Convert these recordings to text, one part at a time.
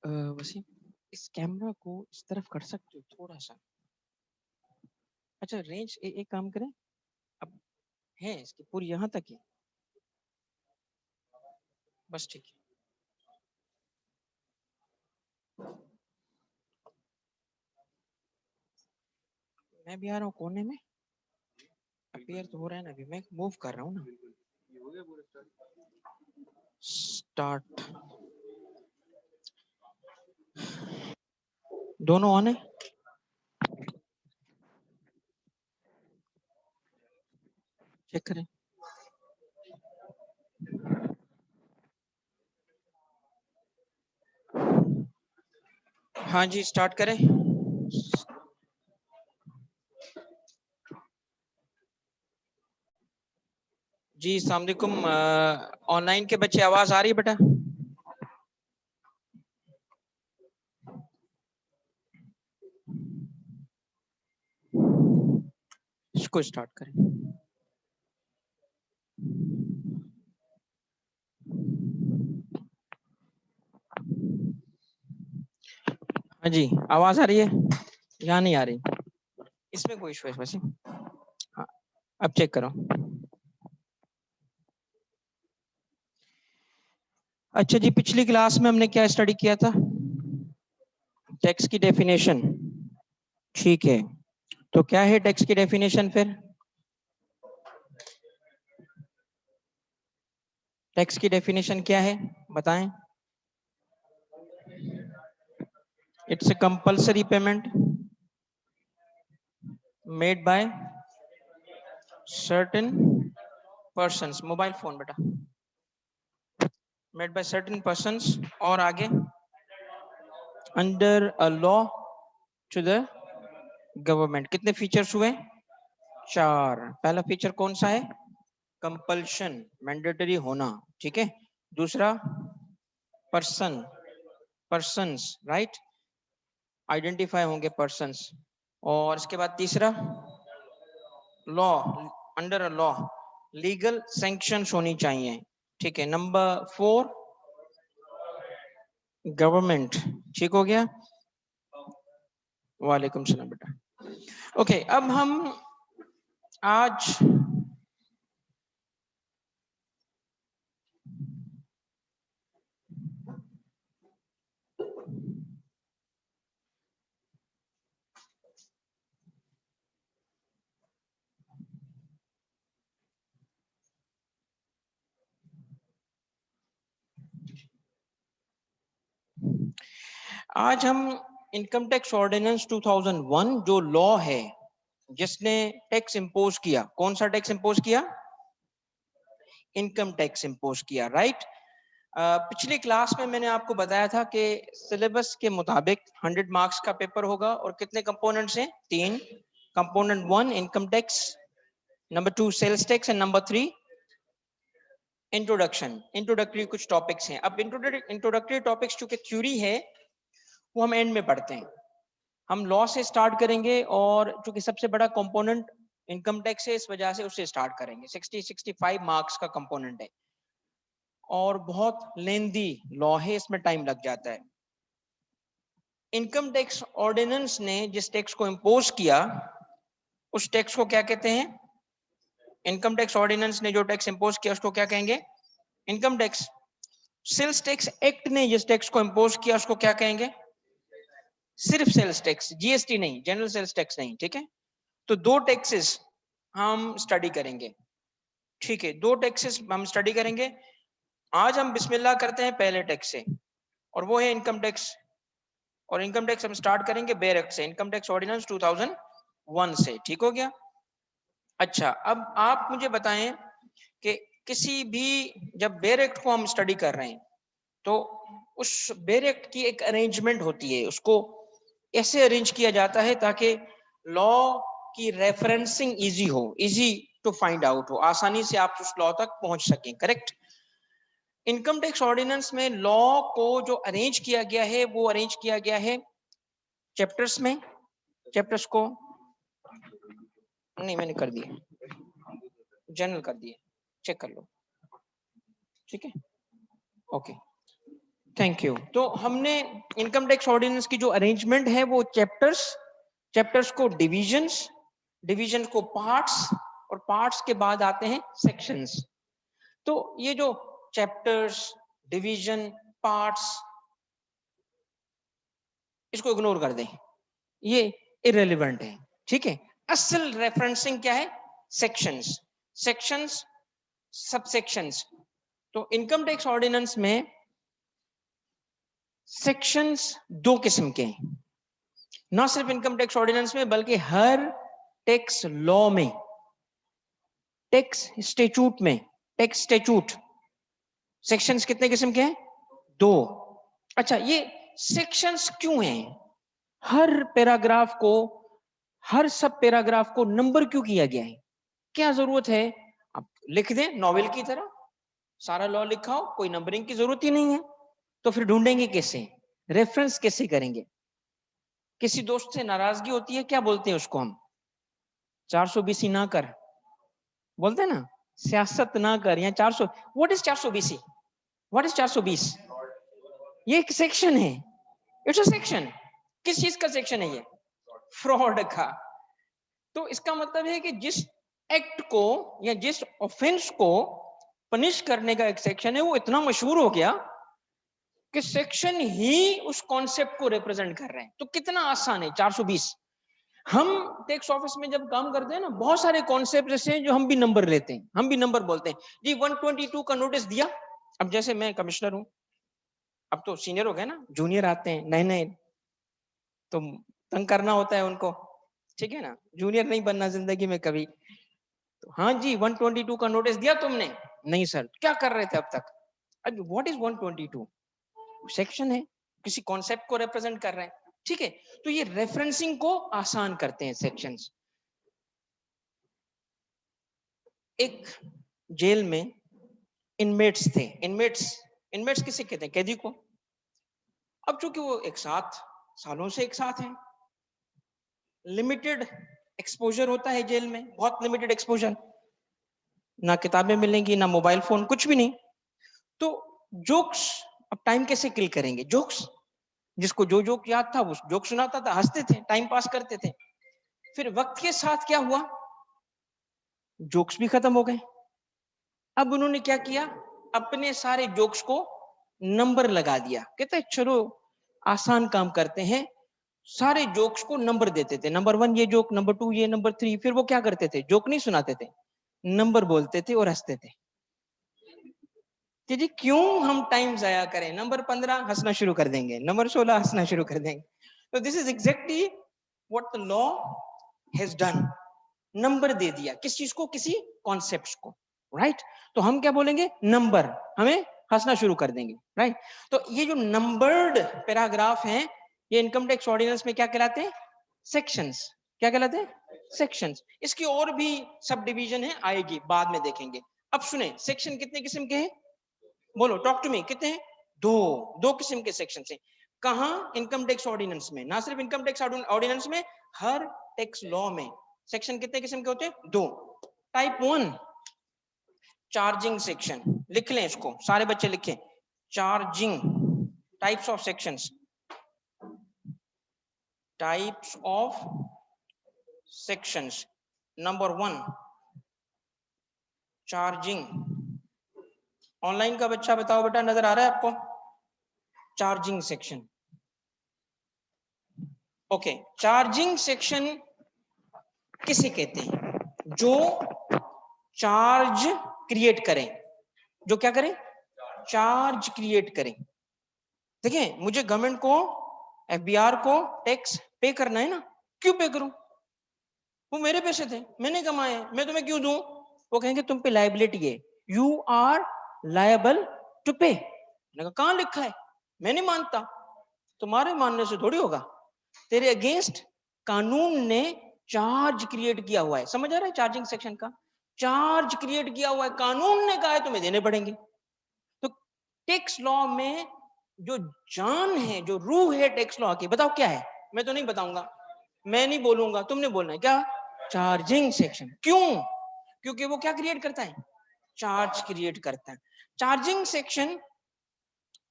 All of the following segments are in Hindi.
वसीम, इस कैमरा को इस तरफ कर सकते हो थोड़ा सा? अच्छा रेंज एक काम करें, अब है इसकी पूरी यहाँ तक ही, बस ठीक है। मैं भी आ रहा हूँ कोने में, अपीयर तो हो रहा है ना, अभी मैं मूव कर रहा हूँ ना। स्टार्ट, दोनों ऑन है। चेक करें। हाँ जी स्टार्ट करें। जी अस्सलाम वालेकुम। ऑनलाइन के बच्चे, आवाज आ रही है बेटा? इसको स्टार्ट करें। हाँ जी आवाज आ रही है या नहीं आ रही? इसमें कोई इशू है वैसे? हाँ अब चेक करो। अच्छा जी, पिछली क्लास में हमने क्या स्टडी किया था? टेक्स्ट की डेफिनेशन। ठीक है, तो क्या है टेक्स्ट की डेफिनेशन फिर? टेक्स्ट की डेफिनेशन क्या है बताएं? It's a compulsory payment made by certain persons. Mobile phone बेटा। मेड बाय सर्टेन पर्सन्स और आगे under a law to the government. कितने फीचर्स हुए? 4। पहला फीचर कौन सा है? कंपल्शन, मैंडेटरी होना। ठीक है। दूसरा पर्सन, पर्सन्स, राइट, आइडेंटिफाई होंगे पर्सन्स। और इसके बाद तीसरा law, under a law, legal sanctions होनी चाहिए। ठीक है। Number 4 government. ठीक हो गया। वालेकुम सलाम बेटा। ओके, अब हम आज हम इनकम टैक्स ऑर्डिनेंस 2001 जो लॉ है जिसने टैक्स इंपोज किया, कौन सा टैक्स इंपोज किया? इनकम टैक्स इंपोज किया, राइट। पिछली क्लास में मैंने आपको बताया था कि सिलेबस के मुताबिक 100 मार्क्स का पेपर होगा और कितने कंपोनेंट्स हैं? 3 component. 1 income tax, number 2 sales tax and number 3 introduction. Introductory कुछ टॉपिक्स हैं। अब इंट्रोडक्टरी टॉपिक्स चूंकि थ्योरी है वो हम एंड में पढ़ते हैं। हम लॉ से स्टार्ट करेंगे और चूंकि सबसे बड़ा कंपोनेंट इनकम टैक्स है इस वजह से उससे स्टार्ट करेंगे। 65 मार्क्स का कंपोनेंट है और बहुत लेंदी लॉ है, इसमें टाइम लग जाता है। इनकम टैक्स ऑर्डिनेंस ने जिस टैक्स को इंपोज किया उस टैक्स को क्या कहते हैं? इनकम टैक्स ऑर्डिनेंस ने जो टैक्स इंपोज किया उसको क्या कहेंगे? Income tax. Sales tax act ने जिस टैक्स को इंपोज किया उसको क्या कहेंगे? सिर्फ सेल्स टैक्स, जीएसटी नहीं, जनरल सेल्स टैक्स नहीं। ठीक है, तो 2 टैक्सेस हम स्टडी करेंगे। ठीक है, 2 टैक्सेस हम स्टडी करेंगे। आज हम बिस्मिल्लाह करते हैं पहले टैक्स से और वो है इनकम टैक्स। और इनकम टैक्स हम स्टार्ट करेंगे बेयर एक्ट से, इनकम टैक्स ऑर्डिनेंस 2001 से। ठीक हो गया। अच्छा, अब आप मुझे बताएं कि किसी भी जब बेयर एक्ट को हम स्टडी कर रहे हैं तो उस बेयर एक्ट की एक अरेंजमेंट होती है, उसको ऐसे अरेंज किया जाता है ताकि लॉ की रेफरेंसिंग इजी हो, इजी टू फाइंड आउट हो, आसानी से आप उस लॉ तक पहुंच सकें। करेक्ट। इनकम टैक्स ऑर्डिनेंस में लॉ को जो अरेंज किया गया है वो अरेंज किया गया है चैप्टर्स में। चैप्टर्स को नहीं मैंने कर दिए, जनरल कर दिए, चेक कर लो। ठीक है, ओके। Thank you. तो हमने इनकम टैक्स ऑर्डिनेंस की जो अरेंजमेंट है वो चैप्टर्स को डिवीजन को पार्ट्स, और पार्ट्स के बाद आते हैं सेक्शंस। तो ये जो चैप्टर्स, डिवीजन, पार्ट्स, इसको इग्नोर कर दें, ये इररिलेवेंट है, ठीक है। असल रेफरेंसिंग क्या है? Sections, subsections. तो इनकम टैक्स ऑर्डिनेंस में सेक्शंस दो किस्म के हैं, ना सिर्फ इनकम टैक्स ऑर्डिनेंस में बल्कि हर टैक्स लॉ में, टैक्स स्टैट्यूट सेक्शंस कितने किस्म के हैं? दो। अच्छा, ये सेक्शंस क्यों हैं? हर पैराग्राफ को, हर सब पैराग्राफ को नंबर क्यों किया गया है? क्या जरूरत है? आप लिख दें नॉवेल की तरह, सारा लॉ लिखा हो, कोई नंबरिंग की जरूरत ही नहीं है। तो फिर ढूंढेंगे कैसे, रेफरेंस कैसे करेंगे? किसी दोस्त से नाराजगी होती है, क्या बोलते हैं उसको हम? 420 ना कर, बोलते हैं ना, सियासत ना कर, या 400। What is 420? What is 420? ये एक सेक्शन है, इट्स अ सेक्शन। किस चीज का सेक्शन है ये? फ्रॉड का। तो इसका मतलब है कि जिस एक्ट को या जिस ऑफेंस को पनिश करने का एक सेक्शन है, वो इतना मशहूर हो गया कि सेक्शन ही उस कॉन्सेप्ट को रिप्रेजेंट कर रहे हैं। तो कितना आसान है 420। हम टैक्स ऑफिस में जब काम करते हैं ना, बहुत सारे कॉन्सेप्ट ऐसे हैं जो हम भी नंबर लेते हैं, हम भी नंबर बोलते हैं जी। 122 का नोटिस दिया। अब जैसे मैं कमिश्नर हूं, अब तो सीनियर हो गए ना, जूनियर आते हैं नए नए, तो तंग करना होता है उनको, ठीक है ना। जूनियर नहीं बनना जिंदगी में कभी। तो हाँ जी, 122 का नोटिस दिया तुमने? नहीं सर। क्या कर रहे थे अब तक? अब व्हाट इज 122? सेक्शन है, किसी कॉन्सेप्ट को रिप्रेजेंट कर रहे हैं, ठीक है। तो ये रेफरेंसिंग को आसान करते हैं सेक्शंस। एक जेल में इनमेट्स थे। इनमेट्स किसे कहते हैं? कैदी को। अब चूंकि वो एक साथ, सालों से एक साथ हैं, लिमिटेड एक्सपोजर होता है जेल में, बहुत लिमिटेड एक्सपोजर, ना किताबें मिलेंगी, ना मोबाइल फोन, कुछ भी नहीं। तो जोक्स, अब टाइम कैसे किल करेंगे? जोक्स, जिसको जो जोक याद था वो जोक सुनाता था, हंसते थे, टाइम पास करते थे। फिर वक्त के साथ क्या हुआ? जोक्स भी खत्म हो गए। अब उन्होंने क्या किया? अपने सारे जोक्स को नंबर लगा दिया। कहते चलो आसान काम करते हैं, सारे जोक्स को नंबर देते थे। नंबर 1 ये जोक, नंबर 2 ये, नंबर 3। फिर वो क्या करते थे? जोक नहीं सुनाते थे, नंबर बोलते थे और हंसते थे कि जी क्यों हम टाइम जाया करें। नंबर 15 हंसना शुरू कर देंगे, नंबर 16 हंसना शुरू कर देंगे। तो this is exactly what the law has done. Number दे दिया किस चीज को? किसी कॉन्सेप्ट को, राइट। तो हम क्या बोलेंगे? नंबर, हमें हंसना शुरू कर देंगे, राइट। तो ये जो नंबर्ड पैराग्राफ हैं, ये इनकम टैक्स ऑर्डिनेंस में क्या कहलाते हैं? सेक्शंस। क्या कहलाते हैं? सेक्शंस। इसकी और भी सब डिवीजन है, आएगी बाद में देखेंगे। अब सुने, सेक्शन कितने किस्म के हैं? बोलो, टॉक टू मी। कितने हैं? दो किस्म के सेक्शन हैं। कहां? इनकम टैक्स ऑर्डिनेंस में। ना सिर्फ इनकम टैक्स ऑर्डिनेंस में, हर टैक्स लॉ में सेक्शन कितने किस्म के होते हैं? दो। टाइप 1 चार्जिंग सेक्शन, लिख लें इसको, सारे बच्चे लिखें। Charging types of sections, types of sections. Number 1 charging. Online का बच्चा बताओ बेटा, नजर आ रहा है आपको? Charging section, okay. Charging section किसे कहते हैं? जो चार्ज क्रिएट करें। जो क्या करें? चार्ज क्रिएट करें। देखिए, मुझे गवर्नमेंट को, एफबीआर को टैक्स पे करना है ना, क्यों पे करूं? वो मेरे पैसे थे, मैंने कमाए, मैं तुम्हें क्यों दूं? वो कहेंगे तुम पे लायबिलिटी है, यू आर लायबल टू पे। कहां लिखा है? मैं नहीं मानता। तुम्हारे मानने से थोड़ी होगा, तेरे अगेंस्ट कानून ने चार्ज क्रिएट किया हुआ है। समझ आ रहा है? चार्जिंग सेक्शन का चार्ज क्रिएट किया हुआ है, कानून ने कहा है तुम्हें देने पड़ेंगे। तो टैक्स लॉ में जो जान है, जो रूह है टैक्स लॉ की, बताओ क्या है? मैं तो नहीं बताऊंगा, मैं नहीं बोलूंगा, तुमने बोलना है। क्या? Charging section. क्यों? क्योंकि वो क्या क्रिएट करता है? चार्ज क्रिएट करता है। चार्जिंग सेक्शन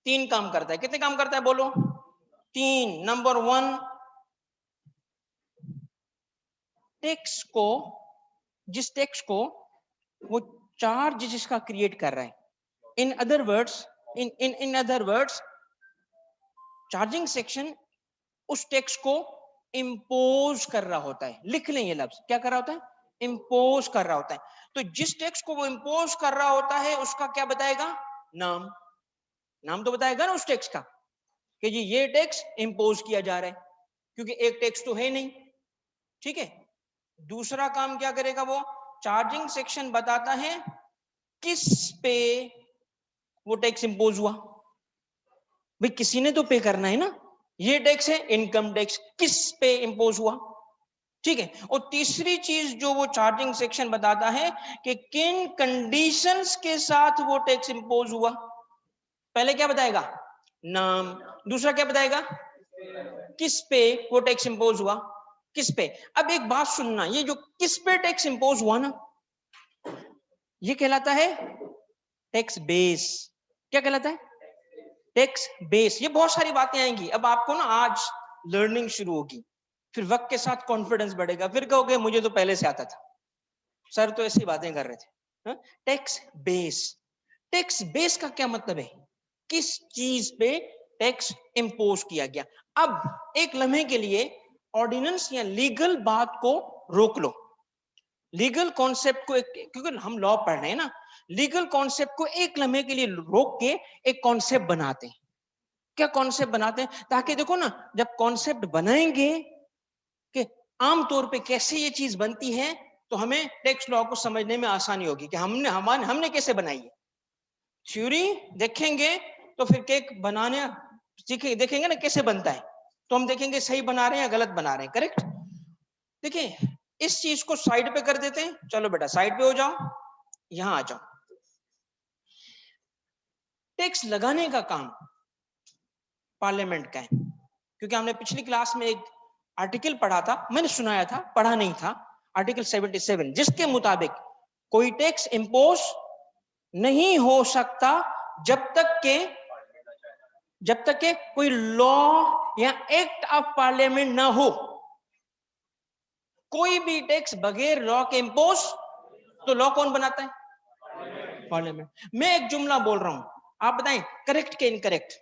3 काम करता है। कितने काम करता है बोलो? 3। नंबर 1, टेक्स्ट को, जिस टेक्स्ट को वो चार्ज जिसका क्रिएट कर रहा है, in other words charging section उस टेक्स्ट को इंपोज कर रहा होता है। लिख लें ये लफ्ज, क्या कर रहा होता है? इंपोज कर रहा होता है। तो जिस टेक्स्ट को वो इंपोज कर रहा होता है उसका क्या बताएगा? नाम। नाम तो बताएगा ना उस टेक्स्ट का कि जी ये टेक्स्ट इंपोज किया जा रहा है, क्योंकि एक टेक्स्ट तो है नहीं। ठीक है। दूसरा काम क्या करेगा वो? चार्जिंग सेक्शन बताता है किस पे वो टैक्स इंपोज हुआ। भाई किसी ने तो पे करना है ना, ये टैक्स है इनकम टैक्स, किस पे इंपोज हुआ। ठीक है। और तीसरी चीज जो वो चार्जिंग सेक्शन बताता है कि किन कंडीशंस के साथ वो टैक्स इंपोज हुआ। पहले क्या बताएगा? नाम। दूसरा क्या बताएगा? किस पे वो टैक्स इंपोज हुआ, किस पे। अब एक बात सुनना, ये जो किस पे टैक्स इंपोज हुआ ना, ये कहलाता है टैक्स बेस। क्या कहलाता है? Tax base. ये बहुत सारी बातें आएंगी, अब आपको ना आज लर्निंग शुरू होगी, फिर वक्त के साथ कॉन्फिडेंस बढ़ेगा, फिर कहोगे मुझे तो पहले से आता था, सर तो ऐसी बातें कर रहे थे। Tax base. टैक्स बेस का क्या मतलब है? किस चीज पे टैक्स इंपोज किया गया। अब एक लम्हे के लिए ऑर्डिनेंस या लीगल बात को रोक लो। लीगल कॉन्सेप्ट को क्योंकि हम लॉ पढ़ रहे हैं ना, लीगल कॉन्सेप्ट को एक लम्हे के लिए रोक के एक कॉन्सेप्ट बनाते हैं। क्या कॉन्सेप्ट बनाते हैं? ताकि देखो ना, जब कॉन्सेप्ट बनाएंगे कि आमतौर पे कैसे ये चीज बनती है, तो हमें टैक्स लॉ को समझने में आसानी होगी कि हमने कैसे बनाई है। थ्योरी देखेंगे तो फिर केक बनाने देखेंगे ना कैसे बनता है, तो हम देखेंगे सही बना रहे हैं या गलत बना रहे हैं। करेक्ट। देखिए इस चीज को साइड पे कर देते हैं। चलो बेटा साइड पे हो जाओ, यहां आ जाओ। टैक्स लगाने का काम पार्लियामेंट का है, क्योंकि हमने पिछली क्लास में एक आर्टिकल पढ़ा था, मैंने सुनाया था, पढ़ा नहीं था। आर्टिकल 77, जिसके मुताबिक कोई टैक्स इंपोज नहीं हो सकता जब तक के कोई लॉ या एक्ट ऑफ पार्लियामेंट ना हो। कोई भी टैक्स बगैर लॉ के इंपोज, तो लॉ कौन बनाता है? पार्लियामेंट। मैं एक जुमला बोल रहा हूं, आप बताएं करेक्ट के इनकरेक्ट।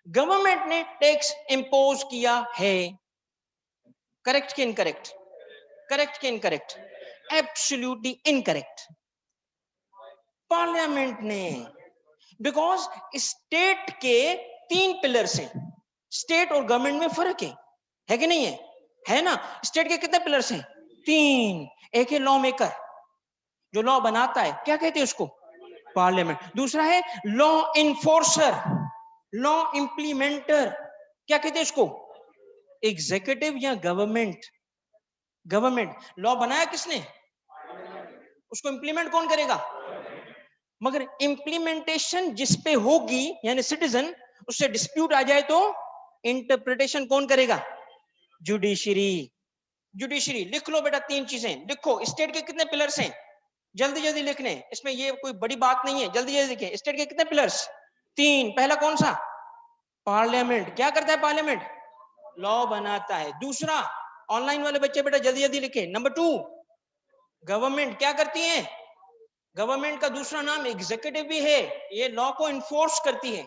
गवर्नमेंट ने टैक्स इंपोज किया है, करेक्ट के इनकरेक्ट? करेक्ट के इनकरेक्ट? Absolutely incorrect. पार्लियामेंट ने, बिकॉज स्टेट के 3 पिलर्स हैं। स्टेट और गवर्नमेंट में फर्क है कि नहीं है? है ना। स्टेट के कितने पिलर्स हैं? 3। एक है लॉ मेकर, जो लॉ बनाता है, क्या कहते हैं उसको? पार्लियामेंट। दूसरा है लॉ इन्फोर्सर, लॉ इंप्लीमेंटर, क्या कहते हैं उसको? एग्जीक्यूटिव या गवर्नमेंट। लॉ बनाया किसने? उसको इंप्लीमेंट कौन करेगा? मगर इंप्लीमेंटेशन जिस पे होगी, यानी सिटीजन, उससे डिस्प्यूट आ जाए तो इंटरप्रिटेशन कौन करेगा? जुडिशरी। लिख लो बेटा 3 चीजें लिखो। स्टेट के कितने पिलर्स हैं? जल्दी जल्दी लिखने, इसमें ये कोई बड़ी बात नहीं है, जल्दी जल्दी लिखें। स्टेट के कितने पिलर्स? 3। पहला कौन सा? पार्लियामेंट। क्या करता है पार्लियामेंट? लॉ बनाता है। दूसरा, ऑनलाइन वाले बच्चे बेटा जल्दी जल्दी लिखे। नंबर 2, गवर्नमेंट क्या करती है? गवर्नमेंट का दूसरा नाम एग्जीक्यूटिव भी है, ये लॉ को इन्फोर्स करती है।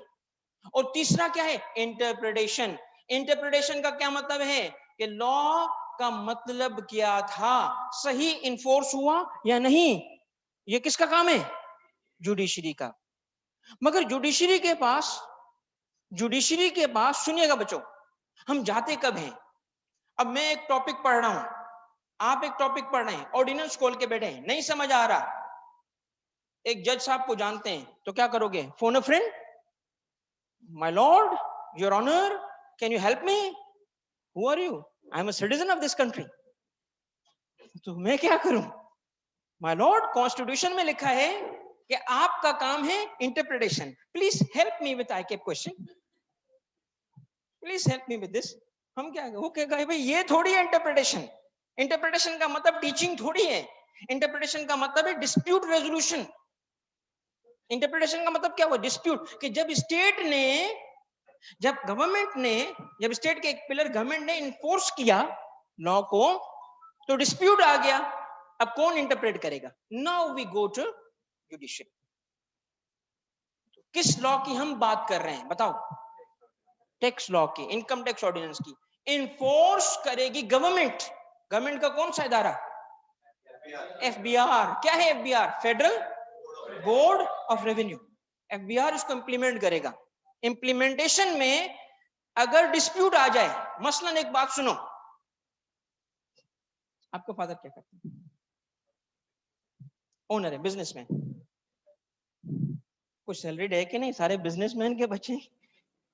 और तीसरा क्या है? इंटरप्रिटेशन। इंटरप्रिटेशन का क्या मतलब है कि लॉ का मतलब क्या था, सही इन्फोर्स हुआ या नहीं, ये किसका काम है? जुडिशरी का। मगर जुडिशरी के पास सुनिएगा बच्चों, हम जाते कब हैं? अब मैं एक टॉपिक पढ़ रहा हूं, आप एक टॉपिक पढ़ रहे हैं, ऑर्डिनेंस खोल के बैठे हैं, नहीं समझ आ रहा, एक जज साहब को जानते हैं, तो क्या करोगे? Phone a friend, my lord, your honour, can you help me? Who are you? I am a citizen of this country. तो मैं क्या करूं? माय लॉर्ड, कॉन्स्टिट्यूशन में लिखा है कि आपका काम है interpretation, please help me with I cap question, please help me with this. हम क्या, वो क्या कहे भाई, ये थोड़ी है इंटरप्रिटेशन। इंटरप्रिटेशन का मतलब टीचिंग थोड़ी है, इंटरप्रिटेशन का मतलब है डिस्प्यूट रेजोल्यूशन। इंटरप्रिटेशन का मतलब क्या हुआ? डिस्प्यूट, कि जब स्टेट ने, जब गवर्नमेंट ने, जब स्टेट के एक पिलर गवर्नमेंट ने इन्फोर्स किया लॉ को, तो डिस्प्यूट आ गया, अब कौन इंटरप्रेट करेगा? Now we go to judicial. किस लॉ की हम बात कर रहे हैं बताओ? टैक्स लॉ की, इनकम टैक्स ऑर्डिनेंस की। इन्फोर्स करेगी गवर्नमेंट। गवर्नमेंट का कौन सा इदारा? एफबीआर। क्या है FBR? Federal board of revenue. FBR इसको इंप्लीमेंट करेगा। इंप्लीमेंटेशन में अगर डिस्प्यूट आ जाए, मसलन एक बात सुनो, आपका फादर क्या करते हैं? ओनर है, बिजनेसमैन। कोई सैलरीड है कि नहीं? सारे बिजनेसमैन के बच्चे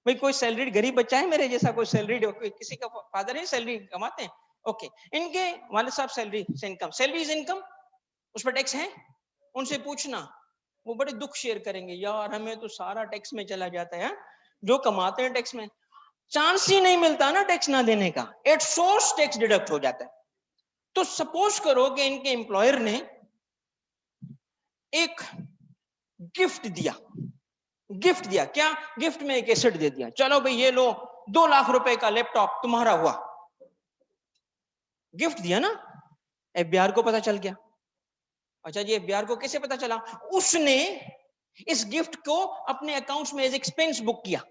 भाई, कोई सैलरीड गरीब बच्चा है मेरे जैसा? कोई सैलरीड, किसी का फादर है सैलरी कमाते हैं? ओके, इनके वाले साहब सैलरी से इनकम, सैलरी इज इनकम, उस पर टैक्स है? उनसे पूछना, वो बड़े दुख शेयर करेंगे, यार हमें तो सारा टैक्स में चला जाता है, जो कमाते हैं टैक्स में, चांस ही नहीं मिलता ना टैक्स ना देने का, एट सोर्स टैक्स डिडक्ट हो जाता है। तो सपोज करो कि इनके एम्प्लॉयर ने एक गिफ्ट दिया, गिफ्ट दिया, क्या गिफ्ट में? एक एसेट दे दिया, चलो भाई ये लो 2 लाख रुपए का लैपटॉप तुम्हारा हुआ, गिफ्ट दिया ना। एफबीआर को पता चल गया। अच्छा जी, एफबीआर को कैसे पता चला? उसने इस गिफ्ट को अपने अकाउंट्स में एज एक्सपेंस बुक किया,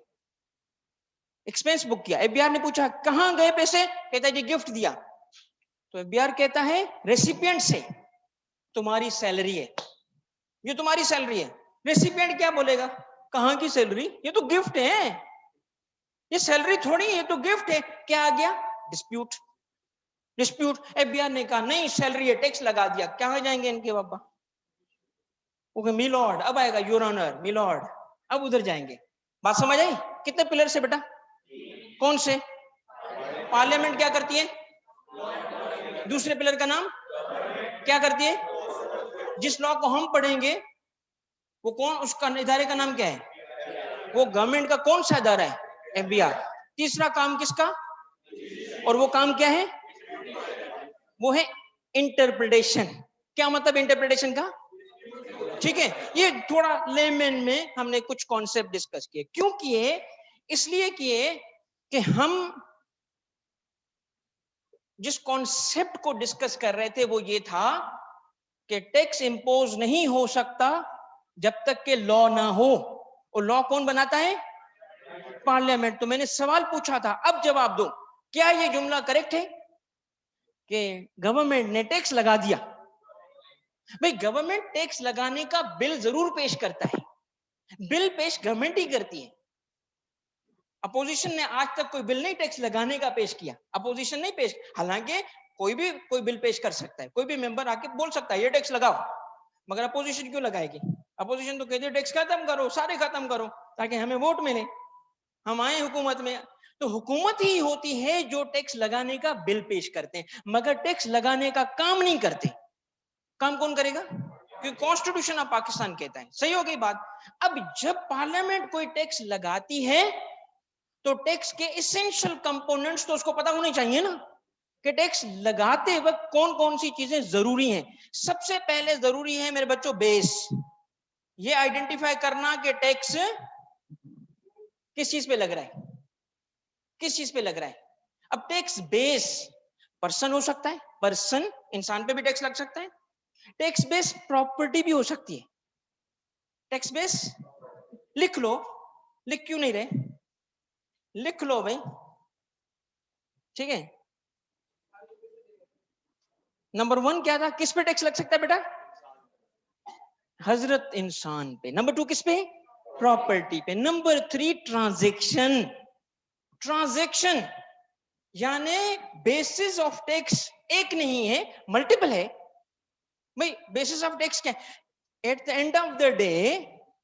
एक्सपेंस बुक किया। एफबीआर ने पूछा कहां गए पैसे? कहता है जी गिफ्ट दिया। तो एफबीआर कहता है रेसिपिएंट से, तुम्हारी सैलरी है, ये तुम्हारी सैलरी है। रेसिपिएंट क्या बोलेगा? कहां की सैलरी? ये तो गिफ्ट है, ये सैलरी थोड़ी, ये तो गिफ्ट है। क्या आ गया? डिस्प्यूट। डिस्प्यूट। एफबीआर ने कहा नहीं सैलरी है, टैक्स लगा दिया। कहां जाएंगे इनके पापा? ओके मिलॉर्ड, अब आएगा योर ऑनर, मिलॉर्ड, अब उधर जाएंगे। बात समझ आई? कितने पिलर से बेटा? कौन से? पार्लियामेंट क्या करती है? दूसरे पिलर का नाम क्या करती है? जिस लॉ को हम पढ़ेंगे वो कौन, उसका इदारे का नाम क्या है? वो गवर्नमेंट का कौन सा इदारा है? एफबीआर। तीसरा काम किसका? और वो काम क्या है? वो है इंटरप्रिटेशन। क्या मतलब इंटरप्रिटेशन का? ठीक है, ये थोड़ा लेमन में हमने कुछ कॉन्सेप्ट डिस्कस किए। क्यों किए? इसलिए किए कि हम जिस कॉन्सेप्ट को डिस्कस कर रहे थे वो ये था कि टैक्स इंपोज नहीं हो सकता जब तक के लॉ ना हो। और लॉ कौन बनाता है? पार्लियामेंट। तो मैंने सवाल पूछा था, अब जवाब दो, क्या ये जुमला करेक्ट है कि गवर्नमेंट ने टैक्स लगा दिया? भाई गवर्नमेंट टैक्स लगाने का बिल जरूर पेश करता है, बिल पेश गवर्नमेंट ही करती है। अपोजिशन ने आज तक कोई बिल नहीं टैक्स लगाने का पेश किया, अपोजिशन नहीं पेश। हालांकि कोई भी कोई बिल पेश कर सकता है, कोई भी मेंबर आके बोल सकता है ये टैक्स लगाओ, मगर अपोजिशन क्यों लगाएगी? अपोजिशन तो कहती है टैक्स खत्म करो, सारे खत्म करो, ताकि हमें वोट मिले, हम आए हुकूमत में। तो हुकूमत ही होती है जो टैक्स लगाने का बिल पेश करते हैं, मगर टैक्स लगाने का काम नहीं करते। काम कौन करेगा? क्योंकि कॉन्स्टिट्यूशन ऑफ पाकिस्तान कहता है। सही हो गई बात? अब जब पार्लियामेंट कोई टैक्स लगाती है तो टैक्स के इसेंशियल कंपोनेंट्स तो उसको पता होने चाहिए ना, कि टैक्स लगाते वक्त कौन कौन सी चीजें जरूरी हैं। सबसे पहले जरूरी है मेरे बच्चों बेस, ये आइडेंटिफाई करना कि टैक्स किस चीज पे लग रहा है, किस चीज पे लग रहा है। अब टैक्स बेस पर्सन हो सकता है, पर्सन इंसान पे भी टैक्स लग सकता है। टैक्स बेस प्रॉपर्टी भी हो सकती है। टैक्स बेस लिख लो, लिख क्यों नहीं रहे? लिख लो भाई, ठीक है। नंबर 1 क्या था? किस पे टैक्स लग सकता है बेटा? हजरत इंसान पे। नंबर 2 किस पे? प्रॉपर्टी पे। Number 3 transaction. ट्रांजैक्शन यानी बेसिस ऑफ टैक्स एक नहीं है, मल्टीपल है। भाई बेसिस ऑफ टैक्स क्या है? At the end of the day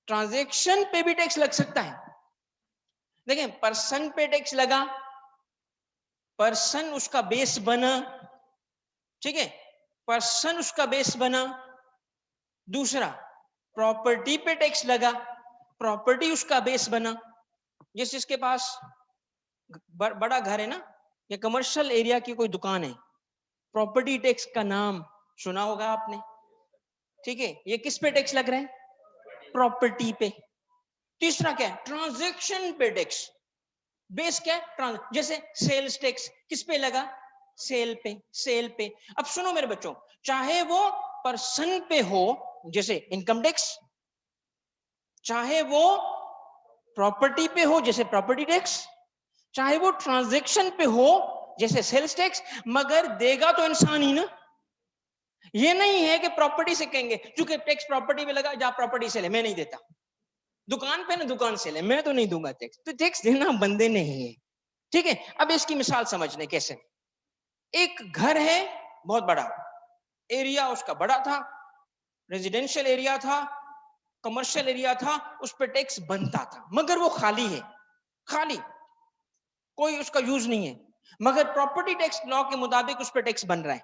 transaction पे भी टैक्स लग सकता है। देखें, पर्सन पे टैक्स लगा, पर्सन उसका बेस बना, ठीक है, पर्सन उसका बेस बना। दूसरा, प्रॉपर्टी पे टैक्स लगा, प्रॉपर्टी उसका बेस बना। जिस जिसके पास बड़ा घर है ना, या कमर्शियल एरिया की कोई दुकान है, प्रॉपर्टी टैक्स का नाम सुना होगा आपने, ठीक है। ये किस पे टैक्स लग रहा है? प्रॉपर्टी पे। तीसरा क्या है? ट्रांजैक्शन पे टैक्स। बेस क्या है? जैसे सेल्स टैक्स किस पे लगा? सेल पे, सेल पे। अब सुनो मेरे बच्चों, चाहे वो पर्सन पे हो जैसे इनकम टैक्स, चाहे वो प्रॉपर्टी पे हो जैसे प्रॉपर्टी टैक्स, चाहे वो ट्रांजैक्शन पे हो जैसे सेल्स टैक्स, मगर देगा तो इंसान ही ना। ये नहीं है कि प्रॉपर्टी से कहेंगे क्योंकि टैक्स प्रॉपर्टी पे लगा, जहां प्रॉपर्टी से ले, मैं नहीं देता। दुकान पे ना दुकान से ले, मैं तो नहीं दूंगा टैक्स। तो टैक्स देना बंदे ने ही है। ठीक है, अब इसकी मिसाल समझने कैसे। एक घर है बहुत बड़ा, एरिया उसका बड़ा था, रेजिडेंशियल एरिया था, कमर्शियल एरिया था, उस पर टैक्स बनता था, मगर वो खाली है, खाली, कोई उसका यूज नहीं है, मगर प्रॉपर्टी टैक्स लॉ के मुताबिक उस पर टैक्स बन रहा है।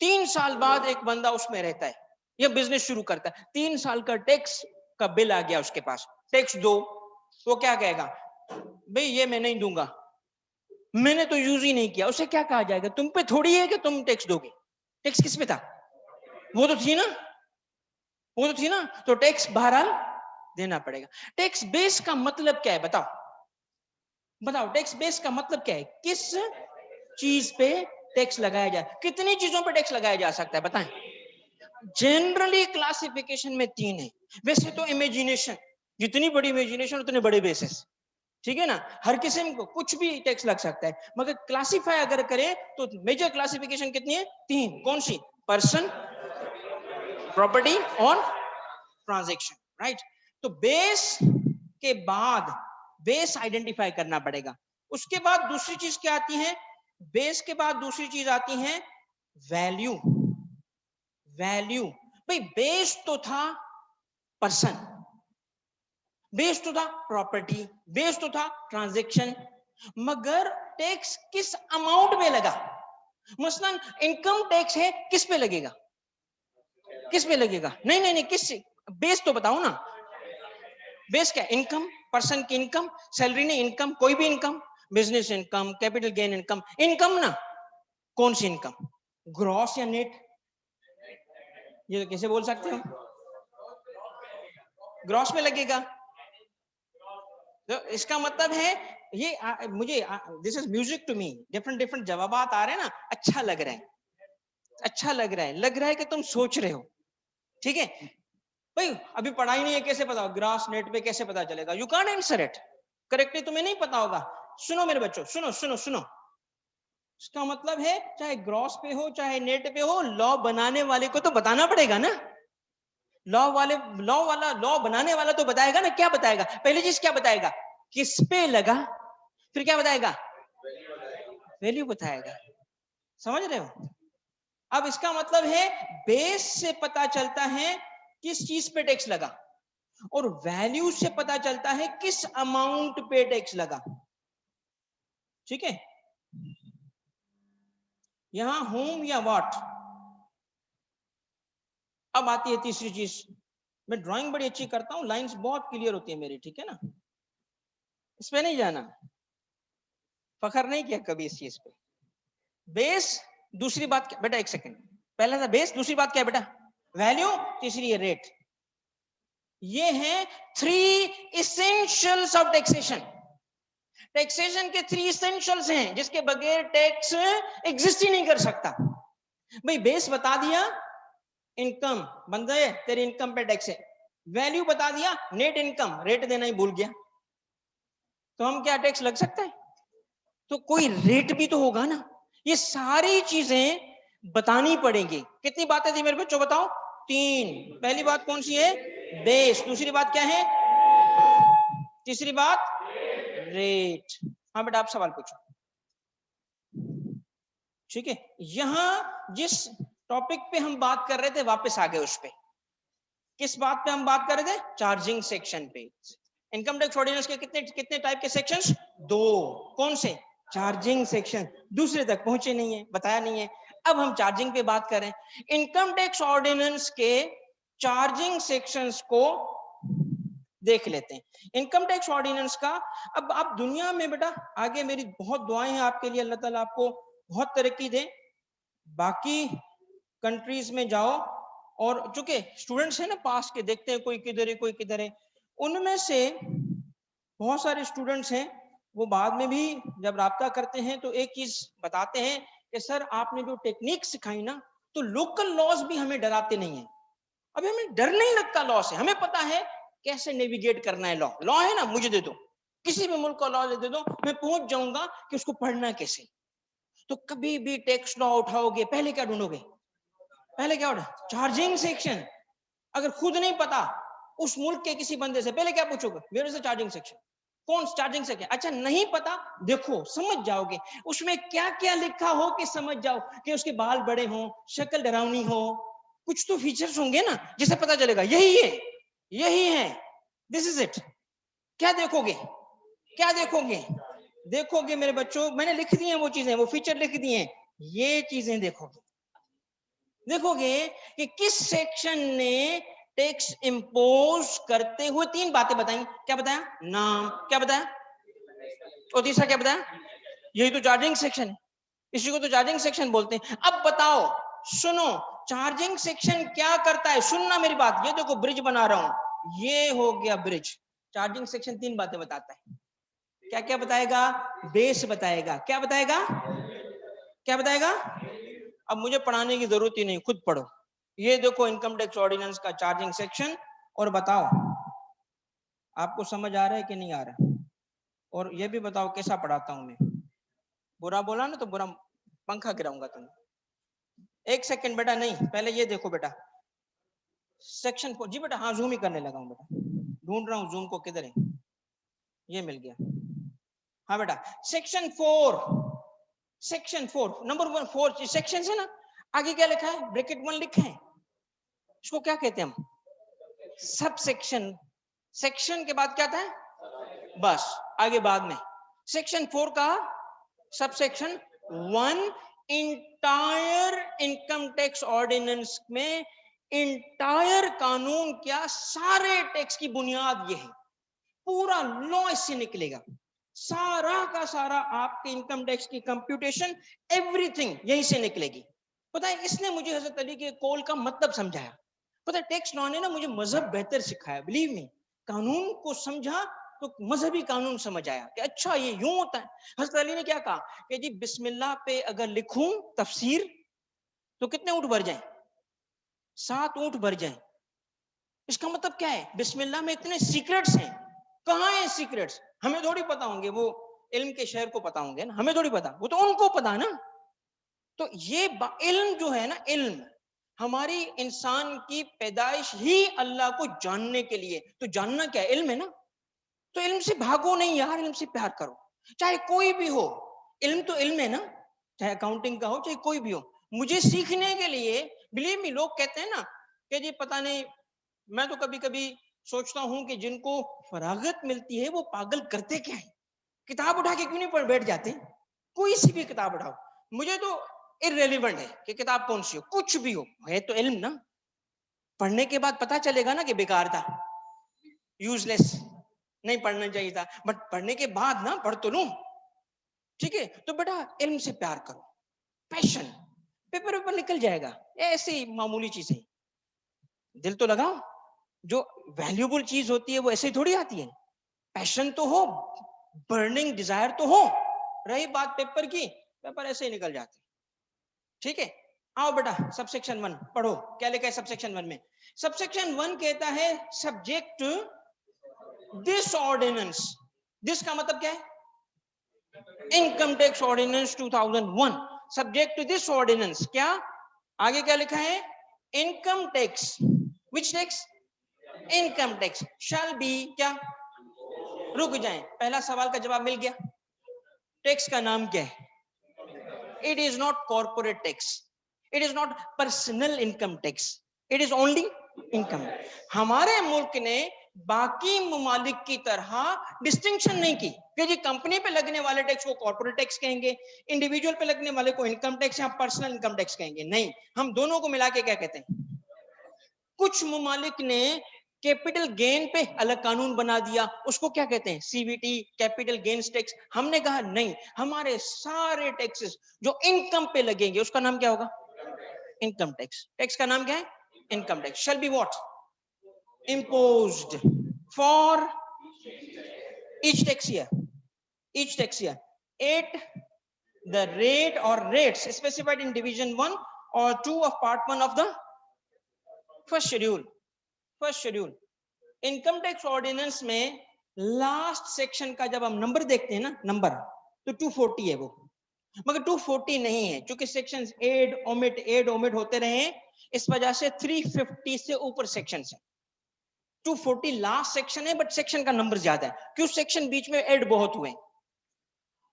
3 साल बाद एक बंदा उसमें रहता है या बिजनेस शुरू करता है, 3 साल का टैक्स का बिल आ गया उसके पास, टैक्स दो। वो क्या कहेगा? भाई ये मैं नहीं दूंगा, मैंने तो यूज ही नहीं किया। उसे क्या कहा जाएगा? तुम पे थोड़ी है कि तुम टैक्स दोगे। टैक्स किस पे था? वो तो थी ना, वो तो थी ना, तो टैक्स बहरहाल देना पड़ेगा। टैक्स बेस का मतलब क्या है? बताओ बताओ, टैक्स बेस का मतलब क्या है? किस चीज पे टैक्स लगाया जाए? कितनी चीजों पे टैक्स लगाया जा सकता है बताएं? जनरली क्लासिफिकेशन में 3 है। वैसे तो इमेजिनेशन, जितनी बड़ी इमेजिनेशन उतने बड़े बेसिस, ठीक है ना, हर किस्म को कुछ भी टैक्स लग सकता है, मगर क्लासिफाई अगर करें तो मेजर क्लासिफिकेशन कितनी है? 3। कौन सी? पर्सन, प्रॉपर्टी और ट्रांजैक्शन, राइट। तो बेस के बाद बेस आइडेंटिफाई करना पड़ेगा। उसके बाद दूसरी चीज क्या आती है? बेस के बाद दूसरी चीज आती है वैल्यू। वैल्यू, भाई बेस तो था पर्सन, बेस तो था प्रॉपर्टी, बेस तो था ट्रांजैक्शन, मगर टैक्स किस अमाउंट में लगा? मसलन इनकम टैक्स है, किस पे लगेगा? किस पे लगेगा? नहीं नहीं नहीं, किस? बेस तो बताओ ना। बेस क्या? इनकम, पर्सन की इनकम, सैलरी नहीं, इनकम, कोई भी income, business income, capital gain income, income ना। कौन सी इनकम? ग्रॉस या नेट? ये तो कैसे बोल सकते हो? ग्रॉस में लगेगा। तो इसका मतलब है ये मुझे this is music to me, different different जवाब आ रहे हैं ना, अच्छा लग रहा है, अच्छा लग रहा है कि तुम सोच रहे हो। ठीक है भाई, अभी पढ़ाई नहीं है, कैसे पता? ग्रास नेट पे कैसे पता चलेगा? You can't answer it correctly, तुम्हें नहीं पता होगा। सुनो मेरे बच्चों, सुनो सुनो सुनो, इसका मतलब है चाहे ग्रॉस पे हो चाहे नेट पे हो, लॉ बनाने वाले को तो बताना पड़ेगा ना। लॉ बनाने वाला तो बताएगा ना। क्या बताएगा? पहली चीज क्या बताएगा? किस पे लगा, फिर क्या बताएगा? वैल्यू बताएगा। समझ रहे हो? अब इसका मतलब है बेस से पता चलता है किस चीज पे टैक्स लगा, और वैल्यू से पता चलता है किस अमाउंट पे टैक्स लगा। ठीक है, यहां होम या व्हाट। अब आती है तीसरी चीज। मैं ड्राइंग बड़ी अच्छी करता हूं, लाइंस बहुत क्लियर होती है मेरी, ठीक है ना, इस पे नहीं जाना, फखर नहीं किया कभी इस चीज पे। बेस, दूसरी बात क्या बेटा? एक सेकंड, पहला था बेस, दूसरी बात क्या है बेटा? वैल्यू, तीसरी है रेट। ये है 3 इसेंशियल्स ऑफ टैक्सेशन। टैक्सेशन के 3 इसेंशियल्स हैं जिसके बगैर टैक्स एग्जिस्ट ही नहीं कर सकता। भाई बेस बता दिया, इनकम बन गए, तेरी इनकम पे टैक्स है। वैल्यू बता दिया, नेट इनकम, रेट देना ही भूल गया, तो हम क्या टैक्स लग सकता है? तो कोई रेट भी तो होगा ना। ये सारी चीजें बतानी पड़ेंगी। कितनी बातें थी मेरे बच्चों बताओ? 3। पहली बात कौन सी है? बेस। दूसरी बात क्या है? तीसरी बात रेट। हाँ बेटा, आप सवाल पूछो। ठीक है, यहां जिस टॉपिक पे हम बात कर रहे थे वापस आ गए उस पे। किस बात पे हम बात कर रहे थे? चार्जिंग सेक्शन पे। इनकम टैक्स ऑर्डिनेंस के कितने कितने टाइप के सेक्शंस? 2। कौन से? Charging section. दूसरे तक पहुंचे नहीं है, बताया नहीं है। अब हम चार्जिंग पे बात करें। इनकम टैक्स ऑर्डिनेंस के चार्जिंग सेक्शंस को देख लेते हैं। इनकम टैक्स ऑर्डिनेंस का, अब आप दुनिया में बेटा आगे, मेरी बहुत दुआएं हैं आपके लिए, अल्लाह ताला आपको बहुत तरक्की दे। बाकी कंट्रीज में जाओ, और चूंकि स्टूडेंट्स हैं ना पास के, देखते हैं कोई किधर है कोई किधर है, उनमें से बहुत सारे स्टूडेंट्स हैं वो बाद में भी जब राब्ता करते हैं तो एक चीज बताते हैं कि सर आपने जो टेक्निक सिखाई ना, तो लोकल लॉज भी हमें डराते नहीं है। अभी हमें डर नहीं लगता लॉ से, हमें पता है कैसे नेविगेट करना है। लॉ लॉ है ना, मुझे दे दो, किसी भी मुल्क का लॉ दे दो, मैं पहुंच जाऊंगा कि उसको पढ़ना कैसे। तो कभी भी टेक्स्ट लॉ उठाओगे पहले क्या ढूंढोगे? पहले क्या उठा? Charging section. अगर खुद नहीं पता उस मुल्क के किसी बंदे से, पहले क्या पूछोगे? Where is the charging section? कौन चार्जिंग सेक्शन? अच्छा नहीं पता, देखो समझ जाओगे उसमें क्या क्या लिखा हो कि समझ जाओ कि उसके बाल बड़े हों, शक्ल डरावनी हो, कुछ तो फीचर्स होंगे ना जिसे पता चलेगा यही है, यही है, दिस इज इट। क्या देखोगे? क्या देखोगे? देखोगे मेरे बच्चों, मैंने लिख दी है वो चीजें, वो फीचर लिख दिए हैं, ये चीजें देखोगे। देखोगे कि किस सेक्शन ने टैक्स इंपोज करते हुए तीन बातें बताई। क्या बताया? नाम। क्या बताया? और तीसरा क्या बताया? यही तो चार्जिंग सेक्शन है, इसी को तो चार्जिंग सेक्शन बोलते हैं। अब बताओ, सुनो, चार्जिंग सेक्शन क्या करता है? सुनना मेरी बात, ये देखो ब्रिज बना रहा हूं, ये हो गया ब्रिज। चार्जिंग सेक्शन तीन बातें बताता है। क्या क्या बताएगा? बेस बताएगा। क्या बताएगा? क्या बताएगा? अब मुझे पढ़ाने की जरूरत ही नहीं, खुद पढ़ो। ये देखो इनकम टैक्स ऑर्डिनेंस का चार्जिंग सेक्शन, और बताओ आपको समझ आ रहा है कि नहीं आ रहा, और ये भी बताओ कैसा पढ़ाता हूं मैं। बुरा बोला ना तो बुरा पंखा गिराऊंगा तुम्हें। एक सेकंड बेटा, नहीं पहले ये देखो बेटा, सेक्शन 4। जी बेटा, हाँ जूम ही करने लगा हूं बेटा, ढूंढ रहा हूँ जूम को, किधर है? ये मिल गया। हाँ बेटा, सेक्शन 4, सेक्शन 4 नंबर 1, 4 सेक्शन है ना, आगे क्या लिखा है? ब्रैकेट 1 लिखा है, इसको क्या कहते हैं हम? Sub section. सेक्शन के बाद क्या था? बस, आगे बाद में। सेक्शन 4 का sub section 1, entire income tax ordinance में इंटायर कानून, क्या सारे टैक्स की बुनियाद ये है, पूरा लॉ इससे निकलेगा, सारा का सारा आपके इनकम टैक्स की कंप्यूटेशन, एवरीथिंग यहीं से निकलेगी। पता है इसने मुझे हजरत अली के कौल का मतलब समझाया। पता है टैक्स लॉ ने ना मुझे मजहब बेहतर सिखाया, बिलीव मी। कानून को समझा तो मजहबी कानून समझ आया कि अच्छा ये यूं होता है। हजरत अली ने क्या कहा कि जी बिस्मिल्लाह पे अगर लिखूं तफसीर तो कितने ऊंट भर जाएं? 7 ऊंट भर जाएं। इसका मतलब क्या है? बिस्मिल्लाह में इतने सीक्रेट्स हैं। कहाँ है सीक्रेट्स? हमें थोड़ी पता होंगे, वो इल्म के शहर को पता होंगे ना, हमें थोड़ी पता, वो तो उनको पता ना। तो ये इल्म जो है ना, इल्म हमारी इंसान की पैदाइश ही अल्लाह को जानने के लिए, तो जानना क्या है? इल्म है ना। तो इल्म से भागो नहीं यार, इल्म से प्यार करो, चाहे कोई भी हो। इल्म तो इल्म है ना, चाहे अकाउंटिंग का हो चाहे कोई भी हो। मुझे सीखने के लिए, बिलीव मी, लोग कहते हैं ना कि जी पता नहीं, मैं तो कभी कभी सोचता हूं कि जिनको फरागत मिलती है वो पागल करते क्या है, किताब उठा के क्यों नहीं पढ़ बैठ जाते? कोई सी भी किताब उठाओ, मुझे तो इररेलेवेंट है कि किताब कौन सी हो, कुछ भी हो, है तो इल्म ना। पढ़ने के बाद पता चलेगा ना कि बेकार था, यूजलेस, नहीं पढ़ना चाहिए था, बट पढ़ने के बाद ना पढ़ तो लूं। ठीक है, तो बेटा इल्म से प्यार करो, पैशन, पेपर पेपर निकल जाएगा, ऐसे ही मामूली चीजें। दिल तो लगाओ, जो वैल्यूबल चीज होती है वो ऐसे ही थोड़ी आती है। पैशन तो हो, बर्निंग डिजायर तो हो। रही बात पेपर की, पेपर ऐसे ही निकल जाते। ठीक है, आओ बेटा सबसेक्शन 1 पढ़ो, क्या लिखा है सबसेक्शन 1 में? सबसेक्शन 1 कहता है सब्जेक्ट दिस ऑर्डिनेंस। दिस का मतलब क्या है? Income tax ordinance 2001। Subject to this ordinance, क्या आगे क्या लिखा है? Income tax, which tax? Income tax shall be क्या? रुक जाएं, पहला सवाल का जवाब मिल गया। टैक्स का नाम क्या है? It is not corporate tax, it is not personal income tax, it is only income. हमारे मुल्क ने बाकी ममालिक की तरह डिस्टिंक्शन नहीं की कि जी कंपनी पे लगने वाले टैक्स को कॉर्पोरेट टैक्स कहेंगे, इंडिविजुअल पे लगने वाले को इनकम टैक्स या पर्सनल इनकम टैक्स कहेंगे। नहीं, हम दोनों को मिला के क्या कहते हैं? कुछ ममालिक ने कैपिटल गेन पे अलग कानून बना दिया, उसको क्या कहते हैं? CVT, capital gains tax. हमने कहा नहीं, हमारे सारे टैक्सेस जो इनकम पे लगेंगे उसका नाम क्या होगा? Income tax. टैक्स का नाम क्या है? income tax shall be what? Imposed for each tax year. Each tax year at the rate or rates specified in division 1 or 2 of part 1 of the first schedule. First schedule income tax ordinance में लास्ट सेक्शन का जब हम नंबर देखते हैं ना, नंबर, तो 240 है वो, मगर 240 नहीं है, क्योंकि सेक्शंस ऐड ओमिट होते रहे, इस वजह से 350 से ऊपर सेक्शन है। 240 लास्ट सेक्शन है, बट सेक्शन का नंबर ज्यादा है, क्यों? सेक्शन बीच में ऐड बहुत हुए।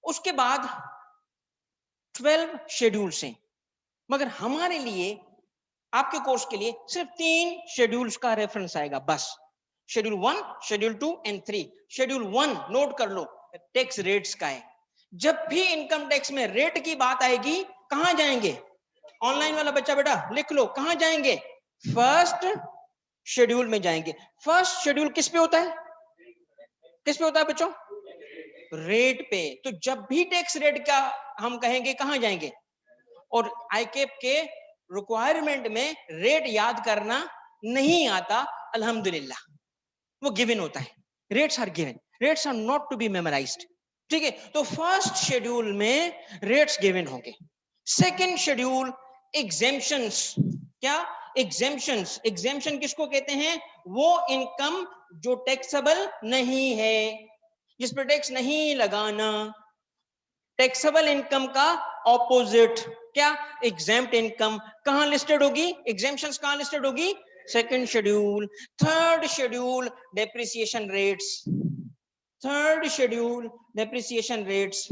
उसके बाद 12 शेड्यूल्स हैं, मगर हमारे लिए, आपके कोर्स के लिए सिर्फ 3 शेड्यूल्स का रेफरेंस आएगा बस। Schedule 1, schedule 2 and 3। Schedule 1 note कर लो, टैक्स रेट्स का है। जब भी इनकम टैक्स में रेट की बात आएगी, कहां जाएंगे? ऑनलाइन वाला बच्चा बेटा लिख लो, कहां जाएंगे? फर्स्ट शेड्यूल में जाएंगे। फर्स्ट शेड्यूल किस पे होता है? किस पे होता है बच्चों? रेट पे। तो जब भी टैक्स रेट का हम कहेंगे, कहां जाएंगे? और आईकेप के रिक्वायरमेंट में रेट याद करना नहीं आता, अल्हम्दुलिल्लाह, वो गिवन होता है। Rates are given, rates are not to be memorized, ठीक है? तो फर्स्ट शेड्यूल में रेट्स गिवन होंगे। Second schedule exemptions. क्या? एग्जेम्पशंस। एग्जेम्पशन किसको कहते हैं? वो इनकम जो टैक्सेबल नहीं है, जिस पर टैक्स नहीं लगाना। टैक्सेबल इनकम का ऑपोजिट क्या? Exempt income. कहां लिस्टेड होगी? एग्जेम्पशंस कहां लिस्टेड होगी? Second schedule. Third schedule depreciation rates. Third schedule depreciation rates,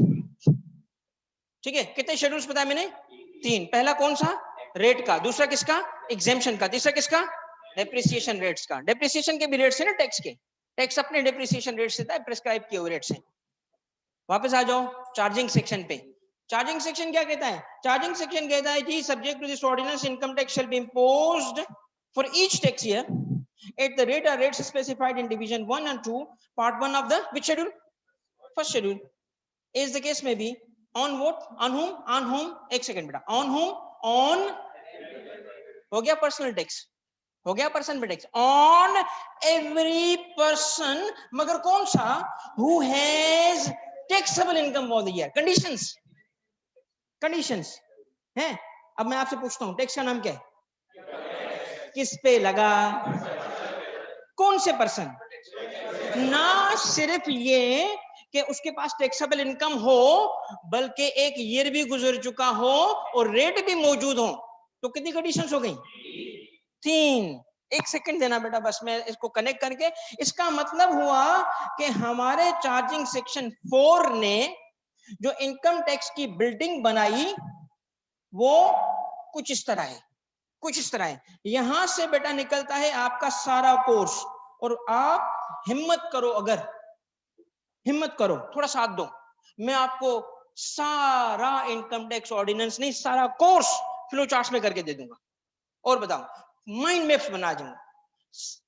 ठीक है? कितने शेड्यूल्स बताया मैंने? 3। पहला कौन सा? रेट का। दूसरा किसका? एग्जेम्पशन का। तीसरा किसका? डेप्रिसिएशन रेट्स का। डेप्रिसिएशन के भी रेट्स है ना टैक्स के, टैक्स अपने डेप्रिसिएशन रेट से प्रिस्क्राइब किए हुए रेट्स हैं। वापस आ जाओ चार्जिंग सेक्शन पे। चार्जिंग सेक्शन क्या कहता है? चार्जिंग सेक्शन कहता है कि subject to this ordinance income tax shall be imposed for each tax year at the rate or rates specified in division 1 and 2 part 1 of the which schedule? First schedule. Is the case may be on what? On whom? On whom? एक सेकंड बेटा, on whom? On, हो गया पर्सनल टैक्स, हो गया पर्सन पे टैक्स, ऑन एवरी पर्सन, मगर कौन सा? Who has taxable income for the year. Conditions, conditions हैं। अब मैं आपसे पूछता हूं, टैक्स का नाम क्या है? किस पे लगा? कौन से पर्सन? ना सिर्फ ये कि उसके पास टैक्सेबल इनकम हो, बल्कि एक ईयर भी गुजर चुका हो और रेट भी मौजूद हो। तो कितनी कंडीशंस हो गई? 3। एक सेकंड देना बेटा, बस मैं इसको कनेक्ट करके। इसका मतलब हुआ कि हमारे चार्जिंग सेक्शन 4 ने जो इनकम टैक्स की बिल्डिंग बनाई, वो कुछ इस तरह है, कुछ इस तरह है। यहां से बेटा निकलता है आपका सारा कोर्स, और आप हिम्मत करो, अगर हिम्मत करो, थोड़ा साथ दो, मैं आपको सारा इनकम टैक्स ऑर्डिनेंस नहीं, सारा कोर्स फ्लो चार्ट्स में करके दे दूंगा। और बताओ, माइंड मैप्स बना दूंगा।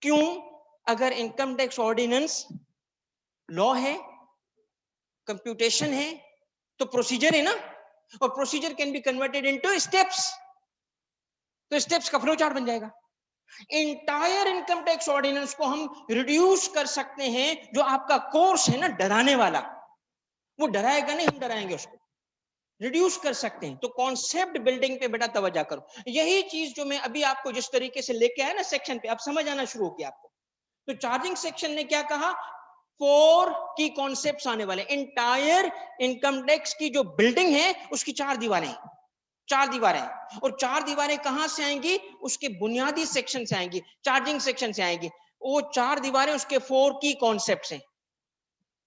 क्यों? अगर इनकम टैक्स ऑर्डिनेंस लॉ है, कंप्यूटेशन है, तो प्रोसीजर है ना, और procedure can be converted into steps, तो स्टेप्स का फ्लो चार्ट बन जाएगा। इंटायर इनकम टैक्स ऑर्डिनेंस को हम रिड्यूस कर सकते हैं। जो आपका कोर्स है ना डराने वाला, वो डराएगा नहीं, हम डराएंगे उसको, रिड्यूस कर सकते हैं। तो कॉन्सेप्ट बिल्डिंग पे बेटा तवज्जो करो। यही चीज जो मैं अभी आपको जिस तरीके से लेके आया ना सेक्शन पे, अब समझ आना शुरू हो गया आपको। तो चार्जिंग सेक्शन ने क्या कहा? 4 की कॉन्सेप्ट्स आने वाले। इंटायर इनकम टैक्स की जो बिल्डिंग है उसकी 4 दीवारें, 4 दीवारें, और 4 दीवारें कहां से आएंगी? उसके बुनियादी सेक्शन से आएंगी, चार्जिंग सेक्शन से आएंगी। वो 4 दीवारें उसके 4 की कॉन्सेप्ट्स हैं।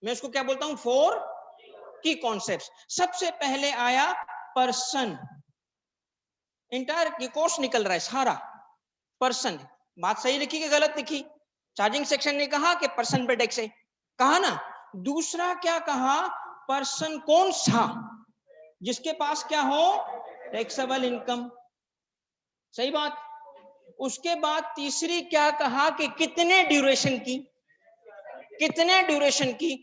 मैं उसको क्या बोलता हूं? 4 की कॉन्सेप्ट्स। सबसे पहले आया पर्सन। इंटायर ये कोर्स निकल रहा है सारा पर्सन। बात सही लिखी कि गलत लिखी? चार्जिंग सेक्शन ने कहा कि पर्सन पे टैक्स है, कहा ना। दूसरा क्या कहा? पर्सन कौन सा? जिसके पास क्या हो? Taxable income. सही बात। उसके बाद तीसरी क्या कहा? कि कितने ड्यूरेशन की, कितने ड्यूरेशन की।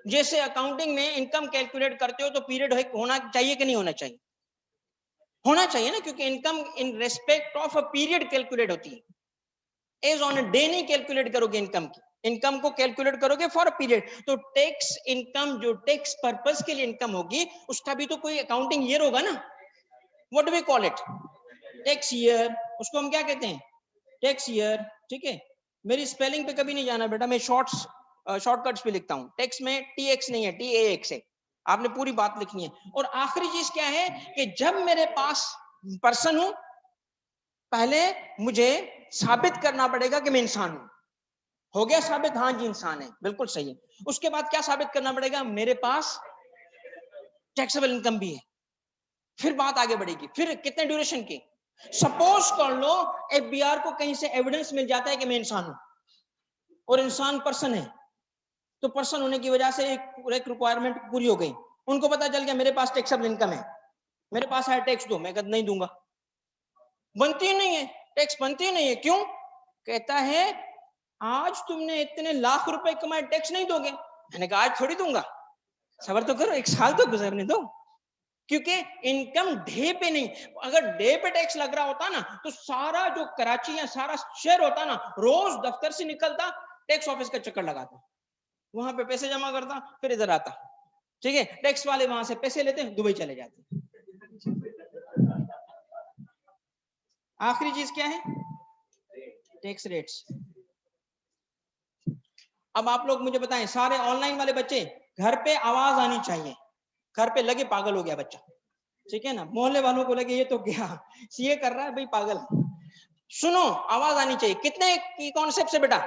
जैसे अकाउंटिंग में इनकम कैलकुलेट करते हो तो पीरियड होना चाहिए कि नहीं होना चाहिए? होना चाहिए ना, क्योंकि income in respect of a period calculate होती है, एज ऑन अ डे नहीं कैलकुलेट करोगे इनकम की, इनकम को कैलकुलेट करोगे फॉर अ पीरियड। तो टैक्स इनकम जो टैक्स पर्पस के लिए इनकम होगी उसका भी तो कोई अकाउंटिंग ईयर होगा ना, what do we call it, tax year, उसको हम क्या कहते हैं, टैक्स ईयर। ठीक है, मेरी स्पेलिंग पे कभी नहीं जाना बेटा, मैं शॉर्टकट्स भी लिखता हूँ, टैक्स में TX नहीं है, TAX है, आपने पूरी बात लिखनी है। और आखिरी चीज क्या है कि जब मेरे पास पर्सन हूं, पहले मुझे साबित करना पड़ेगा कि मैं इंसान हूं, हो गया साबित, हाँ जी इंसान है, बिल्कुल सही है। उसके बाद क्या साबित करना पड़ेगा, मेरे पास टैक्सेबल इनकम भी है, फिर बात आगे बढ़ेगी। फिर कितने ड्यूरेशन की, सपोज कर लो FBR को कहीं से एविडेंस मिल जाता है कि मैं इंसान हूं और इंसान पर्सन है, तो पर्सन होने की वजह से एक रिक्वायरमेंट पूरी हो गई, उनको पता चल गया मेरे पास टैक्सेबल इनकम है, मेरे पास है टैक्स दो, मैं नहीं दूंगा, बनती ही नहीं है, टैक्स बनती ही नहीं है, क्यों, कहता है आज तुमने इतने लाख रुपए कमाए, टैक्स नहीं दोगे, मैंने कहा आज थोड़ी दूंगा, सबर तो करो, 1 साल तो गुजरने दो, क्योंकि इनकम डे पे नहीं, अगर डे पे टैक्स लग रहा होता ना तो सारा जो कराची या सारा शहर होता ना रोज दफ्तर से निकलता, टैक्स ऑफिस का चक्कर लगाता, वहां पे पैसे जमा करता, फिर इधर आता। ठीक है, टैक्स वाले वहां से पैसे लेते, दुबई चले जाते। आखिरी चीज क्या है, टैक्स रेट्स। अब आप लोग मुझे बताएं, सारे ऑनलाइन वाले बच्चे, घर पे आवाज आनी चाहिए, घर पे लगे पागल हो गया बच्चा, ठीक है ना, मोहल्ले वालों को लगे ये तो क्या सीए कर रहा है भाई पागल, सुनो आवाज आनी चाहिए। कितने की कॉन्सेप्ट है बेटा,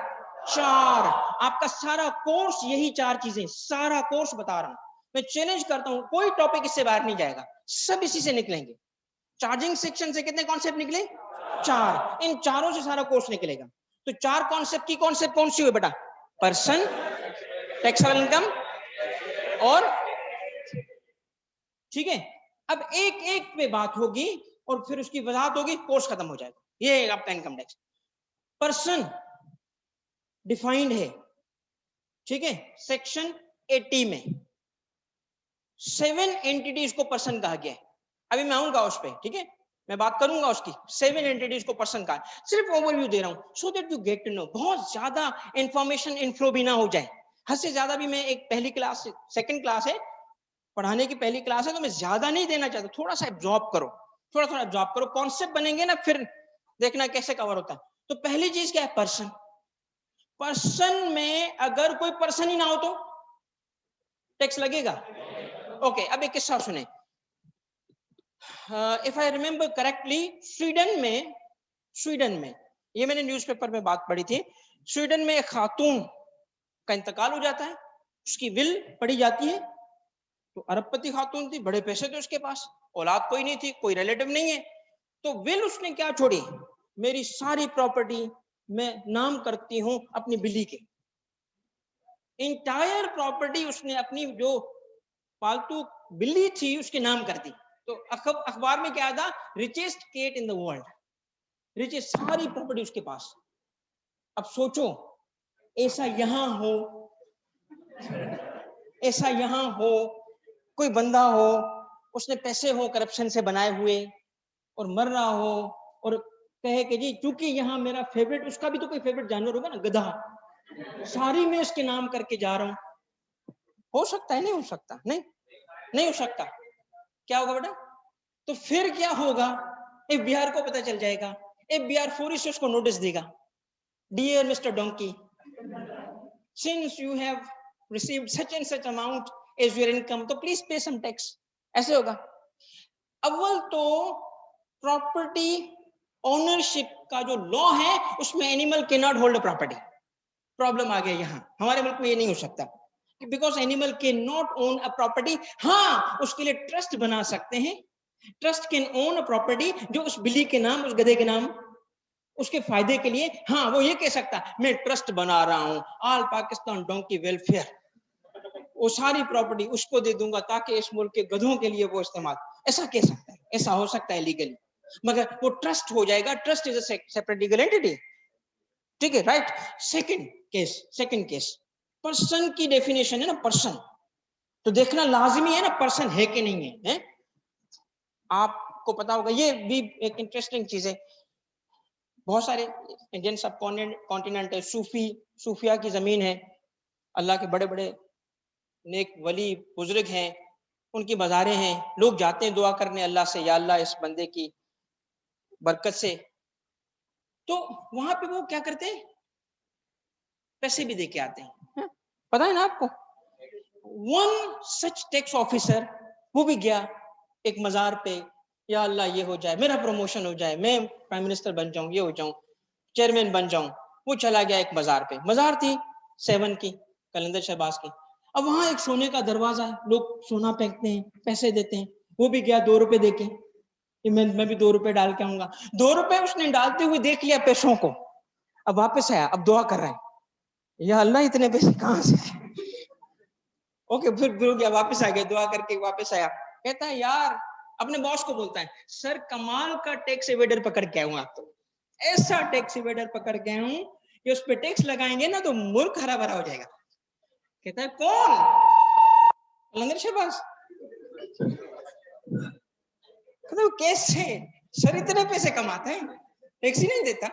4, आपका सारा कोर्स यही 4 चीजें, सारा कोर्स बता रहा हूं मैं, चैलेंज करता हूं कोई टॉपिक इससे बाहर नहीं जाएगा, सब इसी से निकलेंगे। चार्जिंग सेक्शन से कितने कॉन्सेप्ट निकले, 4, इन चारों से सारा कोर्स निकलेगा। तो 4 कॉन्सेप्ट की कॉन्सेप्ट कौन सी हुई बेटा, पर्सन, टैक्सेबल इनकम और, ठीक है। अब एक एक पे बात होगी और फिर उसकी वजाहत होगी, कोर्स खत्म हो जाएगा। ये आपका इनकम टैक्स पर्सन डिफाइंड है, ठीक है, सेक्शन 80 में 7 एंटिटीज को पर्सन कहा गया है, अभी मैं आऊंगा उस पे, ठीक है, मैं बात करूंगा उसकी, 7 एंटिटीज को पर्सन कहा, सिर्फ ओवरव्यू दे रहा हूं so that you get to know, बहुत ज्यादा इंफॉर्मेशन इनफ्लो भी ना हो जाए, हद से ज्यादा भी। मैं एक पहली क्लास, सेकंड क्लास है, पढ़ाने की पहली क्लास है, तो मैं ज्यादा नहीं देना चाहता, थोड़ा सा एब्जॉर्ब करो, थोड़ा थोड़ा एब्जॉर्ब करो, कॉन्सेप्ट बनेंगे ना फिर देखना कैसे कवर होता है। तो पहली चीज क्या है, पर्सन। पर्सन में अगर कोई पर्सन ही ना हो तो टैक्स लगेगा। ओके, अब एक किस्सा सुने। If I remember correctly, Sweden में ये मैंने न्यूज़पेपर में बात पढ़ी थी, स्वीडन में एक खातून का इंतकाल हो जाता है, उसकी विल पढ़ी जाती है, तो अरबपति खातून थी, बड़े पैसे थे उसके पास, औलाद कोई नहीं थी, कोई रिलेटिव नहीं है, तो विल उसने क्या छोड़ी, मेरी सारी प्रॉपर्टी मैं नाम करती हूं अपनी बिल्ली के, इंटायर प्रॉपर्टी उसने अपनी जो पालतू बिल्ली थी उसके नाम कर दी। तो अखबार में क्या था, richest cat in the world, richest, सारी प्रॉपर्टी उसके पास। अब सोचो ऐसा यहां हो, ऐसा यहां हो, कोई बंदा हो, उसने पैसे हो करप्शन से बनाए हुए और मर रहा हो, और कहे कि जी चूंकि यहाँ मेरा फेवरेट, उसका भी तो कोई फेवरेट जानवर होगा ना, गधा, सारी मैं उसके नाम करके जा रहा हूं, हो सकता है, नहीं हो सकता, नहीं नहीं हो सकता, क्या होगा बेटा, तो फिर क्या होगा, FBR को पता चल जाएगा, FBR फौरी से उसको नोटिस देगा, dear mister donkey, since you have received such and such amount as your income, तो प्लीज पे सम टैक्स, ऐसे होगा। अव्वल तो प्रॉपर्टी ओनरशिप का जो लॉ है उसमें animal can not hold property, problem आ गया यहाँ, हमारे मुल्क में ये नहीं हो सकता, because animal can not own a property. हाँ, उसके लिए ट्रस्ट बना सकते हैं, trust can own a property, जो उस बिल्ली के नाम, उस गधे के नाम, उसके फायदे के लिए, हाँ वो ये कह सकता मैं ट्रस्ट बना रहा हूं, ऑल पाकिस्तान डोंकी वेलफेयर, वो सारी प्रॉपर्टी उसको दे दूंगा ताकि इस मुल्क के गधों के लिए वो इस्तेमाल, ऐसा कह सकता है, ऐसा हो सकता है लीगली, मगर वो ट्रस्ट हो जाएगा, trust is a separate legal entity, ठीक है, राइट। सेकंड केस पर्सन की डेफिनेशन है ना, पर्सन, तो देखना लाजमी है ना पर्सन है कि नहीं है, आप आपको पता होगा, ये भी एक इंटरेस्टिंग चीज है। बहुत सारे इंडियन सब कॉन्टिनेंट है, सूफिया की जमीन है, अल्लाह के बड़े बड़े नेक वली बुजुर्ग हैं, उनकी बाजारें हैं, लोग जाते हैं दुआ करने अल्लाह से, या अल्लाह इस बंदे की बरकत से। तो वहां पे वो क्या करते हैं, पैसे भी दे के आते हैं। पता है ना आपको, वन सच टैक्स ऑफिसर, वो भी गया एक मजार पे, या अल्लाह ये हो जाए, मेरा प्रमोशन हो जाए, मैं प्राइम मिनिस्टर बन जाऊं, ये हो जाऊं, चेयरमैन बन जाऊं। वो चला गया एक मजार पे, मजार थी 7 की, कलंदर शहबाज की। अब वहां एक सोने का दरवाजा है, लोग सोना फेंकते हैं, पैसे देते हैं। वो भी गया 2 रुपए देके, मैं भी 2 रुपए डाल के आऊंगा। 2 रुपए उसने डालते हुए देख लिया पैसों को, अब वापस आया, अब दुआ कर रहा है, या अल्लाह इतने पैसे कहां से। ओके, फिर गया, वापस आ गया, दुआ करके वापस आया, कहता है यार, अपने बॉस को बोलता है, सर कमाल का टैक्स एवेडर पकड़ के आया हूं, आप तो ऐसा टैक्स एवेडर पकड़ के आया हूं कि उस पे टैक्स लगाएंगे ना तो मुल्क हरा भरा हो जाएगा। कहता है कौन, कलंदर शहबाज। कहता है कैसे, सर इतने पैसे कमाते हैं, टैक्स ही नहीं देता,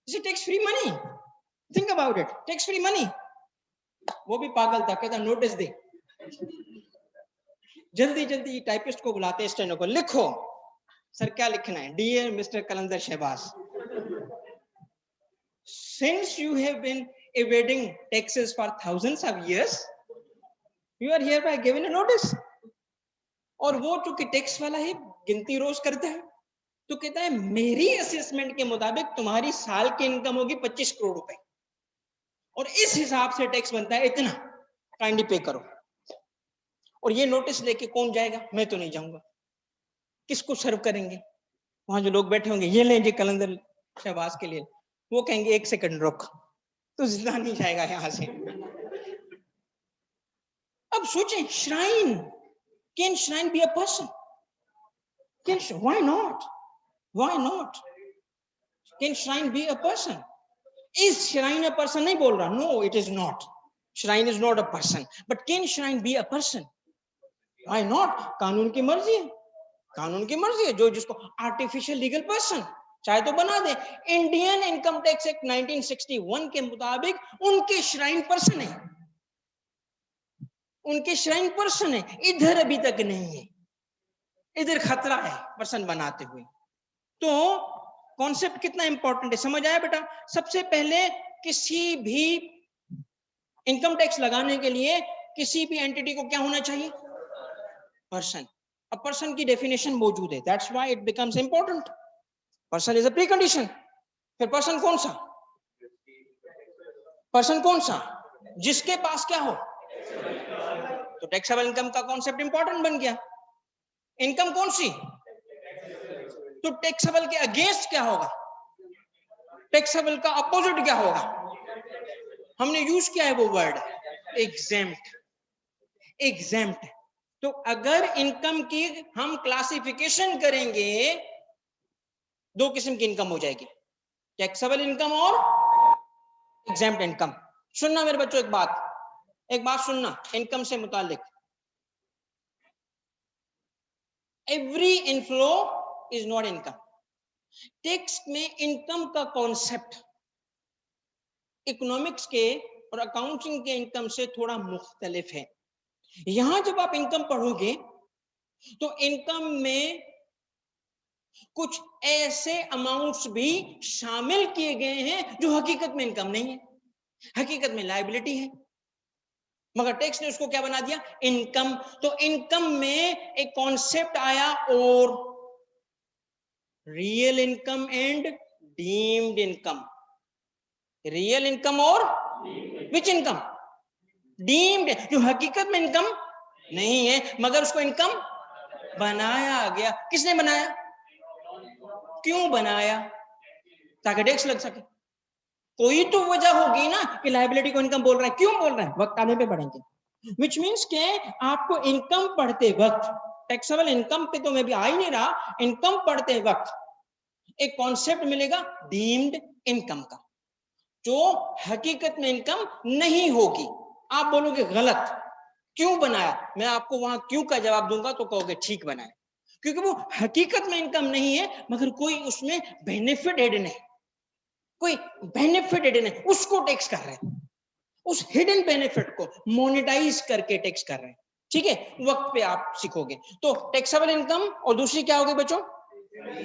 इसे tax free money, think about it, tax free money. वो भी पागल था, कहता नोटिस दे। जल्दी जल्दी टाइपिस्ट को बुलाते हैं, स्टेनो को, लिखो सर क्या लिखना है, dear mister Qalandar Shahbaz, since you have been evading taxes for thousands of years, you are hereby given a notice। और वो चूंकि टैक्स वाला है, गिनती रोज करता है, तो कहता है मेरी असेसमेंट के मुताबिक तुम्हारी साल की इनकम होगी 25 करोड़ रुपए, और इस हिसाब से टैक्स बनता है इतना, काइंडली पे करो। और ये नोटिस लेके कौन जाएगा, मैं तो नहीं जाऊंगा, किसको सर्व करेंगे, वहां जो लोग बैठे होंगे, ये लेंगे कलंदर शहबाज के लिए, वो कहेंगे 1 सेकंड रुक, तो जिंदा नहीं जाएगा यहां से। अब सोचें, shrine, can shrine be a person, can, why not, why not, can shrine be a person, is shrine a person, नहीं बोल रहा, no it is not, shrine is not a person, but can shrine be a person, why not, कानून की मर्जी है, कानून की मर्जी है, जो जिसको आर्टिफिशियल लीगल पर्सन चाहे तो बना दे। इंडियन इनकम टैक्स एक्ट 1961 के मुताबिक उनके श्राइन पर्सन है, उनके श्राइन पर्सन है, इधर अभी तक नहीं है, इधर खतरा है पर्सन बनाते हुए। तो कॉन्सेप्ट कितना इंपॉर्टेंट है, समझ आया बेटा। सबसे पहले किसी भी इनकम टैक्स लगाने के लिए किसी भी एंटिटी को क्या होना चाहिए, पर्सन। अब पर्सन की डेफिनेशन मौजूद है, that's why it becomes important, person is a pre condition. फिर पर्सन कौन सा, पर्सन कौन सा, जिसके पास क्या हो, तो टैक्सेबल इनकम का कॉन्सेप्ट इंपॉर्टेंट बन गया। इनकम कौन सी, तो टैक्सेबल के अगेंस्ट क्या होगा, टैक्सेबल का अपोजिट क्या होगा, हमने यूज किया है वो वर्ड एग्जेम्प्ट, एग्जेम्प्ट। तो अगर इनकम की हम क्लासिफिकेशन करेंगे, 2 किस्म की इनकम हो जाएगी, टैक्सेबल इनकम और एग्जेम्प्ट इनकम। सुनना मेरे बच्चों, एक बात सुनना इनकम से मुतालिक, every inflow is not income. Tax में इनकम का कॉन्सेप्ट इकोनॉमिक्स के और अकाउंटिंग के इनकम से थोड़ा मुख्तलिफ है। यहां जब आप इनकम पढ़ोगे तो इनकम में कुछ ऐसे अमाउंट्स भी शामिल किए गए हैं जो हकीकत में इनकम नहीं है, हकीकत में लायबिलिटी है, मगर टैक्स ने उसको क्या बना दिया, इनकम। तो इनकम में एक कॉन्सेप्ट आया, और real income and deemed income, real income और विच इनकम, डीम्ड, जो हकीकत में इनकम नहीं है मगर उसको इनकम बनाया गया। किसने बनाया, क्यों बनाया, ताकि टैक्स लग सके। कोई तो वजह होगी ना कि लायबिलिटी को इनकम बोल रहा है, क्यों बोल रहा है, वक्त आने पे पढ़ेंगे। विच मीन्स के आपको इनकम पढ़ते वक्त, टैक्सेबल इनकम पे तो मैं भी आ ही नहीं रहा, इनकम पढ़ते वक्त एक कॉन्सेप्ट मिलेगा डीम्ड इनकम का, जो हकीकत में इनकम नहीं होगी। आप बोलोगे गलत, क्यों बनाया, मैं आपको वहां क्यों का जवाब दूंगा तो कहोगे ठीक बनाया। क्योंकि वो हकीकत में इनकम नहीं है, मगर कोई उसमें बेनिफिट हिडन है, कोई बेनिफिट हिडन है, उसको टैक्स कर रहे हैं, उस हिडन बेनिफिट को मोनेटाइज करके टैक्स कर रहे हैं। ठीक है, वक्त पे आप सीखोगे। तो टैक्सेबल इनकम और दूसरी क्या होगी बच्चों?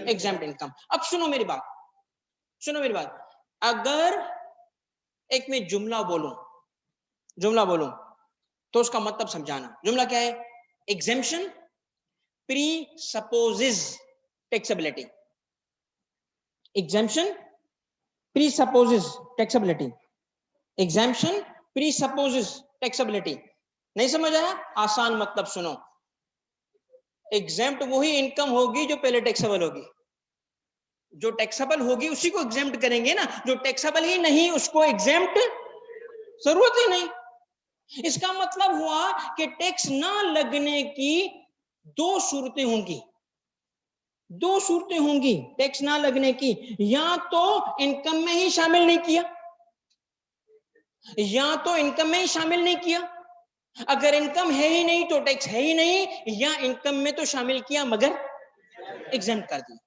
एग्जैम्प्ट इनकम। अब सुनो मेरी बात, सुनो मेरी बात। अगर एक मैं जुमला बोलूं तो उसका मतलब समझाना। जुमला क्या है? Exemption presupposes taxability. Exemption presupposes taxability. Exemption presupposes taxability. नहीं समझ आया? आसान मतलब सुनो। एग्जेम्प्ट वही इनकम होगी जो पहले टैक्सेबल होगी। जो टैक्सेबल होगी उसी को एग्जेम्प्ट करेंगे ना, जो टैक्सेबल ही नहीं उसको एग्जेम्प्ट जरूरत ही नहीं। इसका मतलब हुआ कि टैक्स ना लगने की दो सूरतें होंगी, दो सूरतें होंगी टैक्स ना लगने की। या तो इनकम में ही शामिल नहीं किया, या तो इनकम में ही शामिल नहीं किया। अगर इनकम है ही नहीं तो टैक्स है ही नहीं, या इनकम में तो शामिल किया मगर एग्जेम्प्ट कर दिया।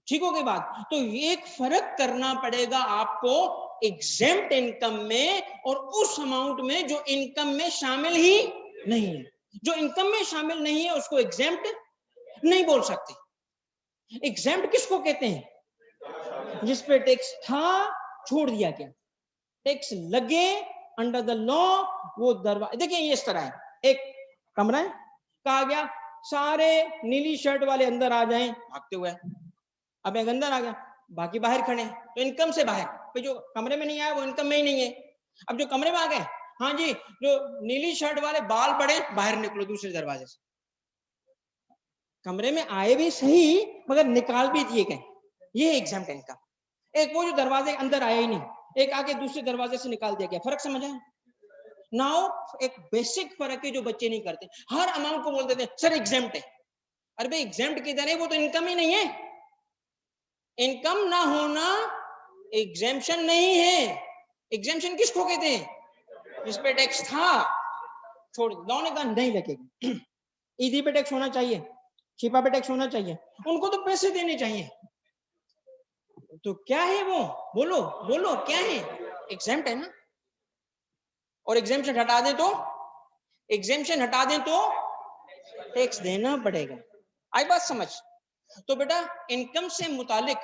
ठीक हो गई बात? तो एक फर्क करना पड़ेगा आपको एग्जेम्प्ट इनकम में और उस अमाउंट में जो इनकम में शामिल ही नहीं है। जो इनकम में शामिल नहीं है उसको एग्जेम्प्ट नहीं बोल सकते। एग्जेम्प्ट किसको कहते हैं? जिस पे टैक्स था छोड़ दिया गया, टैक्स लगे अंडर द लॉ वो दरवाजा। देखिए ये इस तरह है, एक कमरा है, कहा गया सारे नीली शर्ट वाले अंदर आ जाएं भागते हुए। अब एक अंदर आ गया, बाकी बाहर खड़े, तो इनकम से बाहर, तो जो कमरे में नहीं आया वो इनकम में ही नहीं है। अब जो कमरे में आ गए, हाँ जी, जो नीली शर्ट वाले बाल बड़े, बाहर निकलो दूसरे दरवाजे से। कमरे में आए भी सही मगर निकाल भी दिए गए, ये एग्जेम्प्ट इनकम। एक वो जो दरवाजे अंदर आया ही नहीं, एक आके दूसरे दरवाजे से निकाल दिया गया। फर्क समझ आया? नाउ एक बेसिक फर्क है जो बच्चे नहीं करते, हर अमाउंट को बोल देते हैं सर एग्जेम्प्ट है। अरे भाई एग्जेम्प्ट किधर है? वो तो इनकम ही नहीं है। इनकम ना होना एग्जेम्पशन नहीं है। एग्जेम्पशन किसको कहते हैं? जिस पे टैक्स था छोड़, लॉ ने कहा नहीं लगेगा। ईदी पे टैक्स होना चाहिए, छिपा पे टैक्स होना चाहिए, उनको तो पैसे देने चाहिए। तो क्या है वो? बोलो बोलो क्या है? एग्जेम्प्ट है ना। और एग्जेम्पशन हटा दे तो, एग्जेम्पशन हटा दें तो टैक्स देना पड़ेगा। आई बात समझ? तो बेटा इनकम से मुतालिक,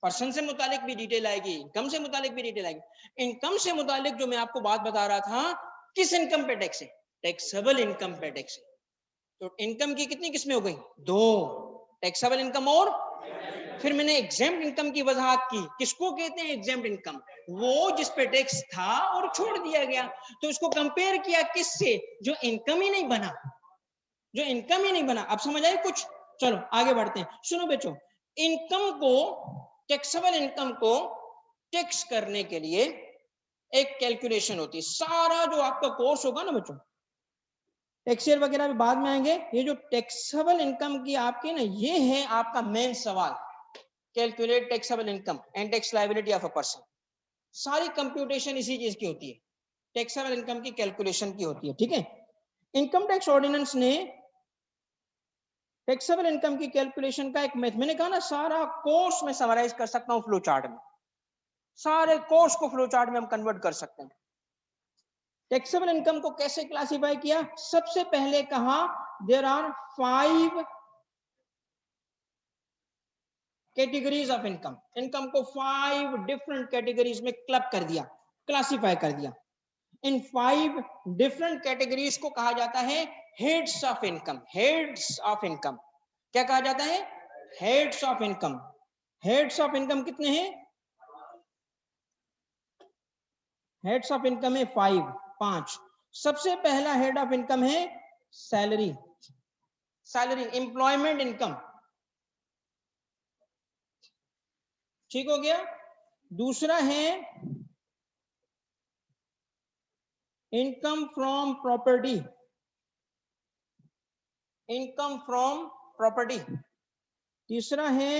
पर्सन से मुतालिक भी डिटेल आएगी, इनकम से मुतालिक भी डिटेल आएगी। इनकम से मुतालिक जो मैं आपको बात बता रहा था, किस इनकम पे टैक्स है? टैक्सेबल इनकम पे टैक्स है। तो इनकम की कितनी किस्में हो गई? दो, टैक्सेबल इनकम और फिर मैंने एग्जेम्प्ट इनकम की वजाहत की। किसको कहते हैं एग्जेम्प्ट इनकम? वो जिस पे टैक्स था और छोड़ दिया गया। तो इसको कंपेयर किया किससे? जो इनकम ही नहीं बना, जो इनकम ही नहीं बना। अब समझ आई कुछ? चलो आगे बढ़ते हैं। सुनो बच्चों, इनकम को, टैक्सेबल इनकम को टैक्स करने के लिए एक कैलकुलेशन होती है। सारा जो आपका कोर्स होगा ना बच्चों, टैक्सेर वगैरह भी बाद में आएंगे, ये जो टैक्सेबल इनकम की आपकी ना, ये है आपका मेन सवाल। Calculate taxable income and tax liability of a person. सारी कंप्यूटेशन इसी चीज की होती है, टैक्सेबल इनकम की कैलकुलेशन की होती है। ठीक है, इनकम टैक्स ऑर्डिनेंस ने टैक्सेबल इनकम की कैलकुलेशन का एक मेथड, मैंने कहा ना सारा कोर्स में समराइज कर सकता हूं फ्लो चार्ट में, सारे कोर्स को फ्लो चार्ट में हम कन्वर्ट कर सकते हैं। टैक्सेबल इनकम को कैसे क्लासिफाई किया? सबसे पहले कहा there are 5 categories of income. Income को 5 डिफरेंट कैटेगरीज में क्लब कर दिया, क्लासिफाई कर दिया। इन 5 डिफरेंट कैटेगरीज को कहा जाता है heads of income. Heads of income क्या कहा जाता है? Heads of income. Heads of income कितने हैं? हेड्स ऑफ इनकम है 5। सबसे पहला हेड ऑफ इनकम है सैलरी, सैलरी एम्प्लॉयमेंट इनकम। ठीक हो गया। दूसरा है income from property, income from property. तीसरा है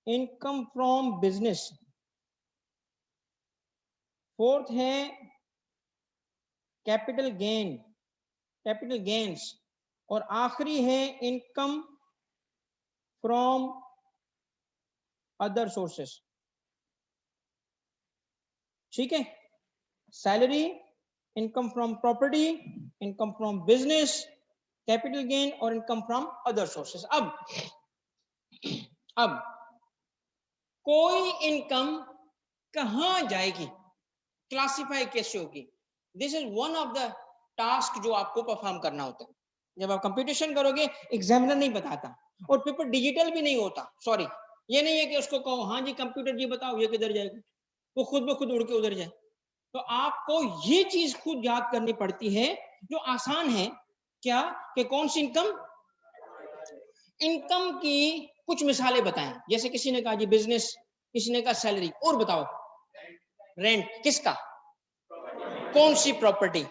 इनकम फ्रॉम बिजनेस। फोर्थ है कैपिटल गेन, कैपिटल गेन्स। और आखिरी है इनकम फ्रॉम अदर सोर्सेस। ठीक है, salary, income from property, income from business, capital gain और इनकम फ्रॉम अदर सोर्सेस। अब कोई इनकम कहां जाएगी, क्लासिफाई कैसे होगी, this is one of the task जो आपको परफॉर्म करना होता है। जब आप कंप्यूटेशन करोगे, एग्जामिनर नहीं बताता और पेपर डिजिटल भी नहीं होता, सॉरी, ये नहीं है कि उसको कहो हाँ जी कंप्यूटर जी बताओ ये किधर जाएगा, वो खुद ब खुद उड़ के उधर जाए। तो आपको ये चीज खुद याद करनी पड़ती है जो आसान है, क्या कि कौन सी इनकम की कुछ मिसालें बताएं। जैसे किसी ने कहा जी बिजनेस, किसी ने कहा सैलरी, और बताओ रेंट, किसका, कौन सी प्रॉपर्टी,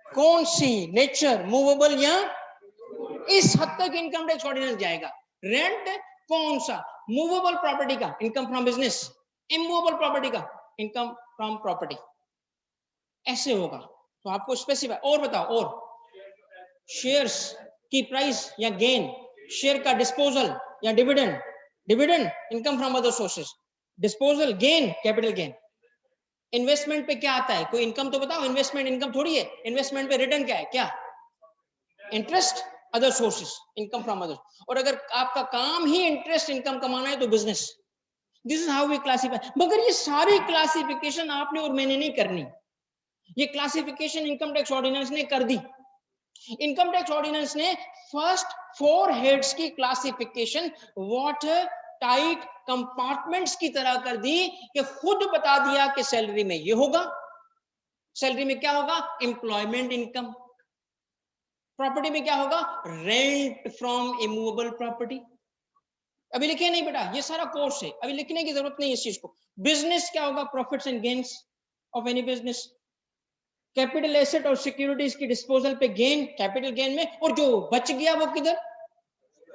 कौन सी, नेचर, मूवेबल या, इस हद तक इनकम टैक्स ऑर्डिनेंस जाएगा। रेंट कौन सा, मूवेबल प्रॉपर्टी का income from business, immovable property का इनकम फ्रॉम प्रॉपर्टी, ऐसे होगा। तो आपको स्पेसिफाई, और बताओ, और शेयर्स की प्राइस या गेन, शेयर का डिस्पोजल या dividend, dividend income from other sources, disposal gain capital gain. Investment पे क्या आता है, कोई इनकम तो बताओ, इन्वेस्टमेंट इनकम थोड़ी है, इन्वेस्टमेंट पे रिटर्न क्या है, क्या, interest, other sources, income from other. और अगर आपका काम ही इंटरेस्ट इनकम कमाना है तो business. This is how we classify. मगर ये सारी क्लासिफिकेशन आपने और मैंने नहीं करनी, ये क्लासिफिकेशन इनकम टैक्स ऑर्डिनेंस ने कर दी। इनकम टैक्स ऑर्डिनेंस ने फर्स्ट 4 हेड्स की क्लासिफिकेशन वाटर टाइट कंपार्टमेंट्स की तरह कर दी कि खुद बता दिया कि सैलरी में ये होगा, सैलरी में क्या होगा, एम्प्लॉयमेंट इनकम, प्रॉपर्टी में क्या होगा, रेंट फ्रॉम इमूवेबल प्रॉपर्टी। अभी लिखे नहीं बेटा, ये सारा कोर्स है, अभी लिखने की जरूरत नहीं इस चीज को। बिजनेस क्या होगा, profits and gains of any business, capital asset और सिक्योरिटीज की डिस्पोजल पे गेन, कैपिटल गेन में, और जो बच गया वो किधर,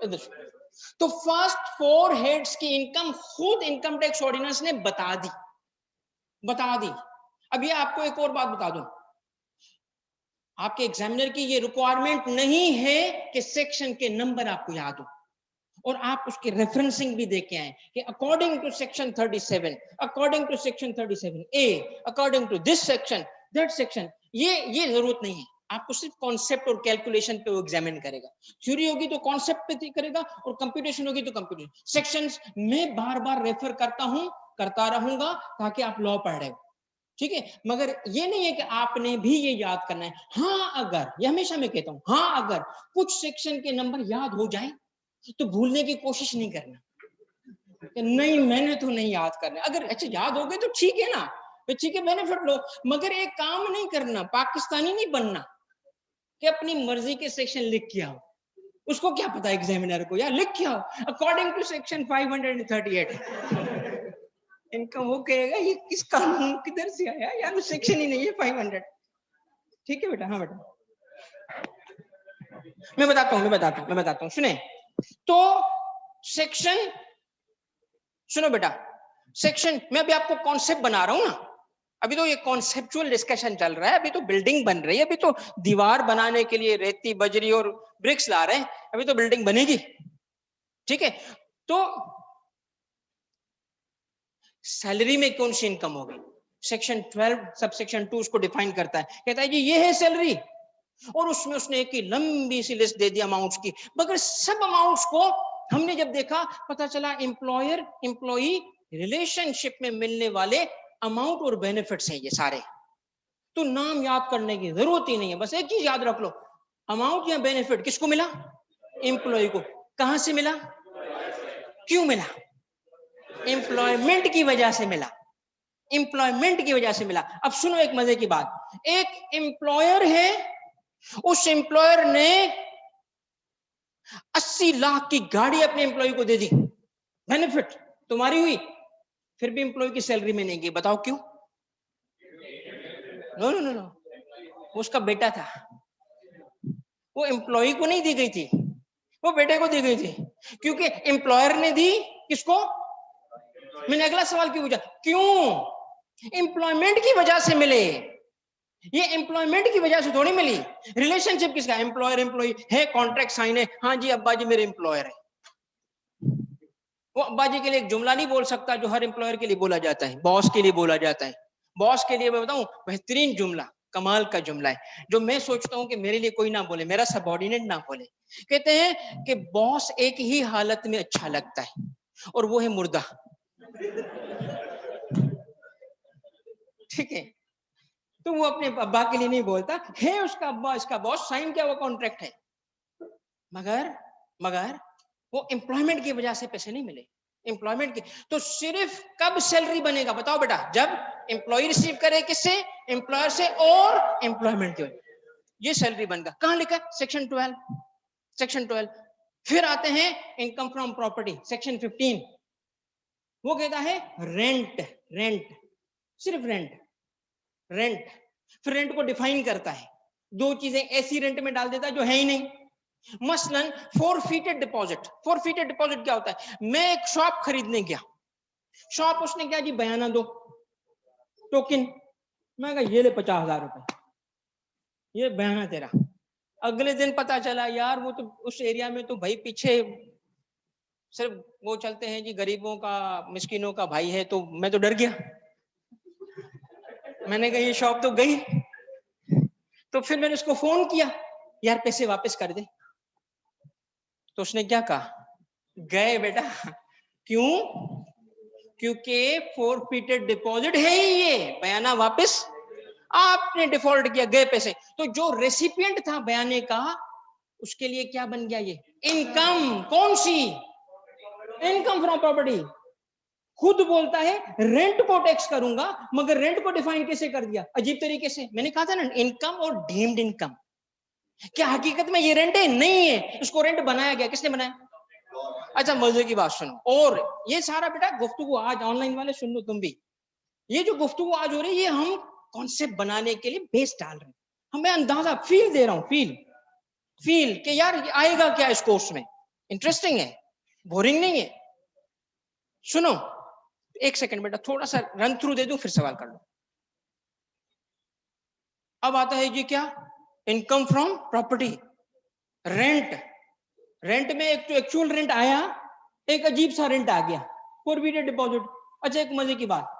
इधर। तो फर्स्ट 4 हेड्स की इनकम खुद इनकम टैक्स ऑर्डिनेंस ने बता दी, बता दी। अब ये आपको एक और बात बता दूं, आपके एग्जामिनर की ये रिक्वायरमेंट नहीं है कि सेक्शन के नंबर आपको याद हो, और आप उसकी रेफरेंसिंग भी देके आए कि according to section 37, according to section 37A, according to this section, that section. ये जरूरत नहीं है, आपको सिर्फ कॉन्सेप्ट और कैलकुलेशन पे वो एग्जामिन करेगा। थ्योरी होगी तो कॉन्सेप्ट पे करेगा, और कंप्यूटेशन होगी तो कंप्यूटेशन। सेक्शंस मैं बार बार रेफर करता हूं, करता रहूंगा, ताकि आप लॉ पढ़ रहे हो, ठीक है। मगर ये नहीं है कि आपने भी ये याद करना है। हाँ अगर, ये हमेशा मैं कहता हूं, हाँ अगर कुछ सेक्शन के नंबर याद हो जाए तो भूलने की कोशिश नहीं करना, नहीं मैंने तो नहीं याद करना। अगर अच्छा याद हो गए तो ठीक है ना, तो ठीक है बेनिफिट लो, मगर एक काम नहीं करना, पाकिस्तानी नहीं बनना कि अपनी मर्जी के सेक्शन लिख के आओ। उसको क्या पता एग्जामिनर को, यार लिख के आओ अकॉर्डिंग टू सेक्शन 538। इनका वो कहेगा ये किस कानून किधर से आया यार, सेक्शन ही नहीं है 500। ठीक है बेटा, हाँ बेटा मैं बताता हूँ सुने। तो सेक्शन, सुनो बेटा, सेक्शन मैं अभी आपको कॉन्सेप्ट बना रहा हूं ना, अभी तो ये कॉन्सेप्चुअल डिस्कशन चल रहा है, अभी तो बिल्डिंग बन रही है, अभी तो दीवार बनाने के लिए रेती बजरी और ब्रिक्स ला रहे हैं, अभी तो बिल्डिंग बनेगी, ठीक है। तो सैलरी में कौन सी इनकम होगी, सेक्शन 12 सब सेक्शन 2 उसको डिफाइन करता है, कहता है जी ये है सैलरी, और उसमें उसने एक ही लंबी सी लिस्ट दे दी अमाउंट्स की। मगर सब अमाउंट्स को हमने जब देखा, पता चला एम्प्लॉयर एम्प्लॉई रिलेशनशिप में मिलने वाले अमाउंट और बेनिफिट्स हैं ये सारे। तो नाम याद करने की जरूरत ही नहीं है, बस एक चीज याद रख लो, अमाउंट या बेनिफिट किसको मिला, एम्प्लॉय को। कहां से मिला, क्यों मिला, एम्प्लॉयमेंट की वजह से मिला, एम्प्लॉयमेंट की वजह से मिला। अब सुनो एक मजे की बात, एक एम्प्लॉयर है, उस एम्प्लॉयर ने 80 लाख की गाड़ी अपने एम्प्लॉय को दे दी, बेनिफिट तुम्हारी हुई, फिर भी एम्प्लॉय की सैलरी में नहीं गई, बताओ क्यों। नो नो नो नो, उसका बेटा था, वो एम्प्लॉय को नहीं दी गई थी, वो बेटे को दी गई थी, क्योंकि एम्प्लॉयर ने दी किसको। मैंने अगला सवाल क्यों पूछा, क्यों, एम्प्लॉयमेंट की वजह से मिले, ये एम्प्लॉयमेंट की वजह से थोड़ी मिली। रिलेशनशिप किसका? एम्प्लॉयर एम्प्लॉई है, कॉन्ट्रैक्ट साइन है, हाँ जी अब्बा जी मेरे एम्प्लॉयर है। वो अब्बा जी के लिए एक जुमला नहीं बोल सकता जो हर एम्प्लॉयर के लिए बोला जाता है, बॉस के लिए बोला जाता है। बॉस के लिए मैं बताऊं बेहतरीन जुमला, कमाल का जुमला है, जो मैं सोचता हूं कि मेरे लिए कोई ना बोले, मेरा सबऑर्डिनेट ना बोले। कहते हैं कि बॉस एक ही हालत में अच्छा लगता है और वो है मुर्दा। ठीक है, तो वो अपने अब्बा के लिए नहीं बोलता है, उसका अब्बा इसका बॉस, साइन क्या हुआ कॉन्ट्रैक्ट है। मगर मगर वो एम्प्लॉयमेंट की वजह से पैसे नहीं मिले, एम्प्लॉयमेंट की। तो सिर्फ कब सैलरी बनेगा बताओ बेटा? जब एम्प्लॉय रिसीव करे किससे? एम्प्लॉयर से, और एम्प्लॉयमेंट की वजह ये सैलरी बनेगा। कहां लिखा है? Section 12, section 12। फिर आते हैं इनकम फ्रॉम प्रॉपर्टी, सेक्शन 15। वो कहता है रेंट, रेंट, सिर्फ रेंट, रेंट। फिर रेंट को डिफाइन करता है, दो चीजें ऐसी रेंट में डाल देता है जो है ही नहीं। मसलन फोरफीटेड डिपॉजिट। फोरफीटेड डिपॉजिट क्या होता है? मैं एक शॉप खरीदने गया, शॉप उसने क्या जी, बयाना दो, टोकन। मैं कहा ये ले 50,000 रुपए, ये बयाना तेरा। अगले दिन पता चला यार वो तो उस एरिया में तो भाई पीछे सिर्फ वो चलते हैं जी, गरीबों का मिस्किनों का भाई है। तो मैं तो डर गया, मैंने कहा ये शॉप तो गई। तो फिर मैंने उसको फोन किया, यार पैसे वापस कर दे। तो उसने क्या कहा? गए बेटा। क्यों? क्योंकि फोरफीटेड डिपॉजिट है ही ये, बयाना वापस आपने डिफॉल्ट किया, गए पैसे। तो जो रेसिपिएंट था बयाने का, उसके लिए क्या बन गया ये? इनकम। कौन सी? Income from property. खुद बोलता है रेंट को टैक्स करूंगा, मगर रेंट को डिफाइन कैसे कर दिया? अजीब तरीके से। मैंने कहा था ना, इनकम और डीम्ड इनकम। क्या हकीकत में ये रेंट है? नहीं है, इसको रेंट बनाया गया। किसने बनाया? अच्छा मजे की बात सुनो, और ये सारा बेटा गुफ्तगू आज ऑनलाइन वाले सुन लो तुम भी। ये जो गुफ्तगू आज हो रही है, ये हम कॉन्सेप्ट बनाने के लिए बेस डाल रहे हैं। हमें अंदाजा, फील दे रहा हूं, फील, फील कि यार ये आएगा क्या इस कोर्स में, इंटरेस्टिंग है, बोरिंग नहीं है। सुनो एक सेकंड बेटा, थोड़ा सा रन थ्रू दे दूं, फिर सवाल कर लो। अब आता है जी क्या? Income from property, rent. Rent में एक तो एक्चुअल रेंट आया, एक अजीब सा रेंट आ गया, फोरफीटेड डिपॉजिट। अच्छा एक मजे की बात,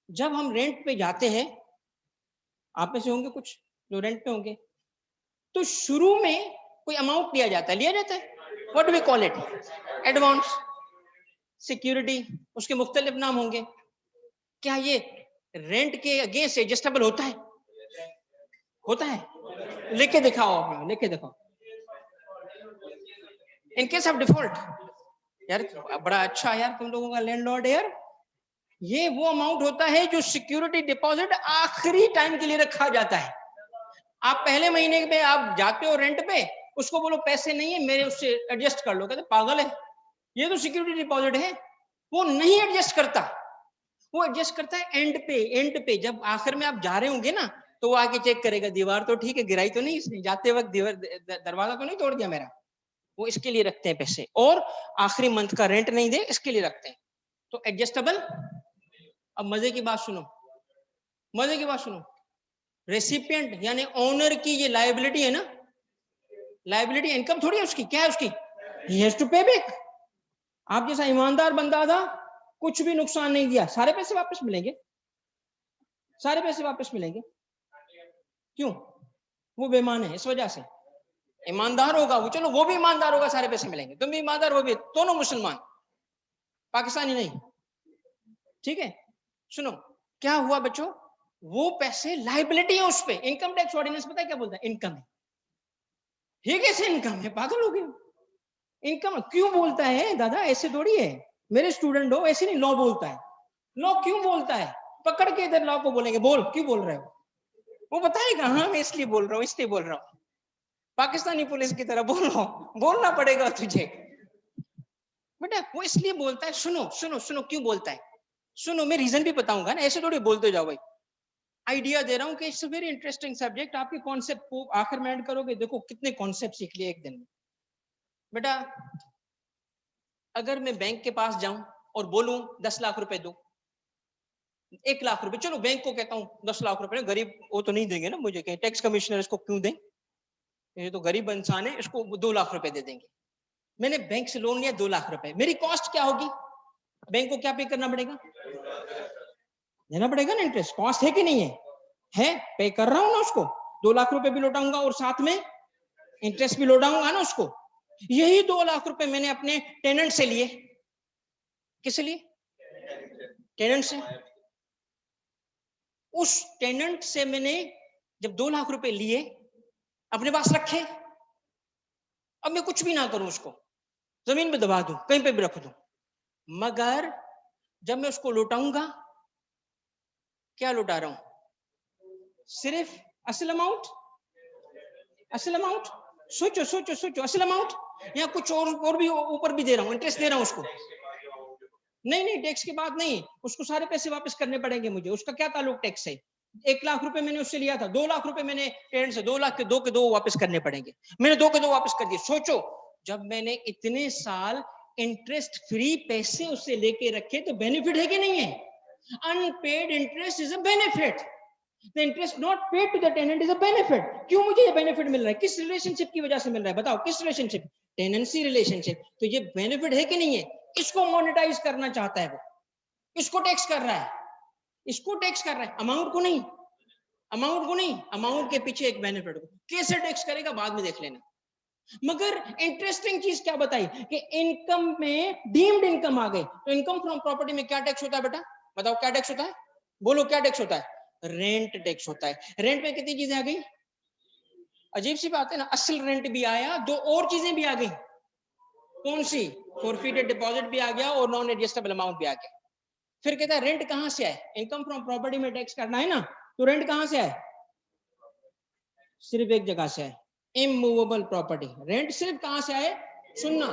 जब हम रेंट पे जाते हैं, आप में से होंगे कुछ जो रेंट पे होंगे, तो शुरू में कोई अमाउंट लिया जाता है, लिया जाता है, what do we call it? Advance, security, उसके मुख्तलिफ नाम होंगे। क्या ये रेंट के अगेंस्ट एडजस्टेबल होता है? होता है? लिख के दिखाओ, आप लिख के दिखाओ। इन केस ऑफ डिफॉल्ट, यार बड़ा अच्छा यार तुम लोगों का लैंडलॉर्ड है यार। ये वो अमाउंट होता है जो सिक्योरिटी डिपॉजिट आखिरी टाइम के लिए रखा जाता है। आप पहले महीने में आप जाते हो रेंट पे, उसको बोलो पैसे नहीं है मेरे, उससे एडजस्ट कर लो, कहते पागल है, ये तो सिक्योरिटी डिपॉजिट है। वो नहीं एडजस्ट करता, वो एडजस्ट करता है एंड पे। एंड पे जब आखिर में आप जा रहे होंगे ना, तो वो आके चेक करेगा, दीवार तो ठीक है, गिराई तो नहीं इसने, जाते वक्त दीवार दरवाजा तो नहीं तोड़ दिया मेरा। वो इसके लिए रखते हैं पैसे, और आखिरी मंथ का रेंट नहीं दे इसके लिए रखते हैं। तो एडजस्टेबल। अब मजे की बात सुनो, मजे की बात सुनो। रेसिपिएंट यानी ओनर की ये लायबिलिटी है ना, लायबिलिटी, इनकम थोड़ी है उसकी। क्या है उसकी? ही हैज टू पे बैक। आप जैसा ईमानदार बंदा था, कुछ भी नुकसान नहीं दिया, सारे पैसे वापस मिलेंगे, सारे पैसे वापस मिलेंगे। क्यों? वो बेईमान है इस वजह से। ईमानदार होगा वो, चलो वो भी ईमानदार होगा, सारे पैसे मिलेंगे। तुम भी ईमानदार, वो भी, दोनों मुसलमान, पाकिस्तानी नहीं। ठीक है, सुनो क्या हुआ बच्चों, वो पैसे लायबिलिटी है उस पे। इनकम टैक्स ऑर्डिनेंस पता है क्या बोलता है? इनकम है। ये कैसे इनकम है? पागल हो गए। इनकम क्यों बोलता है दादा? ऐसे थोड़ी है, मेरे स्टूडेंट हो, ऐसे नहीं लॉ बोलता है। लॉ क्यों बोलता है? पकड़ के इधर लॉ को बोलेंगे, बोल क्यों बोल रहे हो, वो बताएगा हाँ मैं इसलिए बोल रहा हूँ, इसलिए बोल रहा हूँ। पाकिस्तानी पुलिस की तरह बोल रहा हूँ, बोलना पड़ेगा तुझे बेटा। वो इसलिए बोलता है, सुनो सुनो सुनो क्यों बोलता है, सुनो मैं रीजन भी बताऊंगा ना, ऐसे थोड़ी बोलते जाओ भाई। आइडिया दे रहा हूँ कि इट्स वेरी इंटरेस्टिंग सब्जेक्ट। आपके कॉन्सेप्ट को आखिर में ऐड करोगे, देखो कितने कॉन्सेप्ट सीख लिए एक दिन में। बेटा अगर मैं बैंक के पास जाऊं और बोलूं 10 लाख रुपए दो, 1 लाख रुपए, चलो बैंक को कहता हूँ 10 लाख रुपए, गरीब वो तो नहीं देंगे ना मुझे, कहीं टैक्स कमिश्नर इसको क्यों दें, ये तो गरीब इंसान है, इसको 2 लाख रुपए दे देंगे। मैंने बैंक से लोन लिया 2 लाख रुपए, मेरी कॉस्ट क्या होगी, बैंक को क्या पे करना पड़ेगा, देना पड़ेगा ना इंटरेस्ट, कॉस्ट है कि नहीं है पे कर रहा हूं ना उसको, 2 लाख रुपए भी लौटाऊंगा और साथ में इंटरेस्ट भी लौटाऊंगा ना उसको। यही 2 लाख रुपए मैंने अपने टेनेंट से लिए, किस लिए, टेनेंट से। उस टेनेंट से मैंने जब 2 लाख रुपए लिए अपने पास रखे, अब मैं कुछ भी ना करूं, उसको जमीन पे दबा दूं, कहीं पे भी रख दूं, मगर जब मैं उसको लौटाऊंगा, क्या लौटा रहा हूं, सिर्फ असल अमाउंट, असल अमाउंट, सोचो सोचो सोचो, असल अमाउंट, या कुछ और भी ऊपर भी दे रहा हूं, इंटरेस्ट दे रहा हूं उसको, नहीं नहीं टैक्स की बात नहीं, उसको सारे पैसे वापस करने पड़ेंगे मुझे, उसका क्या ताल्लुक टैक्स से। 1 लाख रुपए मैंने उससे लिया था, 2 लाख रुपए मैंने पेरेंट से, 2 लाख के 2 वापस करने पड़ेंगे, मैंने 2 के 2 वापस कर दिए। सोचो जब मैंने इतने साल इंटरेस्ट फ्री पैसे उससे लेके रखे तो बेनिफिट है कि नहीं है, unpaid interest is a benefit, the interest not paid to the tenant is a benefit. क्यों मुझे ये बेनिफिट मिल रहा है, किस रिलेशनशिप की वजह से मिल रहा है, बताओ किस रिलेशनशिप, टेनेंसी रिलेशनशिप, तो ये बेनिफिट है कि नहीं है, इसको मोनेटाइज करना चाहता है वो, इसको टैक्स कर रहा है, इसको टैक्स कर रहा है, अमाउंट को नहीं, अमाउंट को नहीं, अमाउंट के पीछे एक बेनिफिट को कैसे टैक्स करेगा बाद में देख लेना। मगर इंटरेस्टिंग चीज क्या बताई कि इनकम में डीम्ड इनकम आ गई, तो इनकम फ्रॉम प्रॉपर्टी में क्या टैक्स होता है बेटा, बताओ क्या टैक्स होता है, बोलो क्या टैक्स होता है, रेंट टैक्स होता है। रेंट में कितनी चीजें आ गई, अजीब सी बात है ना, असल रेंट भी आया, 2 और चीजें भी आ गई, कौन सी, फॉरफिटेड डिपॉजिट भी आ गया और नॉन एडजस्टेबल अमाउंट भी आ गया। फिर कहता है रेंट कहां से आए, इनकम फ्रॉम प्रॉपर्टी में टैक्स करना है ना, तो रेंट कहां से आए, सिर्फ एक जगह से आए, इमूवेबल प्रॉपर्टी, रेंट सिर्फ कहां से आए, सुनना,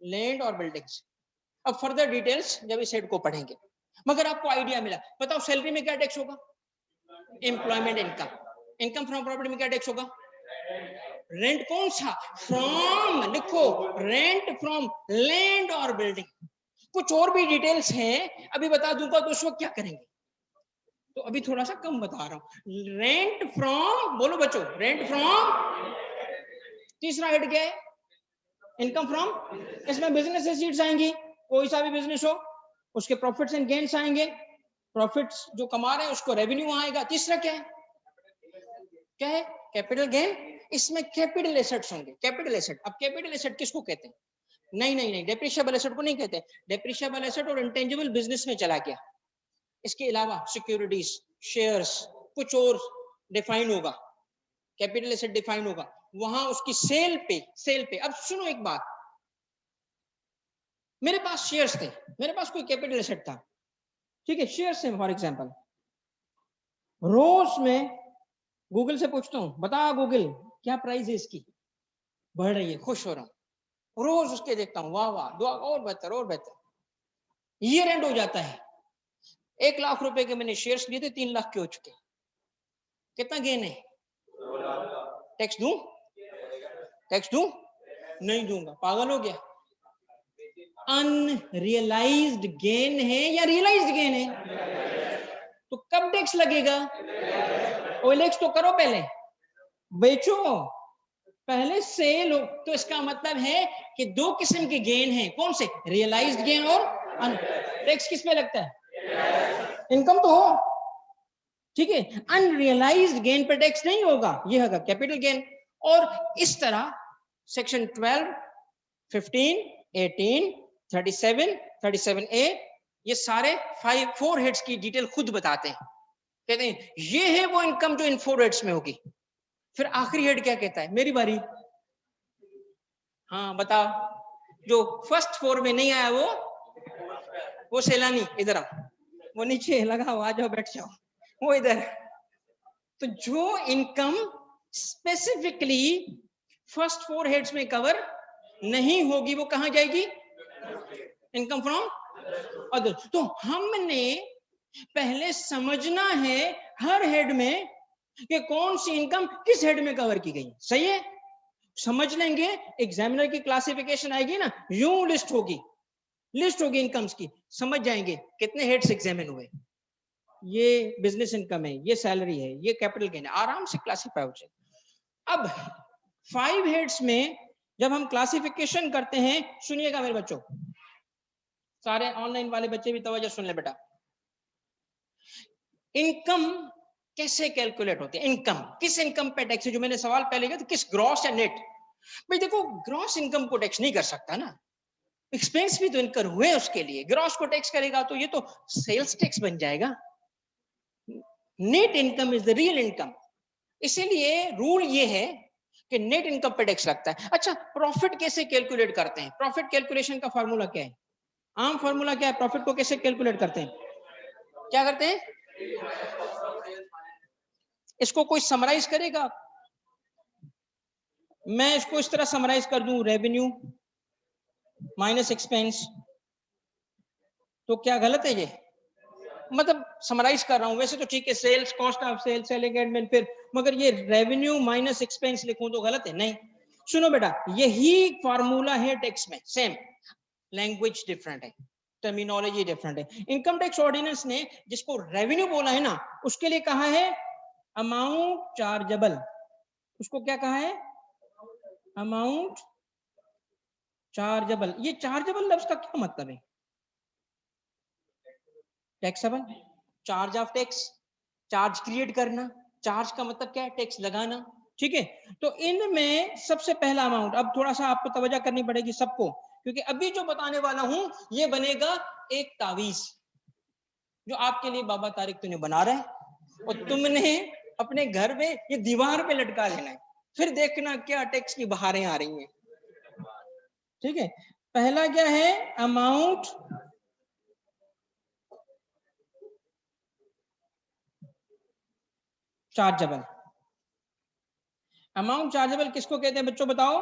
लैंड और बिल्डिंग्स। अब फर्दर डिटेल्स जब इस हेड को पढ़ेंगे, मगर आपको आइडिया मिला। बताओ सैलरी में क्या टैक्स होगा, employment income, income from property में क्या टैक्स होगा, रेंट कौन सा, फ्रॉम, लिखो रेंट फ्रॉम लैंड और बिल्डिंग। कुछ और भी डिटेल्स हैं, अभी बता दूंगा तो उस वक्त क्या करेंगे, तो अभी थोड़ा सा कम बता रहा हूं। रेंट फ्रॉम, बोलो बच्चों, रेंट फ्रॉम, तीसरा हेड क्या है, इनकम फ्रॉम, इसमें बिजनेस एसेट्स आएंगी, कोई सा भी बिजनेस हो उसके प्रॉफिट्स एंड गेन्स आएंगे, प्रॉफिट्स जो कमा रहे हैं उसको रेवेन्यू आएगा। तीसरा क्या है, क्या है, कैपिटल गेन, इसमें कैपिटल एसेट्स होंगे, कैपिटल एसेट। अब कैपिटल एसेट किसको कहते हैं, नहीं नहीं नहीं, डेप्रिशिएबल एसेट को नहीं कहते, डेप्रिशिएबल एसेट और इंटेंजिबल बिजनेस में चला गया, इसके अलावा सिक्योरिटीज, शेयर्स, कुछ और डिफाइन होगा, कैपिटल एसेट डिफाइन होगा, वहां उसकी सेल पे, सेल पे। अब सुनो एक बात, मेरे पास शेयर्स थे, मेरे पास कोई कैपिटल एसेट था, ठीक है, शेयर्स है फॉर एग्जांपल, रोज में गूगल से पूछता हूं, बता गूगल क्या प्राइस है इसकी, बढ़ रही है, खुश हो रहा हूं, रोज उसके देखता हूं, वाह वाह दुआ, और बेहतर और बेहतर। ईयर एंड हो जाता है, 1 लाख रुपए के मैंने शेयर्स लिए थे, 3 लाख के हो चुके, कितना गेन है, टैक्स दूं, टैक्स दूं, नहीं दूंगा, पागल हो गया, अनरियलाइज्ड गेन है या रियलाइज्ड गेन है, तो कब टैक्स लगेगा, ओएलएक्स तो करो पहले, बेचो पहले, सेल हो, तो इसका मतलब है कि 2 किस्म के गेन हैं, कौन से, रियलाइज्ड गेन और टैक्स किस पे लगता है, इनकम तो हो, ठीक है, अनरियलाइज्ड गेन पर टैक्स नहीं होगा, ये होगा कैपिटल गेन। और इस तरह सेक्शन 12, 15, 18, 37, 37A, ये सारे 4 हेड्स की डिटेल खुद बताते हैं, कहते हैं ये है वो इनकम जो इन 4 हेड्स में होगी। फिर आखिरी हेड क्या कहता है, मेरी बारी, हाँ बताओ, जो फर्स्ट 4 में नहीं आया वो सैलानी, इधर आओ, वो नीचे लगा हुआ, आ जाओ बैठ जाओ, वो इधर। तो जो इनकम स्पेसिफिकली फर्स्ट 4 हेड्स में कवर नहीं होगी वो कहां जाएगी, इनकम फ्रॉम अदर। तो हमने पहले समझना है हर हेड में कि कौन सी इनकम किस हेड में कवर की गई, सही है, समझ लेंगे, एग्जामिनर की क्लासिफिकेशन आएगी ना, यूं लिस्ट होगी, लिस्ट होगी इनकम्स की, समझ जाएंगे कितने हेड्स एग्जामिन हुए। ये बिजनेस इनकम है, ये सैलरी है, ये कैपिटल गेन है, आराम से क्लासिफाई हो जाए। अब 5 हेड्स में जब हम क्लासिफिकेशन करते हैं, सुनिएगा मेरे बच्चों, सारे ऑनलाइन वाले बच्चे भी तवज्जो सुन ले बेटा। इनकम कैसे कैलकुलेट होती है? इनकम किस इनकम पे टैक्स है? जो मैंने सवाल पहले किया तो किस ग्रॉस या नेट? भाई देखो, ग्रॉस इनकम को टैक्स नहीं कर सकता ना, एक्सपेंस भी तो इनकर हुए उसके लिए। ग्रॉस को टैक्स करेगा तो ये तो सेल्स टैक्स बन जाएगा। Net income is the real income. इसीलिए रूल ये है कि नेट इनकम पे टैक्स लगता है। अच्छा, प्रॉफिट कैसे कैलकुलेट करते हैं? प्रॉफिट कैलकुलेशन का फॉर्मूला क्या है? आम फॉर्मूला क्या है? प्रॉफिट को कैसे कैलकुलेट करते हैं? क्या करते हैं? इसको कोई समराइज करेगा? मैं इसको इस तरह समराइज कर दूं, रेवेन्यू माइनस एक्सपेंस, तो क्या गलत है ये? मतलब समराइज कर रहा हूं, वैसे तो ठीक है, sales, cost of sales, selling admin, फिर मगर ये रेवेन्यू माइनस एक्सपेंस लिखूं तो गलत है? नहीं। सुनो बेटा, यही फॉर्मूला है टैक्स में, सेम, लैंग्वेज डिफरेंट है, टर्मिनोलॉजी डिफरेंट है। इनकम टैक्स ऑर्डिनेंस ने जिसको रेवेन्यू बोला है ना, उसके लिए कहा है अमाउंट चार्जेबल। उसको क्या कहा है? Amount chargeable. ये चार्जेबल लफ्ज का क्या मतलब है? Taxable, charge of tax, charge create करना। चार्ज का मतलब क्या है? टैक्स लगाना। ठीक है, तो इनमें सबसे पहला अमाउंट, अब थोड़ा सा आपको तवज्जो करनी पड़ेगी सबको, क्योंकि अभी जो बताने वाला हूं ये बनेगा एक तावीज, जो आपके लिए बाबा तारिक तुमने बना रहा है और तुमने अपने घर में ये दीवार पे लटका लेना है, फिर देखना क्या टैक्स की बहारें आ रही हैं। ठीक है, पहला क्या है? Amount chargeable. अमाउंट चार्जेबल किसको कहते हैं बच्चों, बताओ?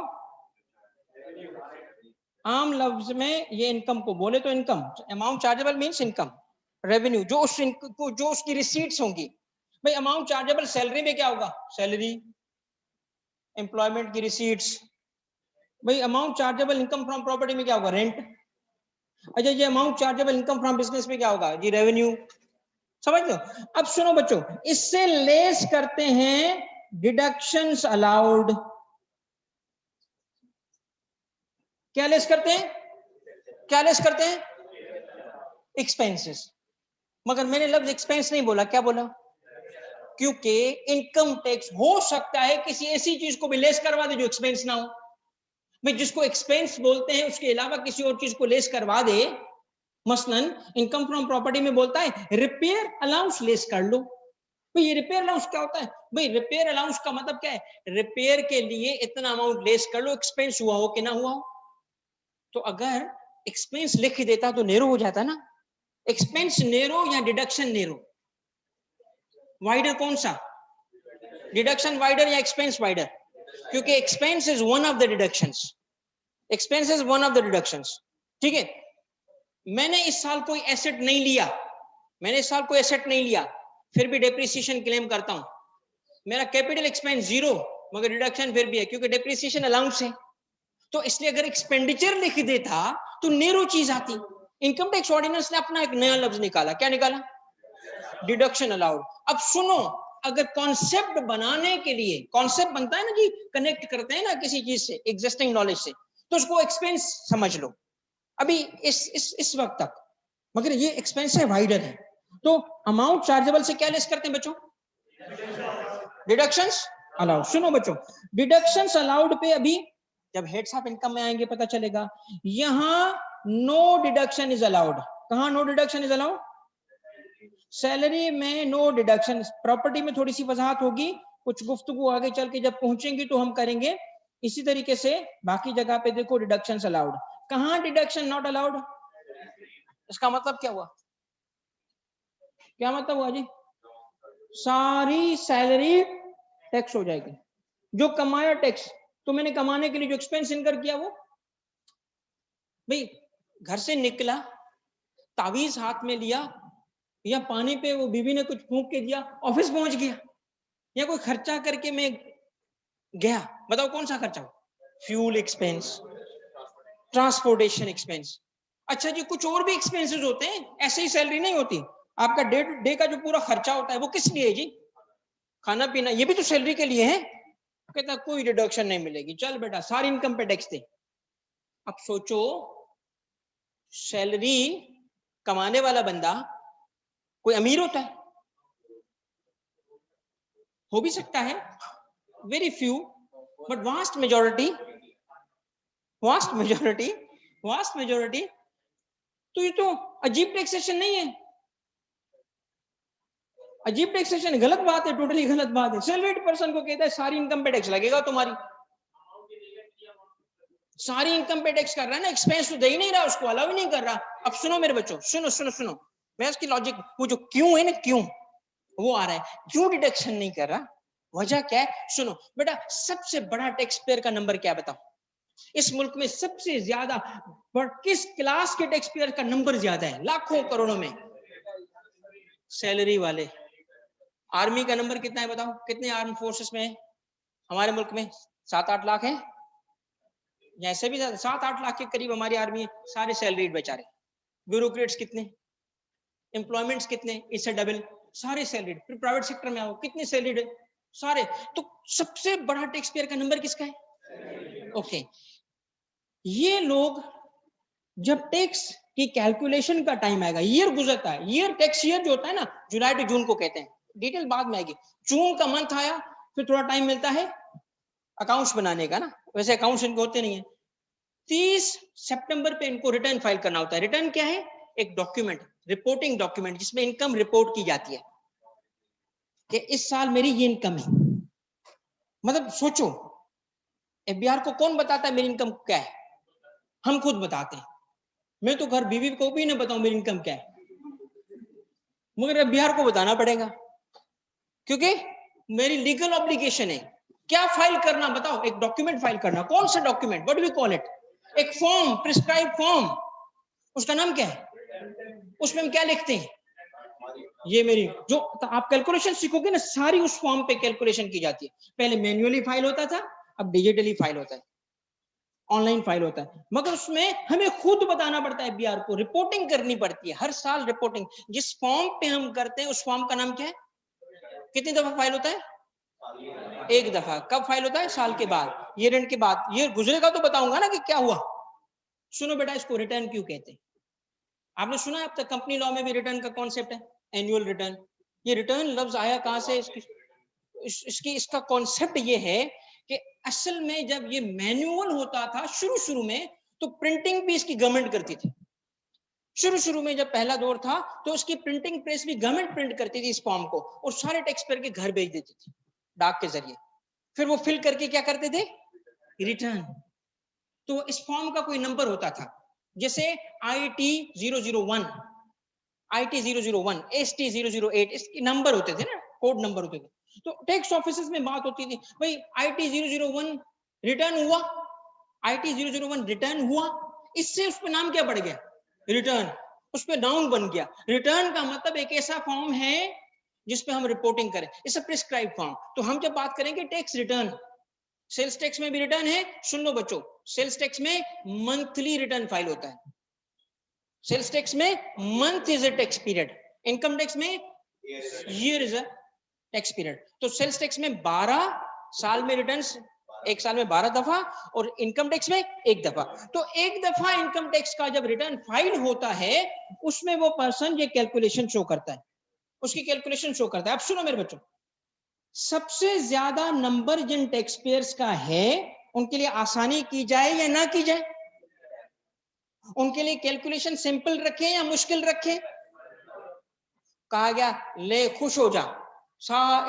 आम लफ्ज में ये इनकम को बोले तो income, amount chargeable means income, revenue, जो उसकी रिसीट्स होंगी। भाई अमाउंट चार्जेबल सैलरी में क्या होगा? सैलरी, एम्प्लॉयमेंट की रिसीट्स। भाई amount chargeable income from property में क्या होगा? रेंट। अच्छा, ये amount chargeable income from business में क्या होगा? जी रेवेन्यू। समझ लो। अब सुनो बच्चों, इससे लेस करते हैं डिडक्शंस अलाउड। क्या लेस करते हैं? क्या लेस करते हैं? एक्सपेंसेस। मगर मैंने लफ्ज एक्सपेंस नहीं बोला, क्या बोला? क्योंकि इनकम टैक्स हो सकता है किसी ऐसी चीज को भी लेस करवा दे जो एक्सपेंस ना हो। भाई जिसको एक्सपेंस बोलते हैं उसके अलावा किसी और चीज को लेस करवा दे, मसलन इनकम फ्रॉम प्रॉपर्टी में बोलता है रिपेयर अलाउंस लेस कर लो। भाई ये रिपेयर अलाउंस क्या होता है? भाई रिपेयर अलाउंस का मतलब क्या है? रिपेयर के लिए इतना अमाउंट लेस कर लो, एक्सपेंस हुआ हो कि ना हुआ हो। तो अगर एक्सपेंस लिख देता तो नेरो हो जाता ना। एक्सपेंस नेरो या डिडक्शन नेरो? वाइडर कौन सा? डिडक्शन वाइडर या एक्सपेंस वाइडर? क्योंकि expense is one of the deductions. Expense is one of the deductions. ठीक है, मैंने इस साल कोई एसेट नहीं लिया, मैंने इस साल कोई एसेट नहीं लिया, फिर भी डेप्रिसिएशन क्लेम करता हूं। मेरा कैपिटल एक्सपेंस जीरो, मगर डिडक्शन फिर भी है क्योंकि डेप्रिसिएशन अलाउंस है। तो इसलिए अगर एक्सपेंडिचर लिख देता तो नेरो चीज आती। इनकम टैक्स ऑर्डिनेंस ने अपना एक नया लफ्ज निकाला, क्या निकाला? Deduction allowed. अब सुनो, अगर कॉन्सेप्ट बनाने के लिए, कॉन्सेप्ट बनता है ना जी, कनेक्ट करते हैं ना किसी चीज से, एग्जिस्टिंग नॉलेज से, तो उसको एक्सपेंस समझ लो अभी इस वक्त तक, मगर ये एक्सपेंस है, वाइडर है। तो अमाउंट चार्जेबल से क्या लेस करते हैं बच्चों? Deductions allowed. सुनो बच्चों, डिडक्शंस अलाउड पे अभी जब हेड्स ऑफ इनकम में आएंगे पता चलेगा। यहां नो डिडक्शन इज अलाउड। कहां no deduction is allowed? Salary में नो डिडक्शन। प्रॉपर्टी में थोड़ी सी वजाहत होगी, कुछ गुफ्तगू आगे चल के जब पहुंचेंगी तो हम करेंगे। इसी तरीके से बाकी जगह पे देखो डिडक्शन अलाउड। कहां डिडक्शन नॉट अलाउड? इसका मतलब क्या हुआ? क्या मतलब हुआ जी? सारी सैलरी टैक्स हो जाएगी, जो कमाया टैक्स। तो मैंने कमाने के लिए जो एक्सपेंस इनकर किया वो, भाई घर से निकला, तावीज हाथ में लिया, या पानी पे वो बीवी ने कुछ फूंक के दिया, ऑफिस पहुंच गया, या कोई खर्चा करके मैं गया, बताओ कौन सा खर्चा? Fuel expense, transportation expense. अच्छा जी, कुछ और भी एक्सपेंसेस होते हैं, ऐसे ही सैलरी नहीं होती। आपका डे टू डे का जो पूरा खर्चा होता है वो किस लिए है जी? खाना पीना, ये भी तो सैलरी के लिए है। कहता कोई डिडक्शन नहीं मिलेगी, चल बेटा सारी इनकम पे टैक्स दे। अब सोचो, सैलरी कमाने वाला बंदा कोई अमीर होता है? हो भी सकता है, very few, but vast majority, vast majority, vast majority. तो ये तो अजीब टैक्सेशन नहीं है, अजीब टैक्सेशन, गलत बात है, टोटली गलत बात है। सैलरीड पर्सन को कहता है सारी इनकम पे टैक्स लगेगा तुम्हारी, सारी इनकम पे टैक्स कर रहा है ना, एक्सपेंस तो दे ही नहीं रहा, उसको अलाउ ही नहीं कर रहा। अब सुनो मेरे बच्चों, सुनो सुनो सुनो, मैं इसकी लॉजिक, वो जो क्यों है ना, क्यों वो आ रहा है, क्यों डिडक्शन नहीं कर रहा, वजह क्या है? सुनो बेटा, सबसे बड़ा टैक्स पेयर का नंबर क्या बताओ? इस मुल्क में सबसे ज्यादा किस क्लास के टैक्स पेयर का नंबर ज्यादा है लाखों करोड़ों में? सैलरी वाले। आर्मी का नंबर कितना है बताओ? कितने आर्म फोर्सेस में है हमारे मुल्क में? 7-8 लाख है, जैसे भी 7-8 लाख के करीब हमारी आर्मी है, सारे सैलरीड बेचारे। ब्यूरोक्रेट्स कितने, एम्प्लॉयमेंट्स कितने, इससे डबल, सारे सैलरीड। फिर प्राइवेट सेक्टर में आओ, कितने सैलरीड है? सारे। तो सबसे बड़ा टैक्स पेयर का नंबर किसका है? ओके, ये लोग जब टैक्स की कैलकुलेशन का टाइम आएगा, ईयर गुजरता है, ईयर टैक्स ईयर जो होता है ना, जुलाई टू जून को कहते हैं, डिटेल बाद में आएगी। जून का मंथ आया, फिर थोड़ा टाइम मिलता है अकाउंट्स बनाने का ना, वैसे अकाउंट्स इनको होते नहीं है। 30 सितंबर पे इनको रिटर्न फाइल करना होता है। रिटर्न क्या है? एक डॉक्यूमेंट, रिपोर्टिंग डॉक्यूमेंट, जिसमें इनकम रिपोर्ट की जाती है कि इस साल मेरी ये इनकम है। मतलब सोचो, एफबीआर को कौन बताता है मेरी इनकम क्या है? हम खुद बताते हैं। मैं तो घर बीवी को भी ना बताऊं मेरी इनकम क्या है, मगर एफबीआर को बताना पड़ेगा, क्योंकि मेरी लीगल ऑब्लिगेशन है। क्या फाइल करना बताओ? एक डॉक्यूमेंट फाइल करना। कौन सा document? What do we call it? एक फॉर्म, प्रिस्क्राइब फॉर्म। उसका नाम क्या है? उसमें हम क्या लिखते हैं? ये मेरी जो, तो आप कैलकुलेशन सीखोगे ना, सारी उस फॉर्म पे कैलकुलेशन की जाती है। पहले मैन्युअली फाइल होता था, अब डिजिटली फाइल होता है, ऑनलाइन फाइल होता है। मगर उसमें हमें खुद बताना पड़ता है, एफबीआर को रिपोर्टिंग करनी पड़ती है हर साल। रिपोर्टिंग जिस फॉर्म पे हम करते हैं, उस फॉर्म का नाम क्या है? कितनी दफा फाइल होता है? एक दफा। कब फाइल होता है? साल के बाद, ईयर एंड के बाद। ये गुजरेगा तो बताऊंगा ना कि क्या हुआ। सुनो बेटा, इसको रिटर्न क्यों कहते हैं? आपने सुना है अब तक कंपनी लॉ में भी रिटर्न का कॉन्सेप्ट है, एनुअल रिटर्न। ये रिटर्न लफ्ज आया कहां से? इसका कॉन्सेप्ट ये है कि असल में जब ये मैनुअल होता था शुरू शुरू में, तो प्रिंटिंग भी इसकी गवर्नमेंट करती थी। शुरू शुरू में जब पहला दौर था, तो उसकी प्रिंटिंग प्रेस भी गवर्नमेंट प्रिंट करती थी इस फॉर्म को, और सारे टैक्स पेयर के घर भेज देती थी डाक के जरिए। फिर वो फिल करके क्या करते थे? रिटर्न। तो इस फॉर्म का कोई नंबर होता था, जैसे IT 001, IT 001, ST 008, इसके नंबर होते थे ना, कोड नंबर होते थे। तो टैक्स ऑफिस में बात होती थी, भाई IT 001 रिटर्न हुआ, IT 001 रिटर्न हुआ, इससे उस पर नाम क्या पड़ गया? रिटर्न। उस पर नाउन बन गया। रिटर्न का मतलब एक ऐसा फॉर्म है जिसपे हम रिपोर्टिंग करें, इट्स अ प्रिस्क्राइब फॉर्म। तो हम जब बात करेंगे टैक्स रिटर्न, सेल्स टैक्स में भी रिटर्न है। सुन लो बच्चों, सेल्स टैक्स में मंथली रिटर्न फाइल होता है। सेल्स टैक्स में month is a tax period, income tax में year is a tax period. तो सेल्स टैक्स में 12 साल में रिटर्न्स, एक साल में 12 दफा, और इनकम टैक्स में एक दफा। तो एक दफा इनकम टैक्स का जब रिटर्न फाइल होता है, उसमें वो पर्सन ये कैलकुलेशन शो करता है, उसकी कैलकुलेशन शो करता है। अब सुनो मेरे बच्चों, सबसे ज्यादा नंबर जिन टैक्स पेयर्स का है, उनके लिए आसानी की जाए या ना की जाए? उनके लिए कैलकुलेशन सिंपल रखें या मुश्किल रखें? कहा गया ले खुश हो जा,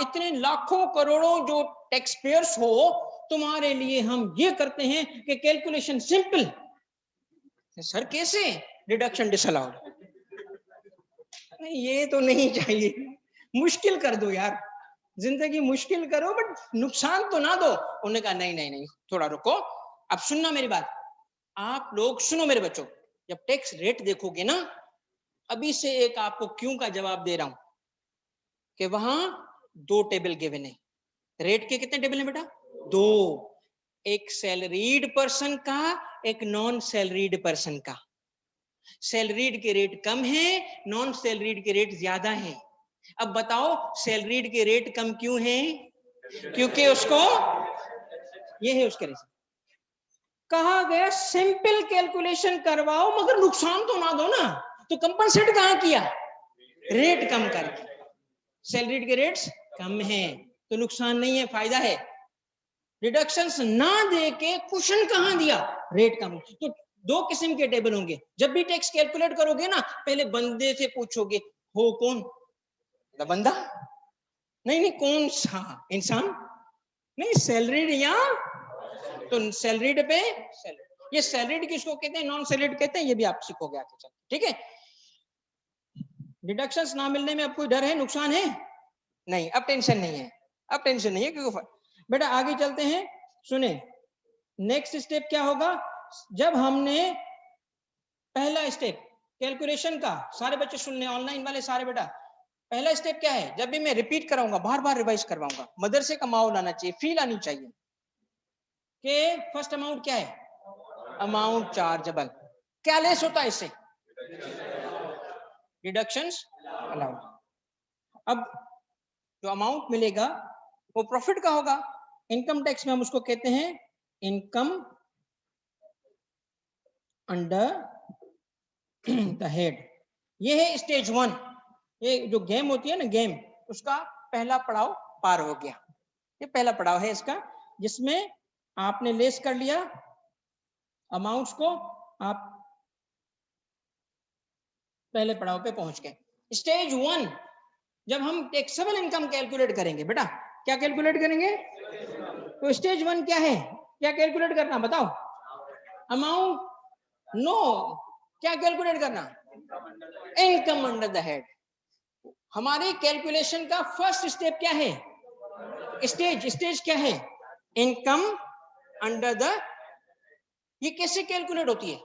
इतने लाखों करोड़ों जो टैक्स पेयर्स हो, तुम्हारे लिए हम ये करते हैं कि कैलकुलेशन सिंपल। सर कैसे? Deduction disallowed. नहीं, ये तो नहीं चाहिए, मुश्किल कर दो यार, जिंदगी मुश्किल करो बट नुकसान तो ना दो। उन्होंने कहा नहीं नहीं नहीं, थोड़ा रुको, अब सुनना मेरी बात। आप लोग सुनो मेरे बच्चों, जब टैक्स रेट देखोगे ना, अभी से एक आपको क्यों का जवाब दे रहा हूं कि वहां 2 टेबल गिवन है। रेट के कितने टेबल हैं बेटा? 2। एक सैलरीड पर्सन का, एक नॉन सैलरीड पर्सन का। सैलरीड के रेट कम है, नॉन सैलरीड के रेट ज्यादा है। अब बताओ सैलरीड के रेट कम क्यों है? क्योंकि उसको, ये है उसका रीजन। कहा गया सिंपल कैलकुलेशन करवाओ मगर नुकसान तो ना दो ना, तो कंपनसेट कहां किया? रेट कम करके। सैलरीड के रेट्स कम है तो नुकसान नहीं है, फायदा है। रिडक्शंस ना दे के कुशन कहां दिया? रेट कम। तो दो किस्म के टेबल होंगे। जब भी टैक्स कैलकुलेट करोगे ना, पहले बंदे से पूछोगे हो कौन? बंदा नहीं, नहीं कौन सा इंसान, नहीं सैलरीड या, तो सैलरीड पे ये सैलरीड किसको कहते हैं, नॉन सैलरीड कहते हैं, ये भी आप सीखोगे आगे चल। ठीक है, डिडक्शंस ना मिलने में अब कोई डर है, नुकसान है? नहीं, अब टेंशन नहीं है, अब टेंशन नहीं है। क्योंकि बेटा आगे चलते हैं, सुने नेक्स्ट स्टेप क्या होगा। जब हमने पहला स्टेप कैलकुलेशन का, सारे बच्चे सुन ले, ऑनलाइन वाले सारे बेटा, पहला स्टेप क्या है? जब भी मैं रिपीट कराऊंगा, बार बार रिवाइज करवाऊंगा, मदरसे का माहौल आना चाहिए, फील आनी चाहिए कि फर्स्ट अमाउंट क्या है, अमाउंट चार्जेबल। क्या लेस होता है इससे? Deductions allowed. अब जो अमाउंट मिलेगा वो प्रॉफिट का होगा। इनकम टैक्स में हम उसको कहते हैं इनकम अंडर द हेड। ये है स्टेज 1। ये जो गेम होती है ना, गेम, उसका पहला पड़ाव पार हो गया। ये पहला पड़ाव है इसका, जिसमें आपने लेस कर लिया अमाउंट्स को, आप पहले पड़ाव पे पहुंच गए। स्टेज 1, जब हम टैक्सेबल इनकम कैलकुलेट करेंगे, बेटा क्या कैलकुलेट करेंगे? तो स्टेज 1 क्या है, क्या कैलकुलेट करना बताओ? अमाउंट, नो, क्या कैलकुलेट करना? Income under the head. हमारे कैलकुलेशन का फर्स्ट स्टेप क्या है? स्टेज क्या है? Income under the. ये कैसे कैलकुलेट होती है?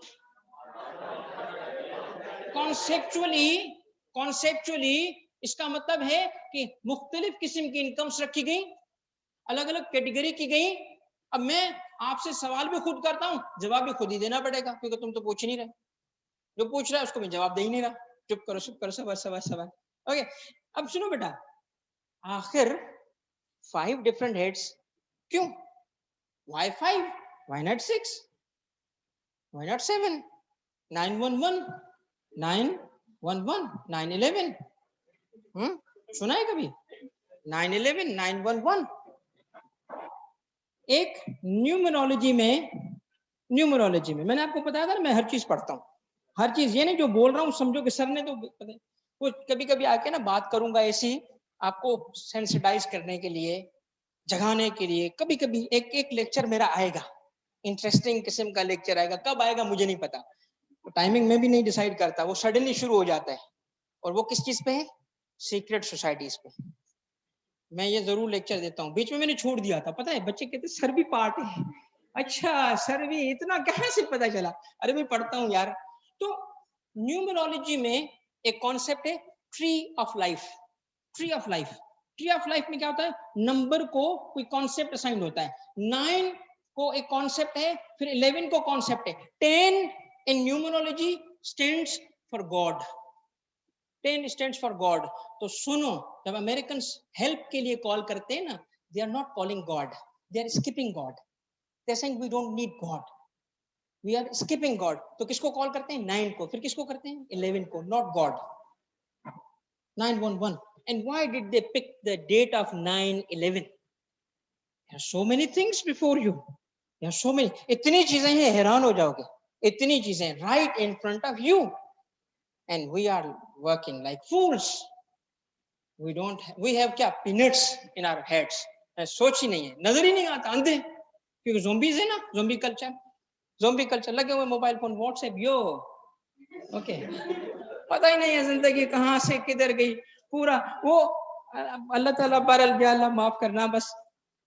कॉन्सेप्चुअली इसका मतलब है कि मुख्तलिफ किस्म की इनकम्स रखी गई, अलग अलग कैटेगरी की गई। अब मैं आपसे सवाल भी खुद करता हूं, जवाब भी खुद ही देना पड़ेगा, क्योंकि तुम तो पूछ नहीं रहे। जो पूछ रहा है उसको मैं जवाब दे ही नहीं रहा, चुप करो सवाल। ओके, अब सुनो बेटा, आखिर 5 डिफरेंट हेड्स क्यों? Why 5? Why not 6? Why not 7? 911, 911, 911, सुना है कभी? 911, 911। एक न्यूमरोलॉजी में मैंने आपको बताया था ना, मैं हर चीज पढ़ता हूँ, हर चीज। ये नहीं जो बोल रहा हूँ समझो कि सर ने तो वो कभी कभी आके ना बात करूंगा ऐसी, आपको सेंसिटाइज करने के लिए, जगाने के लिए। कभी कभी एक एक लेक्चर मेरा आएगा, इंटरेस्टिंग किस्म का लेक्चर आएगा। कब आएगा मुझे नहीं पता, तो टाइमिंग में भी नहीं डिसाइड करता, वो सडनली शुरू हो जाता है। और वो किस चीज पे है? सीक्रेट सोसाइटीज पे। मैं ये जरूर लेक्चर देता हूँ। बीच में मैंने छोड़ दिया था, पता है, बच्चे कहते सर भी पार्ट है। अच्छा सर भी, इतना कहाँ से पता चला? अरे मैं पढ़ता हूँ यार। तो न्यूमरोलॉजी में एक कॉन्सेप्ट है tree of life. Tree of life में क्या होता है? नंबर को कोई कॉन्सेप्ट असाइन होता है। 9 को एक कॉन्सेप्ट है, फिर 11 को कॉन्सेप्ट है। 10 in numerology stands for God. 10 stands for God. तो सुनो, जब अमेरिकन हेल्प के लिए कॉल करते हैं ना, they are not calling God, they are skipping God. They are saying we don't need God, we are skipping God. तो किसको कॉल करते हैं? 9 को। फिर किसको करते हैं? 11 को, not God. 911। And why did they pick the date of 9/11? There are so many things before you. There are so many. इतनी चीजें हैं, हैरान हो जाओगे। इतनी चीजें right in front of you, and we are working like fools. We have क्या? Peanuts in our heads. सोच ही नहीं है, नजर ही नहीं आता, अंधे। क्योंकि zombies है ना, zombie culture लगे हुए, मोबाइल फोन, व्हाट्सएप, यो ओके। पता ही नहीं है जिंदगी कहाँ से किधर गई। पूरा वो अल्लाह ताला बरल गया, अल्लाह माफ करना। बस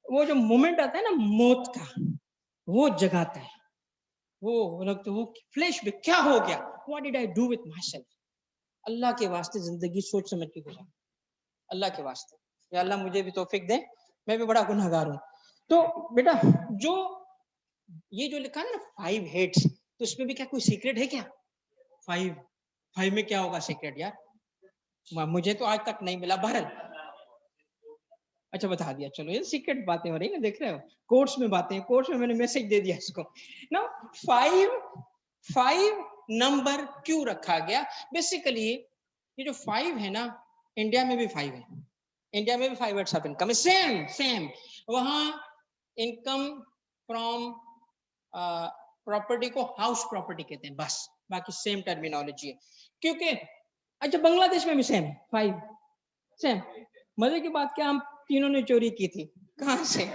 वो जो मोमेंट आता है ना मौत का, वो जगाता है। वो लगता है वो फ्लैश में क्या हो गया, what did I do with myself. अल्लाह के वास्ते जिंदगी सोच समझ के गुजार, अल्लाह के वास्ते। या अल्लाह मुझे भी तौफीक दे, मैं भी बड़ा गुनहगार हूँ। तो बेटा जो ये जो लिखा है ना 5 हेड्स, तो इसमें भी क्या कोई सीक्रेट है क्या? फाइव में क्या होगा सीक्रेट यार, मुझे तो आज तक नहीं मिला। भारत अच्छा बता दिया, चलो ये सीक्रेट बातें हो रही है ना, देख रहे हो कोर्स में बातें, कोर्स में मैंने मैसेज दे दिया इसको ना। फाइव नंबर क्यों रखा गया? बेसिकली ये जो 5 है ना, इंडिया में भी 5 है, इंडिया में भी 5 वर्ड्स ऑफ इनकम सेम। वहां इनकम फ्रॉम प्रॉपर्टी को हाउस प्रॉपर्टी कहते हैं, बस बाकी सेम टर्मिनोलॉजी है। क्योंकि अच्छा बांग्लादेश में भी सेम है, 5 सेम। मजे की बात क्या, हम तीनों ने चोरी की थी, कहां से?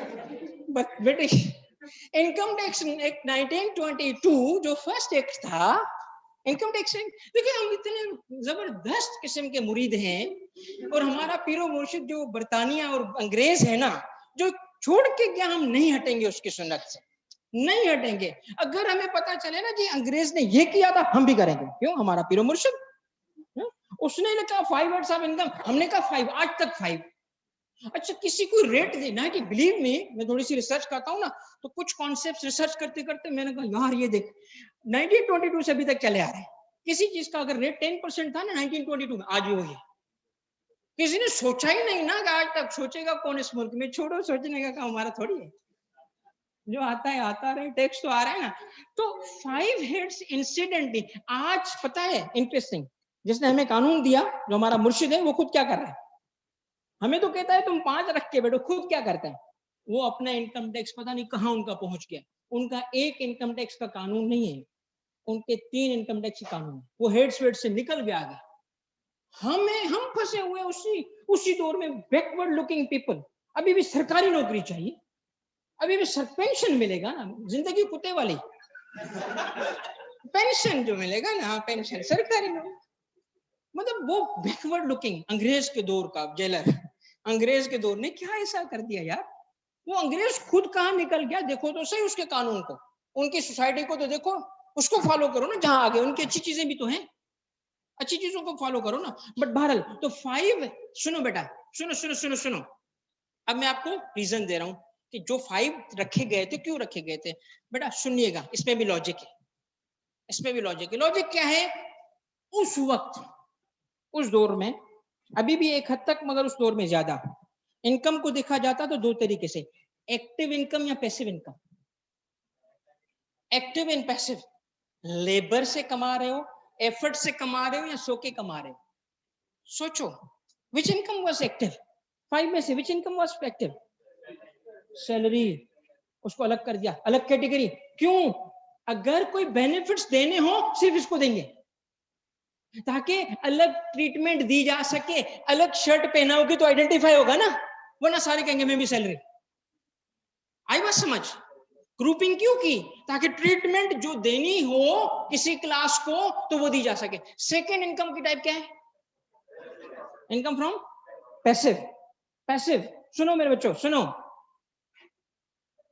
ब्रिटिश इनकम टैक्स एक्ट 1922 जो फर्स्ट एक्ट था इनकम टैक्स। देखिए हम इतने जबरदस्त किस्म के मुरीद हैं, और हमारा पीरो मुर्शिद जो बरतानिया और अंग्रेज है ना, जो छोड़ के गया, हम नहीं हटेंगे उसकी सुन्नत से, नहीं हटेंगे। अगर हमें पता चले ना जी अंग्रेज ने ये किया था, हम भी करेंगे। क्यों? हमारा पीरो मुर्शिद, उसने कहा 5 वर्ड्स ऑफ इनकम, हमने कहा 5, आज तक 5। अच्छा किसी को रेट देना है कि बिलीव मी, मैं थोड़ी सी रिसर्च करता हूँ ना, तो कुछ कॉन्सेप्ट रिसर्च करते करते मैंने कहा यार ये देख 1922 से अभी तक चले आ रहे हैं। किसी चीज का अगर रेट 10% था ना 1922 में, आज भी वही है। किसी ने सोचा ही नहीं ना कि आज तक, सोचेगा कौन इस मुल्क में, छोड़ो सोचने का काम हमारा थोड़ी है, जो आता है आता रहे, टैक्स तो आ रहा है ना। तो 5 हेड्स इंसिडेंटली आज पता है इंटरेस्टिंग, जिसने हमें कानून दिया जो हमारा मुर्शिद है, वो खुद क्या कर रहा है? हमें तो कहता है तुम 5 रख के बैठो, खुद क्या करता है? वो अपना इनकम टैक्स पता नहीं कहां उनका पहुंच गया। उनका एक इनकम टैक्स का कानून नहीं है, उनके 3 इनकम टैक्स के कानून है। वो हेड्स वेड से निकल गया आगे। हम फंसे हुए उसी दौर में, बैकवर्ड लुकिंग पीपल। अभी भी सरकारी नौकरी चाहिए, अभी भी पेंशन मिलेगा ना, जिंदगी कुत्ते वाली पेंशन जो मिलेगा ना, पेंशन सरकारी नौकरी, मतलब वो बैकवर्ड लुकिंग। अंग्रेज के दौर का जेलर, अंग्रेज के दौर ने क्या ऐसा कर दिया यार? वो अंग्रेज खुद कहां निकल गया, देखो तो सही उसके कानून को, उनकी सोसाइटी को तो देखो, उसको फॉलो करो ना जहां आगे। उनकी अच्छी चीजें भी तो हैं, अच्छी चीजों को फॉलो करो ना। बट बहरहाल तो 5, सुनो बेटा, सुनो सुनो सुनो सुनो, अब मैं आपको रीजन दे रहा हूं कि जो 5 रखे गए थे क्यों रखे गए थे। बेटा सुनिएगा, इसमें भी लॉजिक है, इसमें भी लॉजिक है। लॉजिक क्या है? उस वक्त, उस दौर में, अभी भी एक हद तक मगर उस दौर में ज्यादा, इनकम को देखा जाता तो 2 तरीके से, एक्टिव इनकम या passive income. Active and passive, labour से कमा रहे हो, एफर्ट से कमा रहे हो, या सो के कमा रहे हो। सोचो विच इनकम वाज एक्टिव? 5 में से विच इनकम वाज एक्टिव? सैलरी, उसको अलग कर दिया, अलग कैटेगरी। क्यों? अगर कोई बेनिफिट्स देने हो सिर्फ इसको देंगे, ताकि अलग ट्रीटमेंट दी जा सके। अलग शर्ट पहना होगी तो आइडेंटिफाई होगा ना, वरना सारे कहेंगे मैं भी सैलरी। आई बात समझ? ग्रुपिंग क्यों की? ताकि ट्रीटमेंट जो देनी हो किसी क्लास को तो वो दी जा सके। सेकेंड इनकम की टाइप क्या है? Income from passive. पैसिव सुनो मेरे बच्चों, सुनो,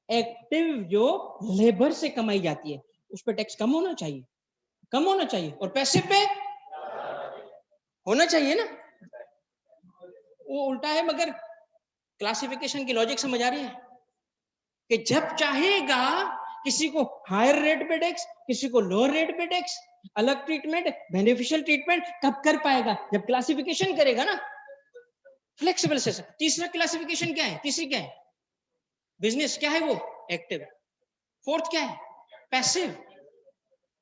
एक्टिव जो लेबर से कमाई जाती है उस पर टैक्स कम होना चाहिए, कम होना चाहिए, और पैसिव पे होना चाहिए ना। वो उल्टा है। मगर क्लासिफिकेशन की लॉजिक समझ आ रही है कि जब चाहेगा किसी को हायर रेट पे टैक्स, किसी को लोअर रेट पे टैक्स, अलग ट्रीटमेंट, बेनिफिशियल ट्रीटमेंट कब कर पाएगा? जब क्लासिफिकेशन करेगा ना, फ्लेक्सिबल से। तीसरा क्लासिफिकेशन क्या है? तीसरी क्या है? बिजनेस क्या है? वो एक्टिव। फोर्थ क्या है? पैसिव।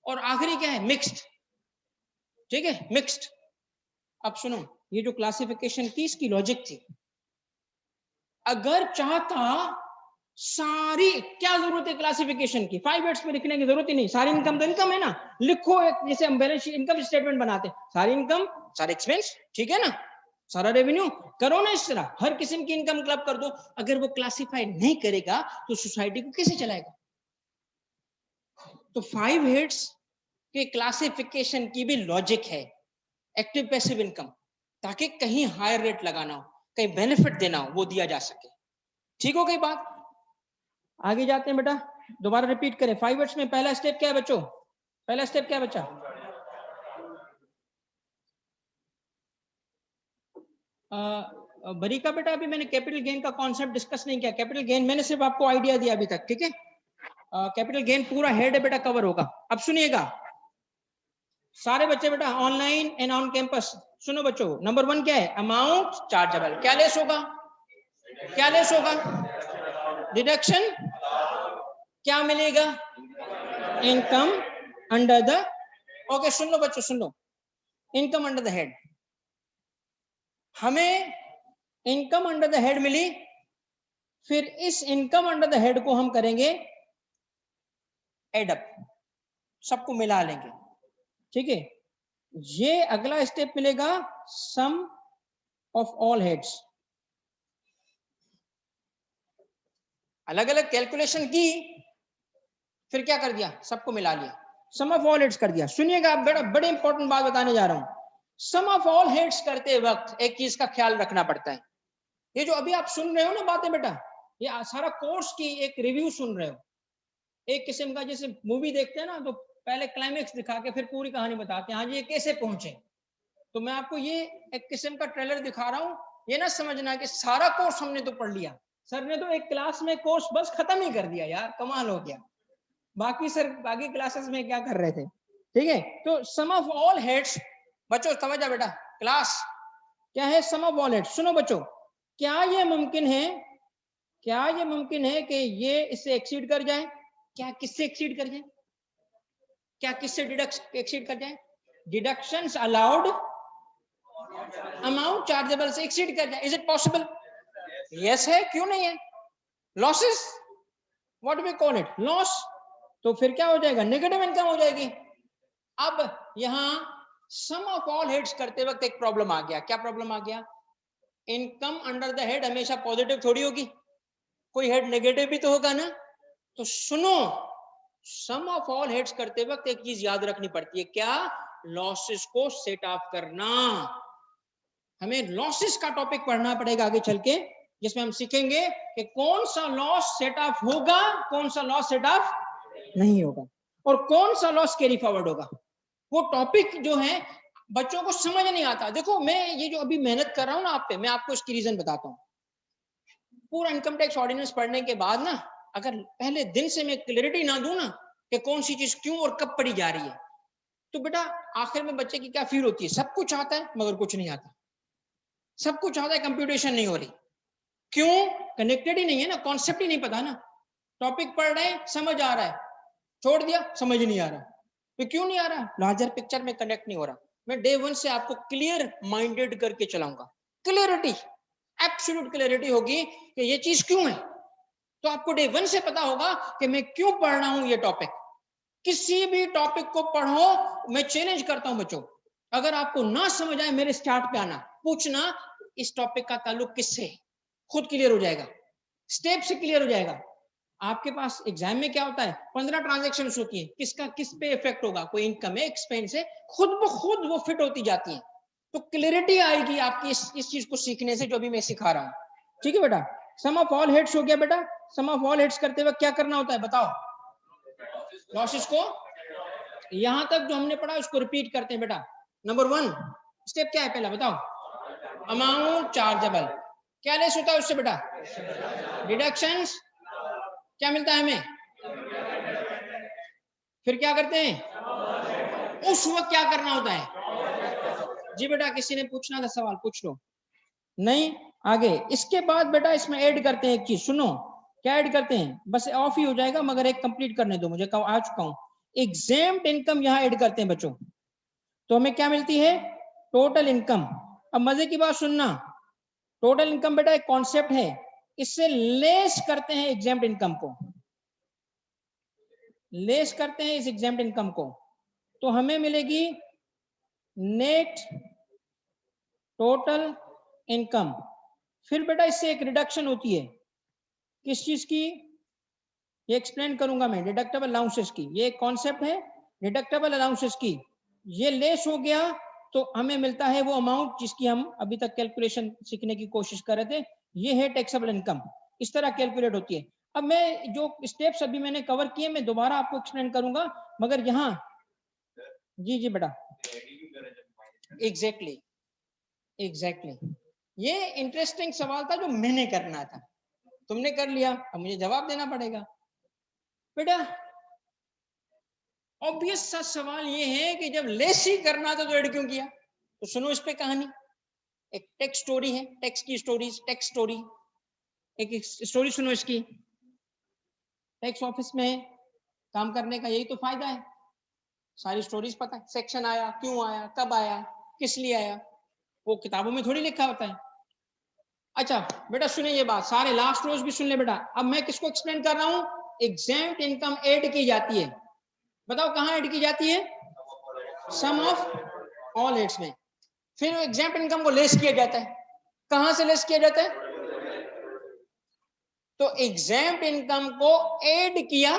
और आखिरी क्या है? मिक्स्ड। ठीक है, मिक्स्ड। अब सुनो, ये जो क्लासिफिकेशन की इसकी लॉजिक थी, अगर चाहता सारी, क्या जरूरत है क्लासिफिकेशन की? 5 वर्ड्स में लिखने की जरूरत ही नहीं, सारी इनकम तो इनकम है ना। लिखो एक, जैसे हम बैलेंस शीट इनकम स्टेटमेंट बनाते हैं, सारी इनकम सारे एक्सपेंस, ठीक है ना, सारा रेवेन्यू करो ना इस तरह, हर किस्म की इनकम क्लब कर दो। अगर वो क्लासिफाई नहीं करेगा तो सोसाइटी को कैसे चलाएगा? तो 5 हेड्स के क्लासिफिकेशन की भी लॉजिक है, एक्टिव पैसिव इनकम, ताकि कहीं हायर रेट लगाना हो, कहीं बेनिफिट देना हो, वो दिया जा सके। ठीक हो गई बात? आगे जाते हैं बेटा, दोबारा रिपीट करें। 5 वर्ड्स में पहला स्टेप क्या है बच्चों? पहला स्टेप क्या है बच्चा? बरीका बेटा, अभी मैंने कैपिटल गेन का कॉन्सेप्ट डिस्कस नहीं किया। कैपिटल गेन मैंने सिर्फ आपको आइडिया दिया अभी तक, ठीक है। कैपिटल गेन पूरा हेड है बेटा, कवर होगा। अब सुनिएगा, सारे बच्चे बेटा ऑनलाइन एंड ऑन कैंपस सुनो बच्चों, नंबर 1 क्या है? Amount chargeable. क्या लेस होगा? क्या लेस होगा? डिडक्शन। क्या मिलेगा? इनकम अंडर द, ओके सुन लो बच्चों, सुन लो, इनकम अंडर द हेड। हमें इनकम अंडर द हेड मिली, फिर इस इनकम अंडर द हेड को हम करेंगे एड अप, सबको मिला लेंगे, ठीक है। ये अगला स्टेप मिलेगा, सम ऑफ ऑल हेड्स। अलग अलग कैलकुलेशन की, फिर क्या कर दिया? सबको मिला लिया, सम ऑफ ऑल हेड्स कर दिया। सुनिएगा, आप बड़े इंपॉर्टेंट बात बताने जा रहा हूं। सम ऑफ ऑल हेड्स करते वक्त एक चीज का ख्याल रखना पड़ता है। ये जो अभी आप सुन रहे हो ना बातें बेटा, ये सारा कोर्स की एक रिव्यू सुन रहे हो, एक किस्म का। जैसे मूवी देखते हैं ना, तो पहले क्लाइमेक्स दिखा के फिर पूरी कहानी बताते हैं, हाँ जी ये कैसे पहुंचे। तो मैं आपको ये एक किस्म का ट्रेलर दिखा रहा हूँ, ये ना समझना कि सारा कोर्स हमने तो पढ़ लिया। सर ने तो एक क्लास में कोर्स बस खत्म ही कर दिया यार, कमाल हो गया। बाकी सर बाकी क्लासेस में क्या कर रहे थे, ठीक है। तो सम ऑफ ऑल हेड्स, बच्चों समझा बेटा, क्लास क्या है? सम ऑफ ऑल हेड्स। सुनो बच्चों, क्या ये मुमकिन है, क्या ये मुमकिन है कि ये इससे एक्सीड कर जाए? क्या किससे एक्सीड कर जाए? क्या किससे डिडक्ट एक्सीड कर जाए? डिडक्शंस अलाउड अमाउंट चार्जेबल से एक्सीड कर जाए। Is it possible? यस है, क्यों नहीं है? Losses, what we call it, loss. तो फिर क्या हो जाएगा? नेगेटिव इनकम हो जाएगी। अब यहां सम ऑफ ऑल हेड्स करते वक्त एक प्रॉब्लम आ गया। क्या प्रॉब्लम आ गया? इनकम अंडर द हेड हमेशा पॉजिटिव थोड़ी होगी, कोई हेड नेगेटिव भी तो होगा ना। तो सुनो, सम ऑफ ऑल हेड्स करते वक्त एक चीज याद रखनी पड़ती है, क्या? लॉसेस को सेट ऑफ करना। हमें लॉसेस का टॉपिक पढ़ना पड़ेगा आगे चल के, जिसमें हम सीखेंगे कि कौन सा लॉस सेट ऑफ होगा, कौन सा लॉस सेट ऑफ नहीं होगा, और कौन सा लॉस कैरी फॉरवर्ड होगा। वो टॉपिक जो है बच्चों को समझ नहीं आता। देखो मैं ये जो अभी मेहनत कर रहा हूं ना आप पे, मैं आपको इसकी रीजन बताता हूँ। पूरा इनकम टैक्स ऑर्डिनेंस पढ़ने के बाद ना, अगर पहले दिन से मैं क्लैरिटी ना दूं ना कि कौन सी चीज क्यों और कब पढ़ी जा रही है, तो बेटा आखिर में बच्चे की क्या फील होती है? सब कुछ आता है मगर कुछ नहीं आता, सब कुछ आता है कंप्यूटेशन नहीं हो रही। क्यों? कनेक्टेड ही नहीं है ना, कॉन्सेप्ट ही नहीं पता ना। टॉपिक पढ़ रहे हैं, समझ आ रहा है, छोड़ दिया, समझ नहीं आ रहा। तो क्यों नहीं आ रहा? लार्जर पिक्चर में कनेक्ट नहीं हो रहा। मैं डे 1 से आपको क्लियर माइंडेड करके चलाऊंगा, क्लियरिटी, एब्सोल्यूट क्लियरिटी होगी कि ये चीज क्यों है। तो आपको डे 1 से पता होगा कि मैं क्यों पढ़ रहा हूं ये टॉपिक। किसी भी टॉपिक को पढ़ो, मैं चैलेंज करता हूं बच्चों, अगर आपको ना समझ आए मेरे स्टार्ट पे आना, पूछना इस टॉपिक का ताल्लुक किससे, खुद क्लियर हो जाएगा, स्टेप से क्लियर हो जाएगा। आपके पास एग्जाम में क्या होता है? 15 ट्रांजेक्शन होती है, किसका किस पे इफेक्ट होगा, कोई इनकम है, एक्सपेंस है, खुद ब खुद वो फिट होती जाती है। तो क्लियरिटी आएगी आपकी इस चीज को सीखने से, जो भी मैं सिखा रहा हूं, ठीक है बेटा। सम ऑफ ऑल हेड्स हो गया बेटा। सम ऑफ ऑल हेड्स करते वक्त क्या करना होता है बताओ? लॉसेस को, यहां तक जो हमने पढ़ा उसको रिपीट करते हैं बेटा। नंबर 1 स्टेप क्या है पहला बताओ? Amount chargeable. क्या लेस होता है उससे बेटा? डिडक्शंस। क्या मिलता है हमें? फिर क्या करते हैं? उस वक्त क्या करना होता है? जी बेटा, किसी ने पूछना था सवाल, पूछ लो। नहीं, आगे इसके बाद बेटा इसमें ऐड करते हैं एक चीज, सुनो क्या ऐड करते हैं, बस ऑफ ही हो जाएगा मगर एक कंप्लीट करने दो मुझे, कब आ चुका हूं। एग्जेम्प्ट इनकम यहां ऐड करते हैं बच्चों। तो हमें क्या मिलती है? Total income. अब मजे की बात सुनना, टोटल इनकम बेटा एक कॉन्सेप्ट है, इससे लेस करते हैं एग्जेम्प्ट इनकम को, लेस करते हैं इस एग्जेम्प्ट इनकम को, तो हमें मिलेगी नेट टोटल इनकम। फिर बेटा इससे एक रिडक्शन होती है, किस चीज की? ये एक्सप्लेन करूंगा मैं, डिडक्टेबल अलाउंसेस की। ये एक कॉन्सेप्ट है डिडक्टेबल अलाउंसेस की। ये लेस हो गया तो हमें मिलता है वो अमाउंट जिसकी हम अभी तक कैलकुलेशन सीखने की कोशिश कर रहे थे, ये है टैक्सेबल इनकम। इस तरह कैलकुलेट होती है। अब मैं जो स्टेप्स अभी मैंने कवर किए मैं दोबारा आपको एक्सप्लेन करूंगा, मगर यहाँ जी जी बेटा एग्जैक्टली एग्जैक्टली ये इंटरेस्टिंग सवाल था जो मैंने करना था, तुमने कर लिया, अब मुझे जवाब देना पड़ेगा। बेटा ऑब्वियस सा सवाल ये है कि जब लेस ही करना था तो ऐड क्यों किया? तो सुनो इस पे कहानी। एक टेक्स्ट स्टोरी है, टेक्स्ट की स्टोरीज, टेक्स्ट स्टोरी। एक स्टोरी सुनो इसकी। टेक्स्ट ऑफिस में काम करने का यही तो फायदा है, सारी स्टोरीज पता है, सेक्शन आया, क्यों आया, कब आया, किस लिए आया, वो किताबों में थोड़ी लिखा होता है। अच्छा बेटा सुने ये बात, सारे लास्ट रोज भी सुन ले बेटा। अब मैं किसको एक्सप्लेन कर रहा हूं? एग्जैम्प्ट इनकम ऐड की जाती है। बताओ कहां ऐड की जाती है? सम ऑफ ऑल एड्स में। फिर एग्जैम्प्ट इनकम को लेस किया जाता है। कहां से लेस किया जाता है? तो एग्जैम्प्ट इनकम को ऐड किया,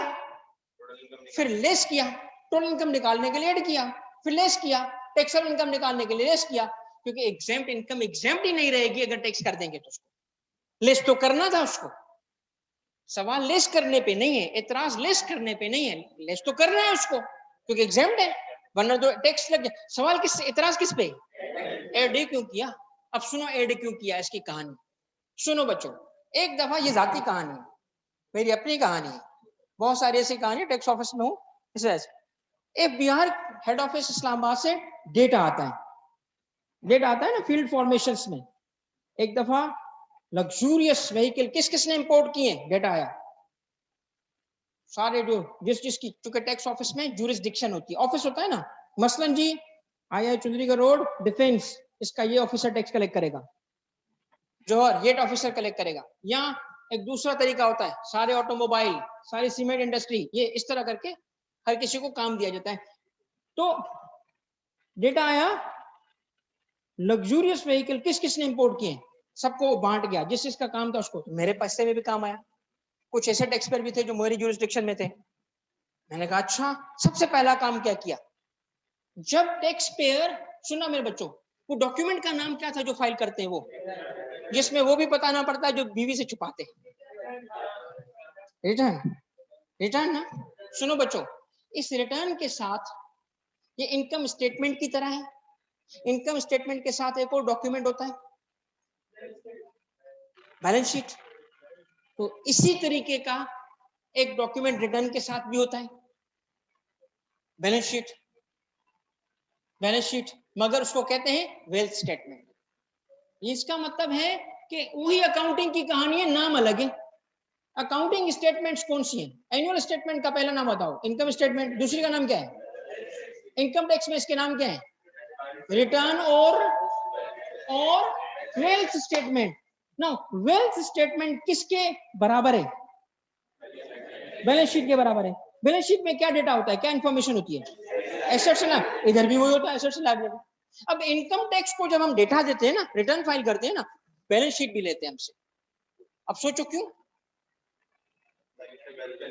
फिर लेस किया, टोटल इनकम निकालने के लिए ऐड किया, फिर लेस किया, टैक्सेबल इनकम निकालने के लिए लेस किया, क्योंकि एग्जैम्प्ट इनकम एग्जैम्प्ट ही नहीं रहेगी अगर टैक्स कर देंगे तो उसको लेस तो करना था उसको। सवाल लेस करने पे नहीं है, एतराज लेस करने पे नहीं है, लेस तो करना है उसको क्योंकि एग्जैम्प्ट है, वरना तो टैक्स लग जाए। सवाल किस, एतराज किस पे? ऐड क्यों किया? अब सुनो ऐड क्यों किया इसकी कहानी सुनो बच्चों। एक दफा ये जाती कहानी है, मेरी अपनी कहानी है, बहुत सारी ऐसी कहानी, टैक्स ऑफिस में हूँ इस वजह से। एक बिहार हेड ऑफिस इस्लामाबाद से डेटा आता है, डेटा आता है ना फील्ड फॉर्मेशंस में। एक दफा लग्जूरियस व्हीकल किस किसने इंपोर्ट किए, डेटा आया सारे जो जिसकी, चूंकि टैक्स ऑफिस में ज्यूरिसडिक्शन होती है, ऑफिस होता है ना, मसलन जी आया चुंदरीगढ़ रोड डिफेंस, इसका ये ऑफिसर टैक्स कलेक्ट करेगा, जौहर ये ऑफिसर कलेक्ट करेगा। या एक दूसरा तरीका होता है, सारे ऑटोमोबाइल, सारी सीमेंट इंडस्ट्री, ये इस तरह करके हर किसी को काम दिया जाता है। तो डेटा आया लग्जूरियस व्हीकल किस किसने इंपोर्ट किए, सबको बांट गया, जिस जिसका काम था उसको। तो मेरे पैसे में भी काम आया, कुछ ऐसे टैक्स पेयर भी थे जो मेरी ज्यूरिसडिक्शन में थे। मैंने कहा अच्छा, सबसे पहला काम क्या किया, जब टैक्स पेयर, सुना मेरे बच्चों, वो डॉक्यूमेंट का नाम क्या था जो फाइल करते हैं, वो जिसमें वो भी बताना पड़ता है जो बीवी से छुपाते हैं, रिटर्न, रिटर्न ना। सुनो बच्चों, इस रिटर्न के साथ ये इनकम स्टेटमेंट की तरह है, इनकम स्टेटमेंट के साथ एक और डॉक्यूमेंट होता है, बैलेंस शीट। तो इसी तरीके का एक डॉक्यूमेंट रिटर्न के साथ भी होता है, बैलेंस शीट, बैलेंस शीट, मगर उसको कहते हैं वेल्थ स्टेटमेंट। इसका मतलब है कि वही अकाउंटिंग की कहानी है, नाम अलग है। अकाउंटिंग स्टेटमेंट्स कौन सी हैं? एनुअल स्टेटमेंट का पहला नाम बताओ, इनकम स्टेटमेंट, दूसरी का नाम क्या है? इनकम टैक्स में इसके नाम क्या है? रिटर्न और वेल्थ स्टेटमेंट। ना वेल्थ स्टेटमेंट किसके बराबर है? बैलेंस शीट के बराबर है। बैलेंस शीट में क्या डेटा होता है, क्या इंफॉर्मेशन होती है? एसेट्स ना, इधर भी वही होता है, एसेट्स लायबिलिटी। अब इनकम टैक्स को जब हम डेटा देते हैं ना, रिटर्न फाइल करते हैं ना, बैलेंस शीट भी लेते हैं हमसे। अब सोचो क्यों?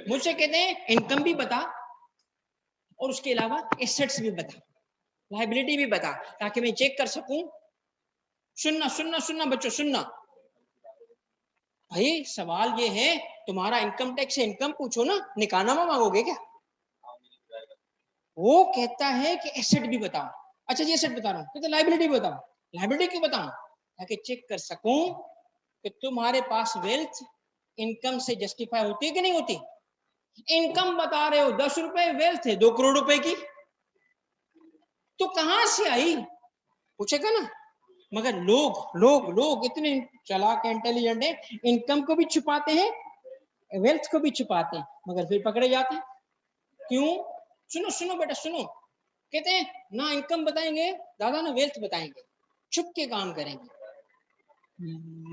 मुझसे कहते हैं इनकम भी बता और उसके अलावा एसेट्स भी बता, लायबिलिटी भी बता, ताकि मैं चेक कर सकूं। सुनना सुनना सुनना बच्चों सुनना, भाई सवाल ये है, तुम्हारा इनकम टैक्स से इनकम पूछो ना, निकालना मांगोगे क्या? वो कहता है कि एसेट भी बताओ। अच्छा जी एसेट बता रहा हूँ, कहते लायबिलिटी भी बताओ। लायबिलिटी क्यों बताऊं? ताकि चेक कर सकूं कि तुम्हारे पास वेल्थ इनकम से जस्टिफाई होती है कि नहीं होती। इनकम बता रहे हो 10 रुपए, वेल्थ है 2 करोड़ रुपए की, तो कहां से आई पूछेगा ना। मगर लोग लोग लोग इतने चालाक इंटेलिजेंट है, इनकम को भी छुपाते हैं, वेल्थ को भी छुपाते हैं, मगर फिर पकड़े जाते हैं। क्यों? सुनो सुनो बेटा सुनो, कहते हैं ना इनकम बताएंगे दादा ना वेल्थ बताएंगे, छुप के काम करेंगे।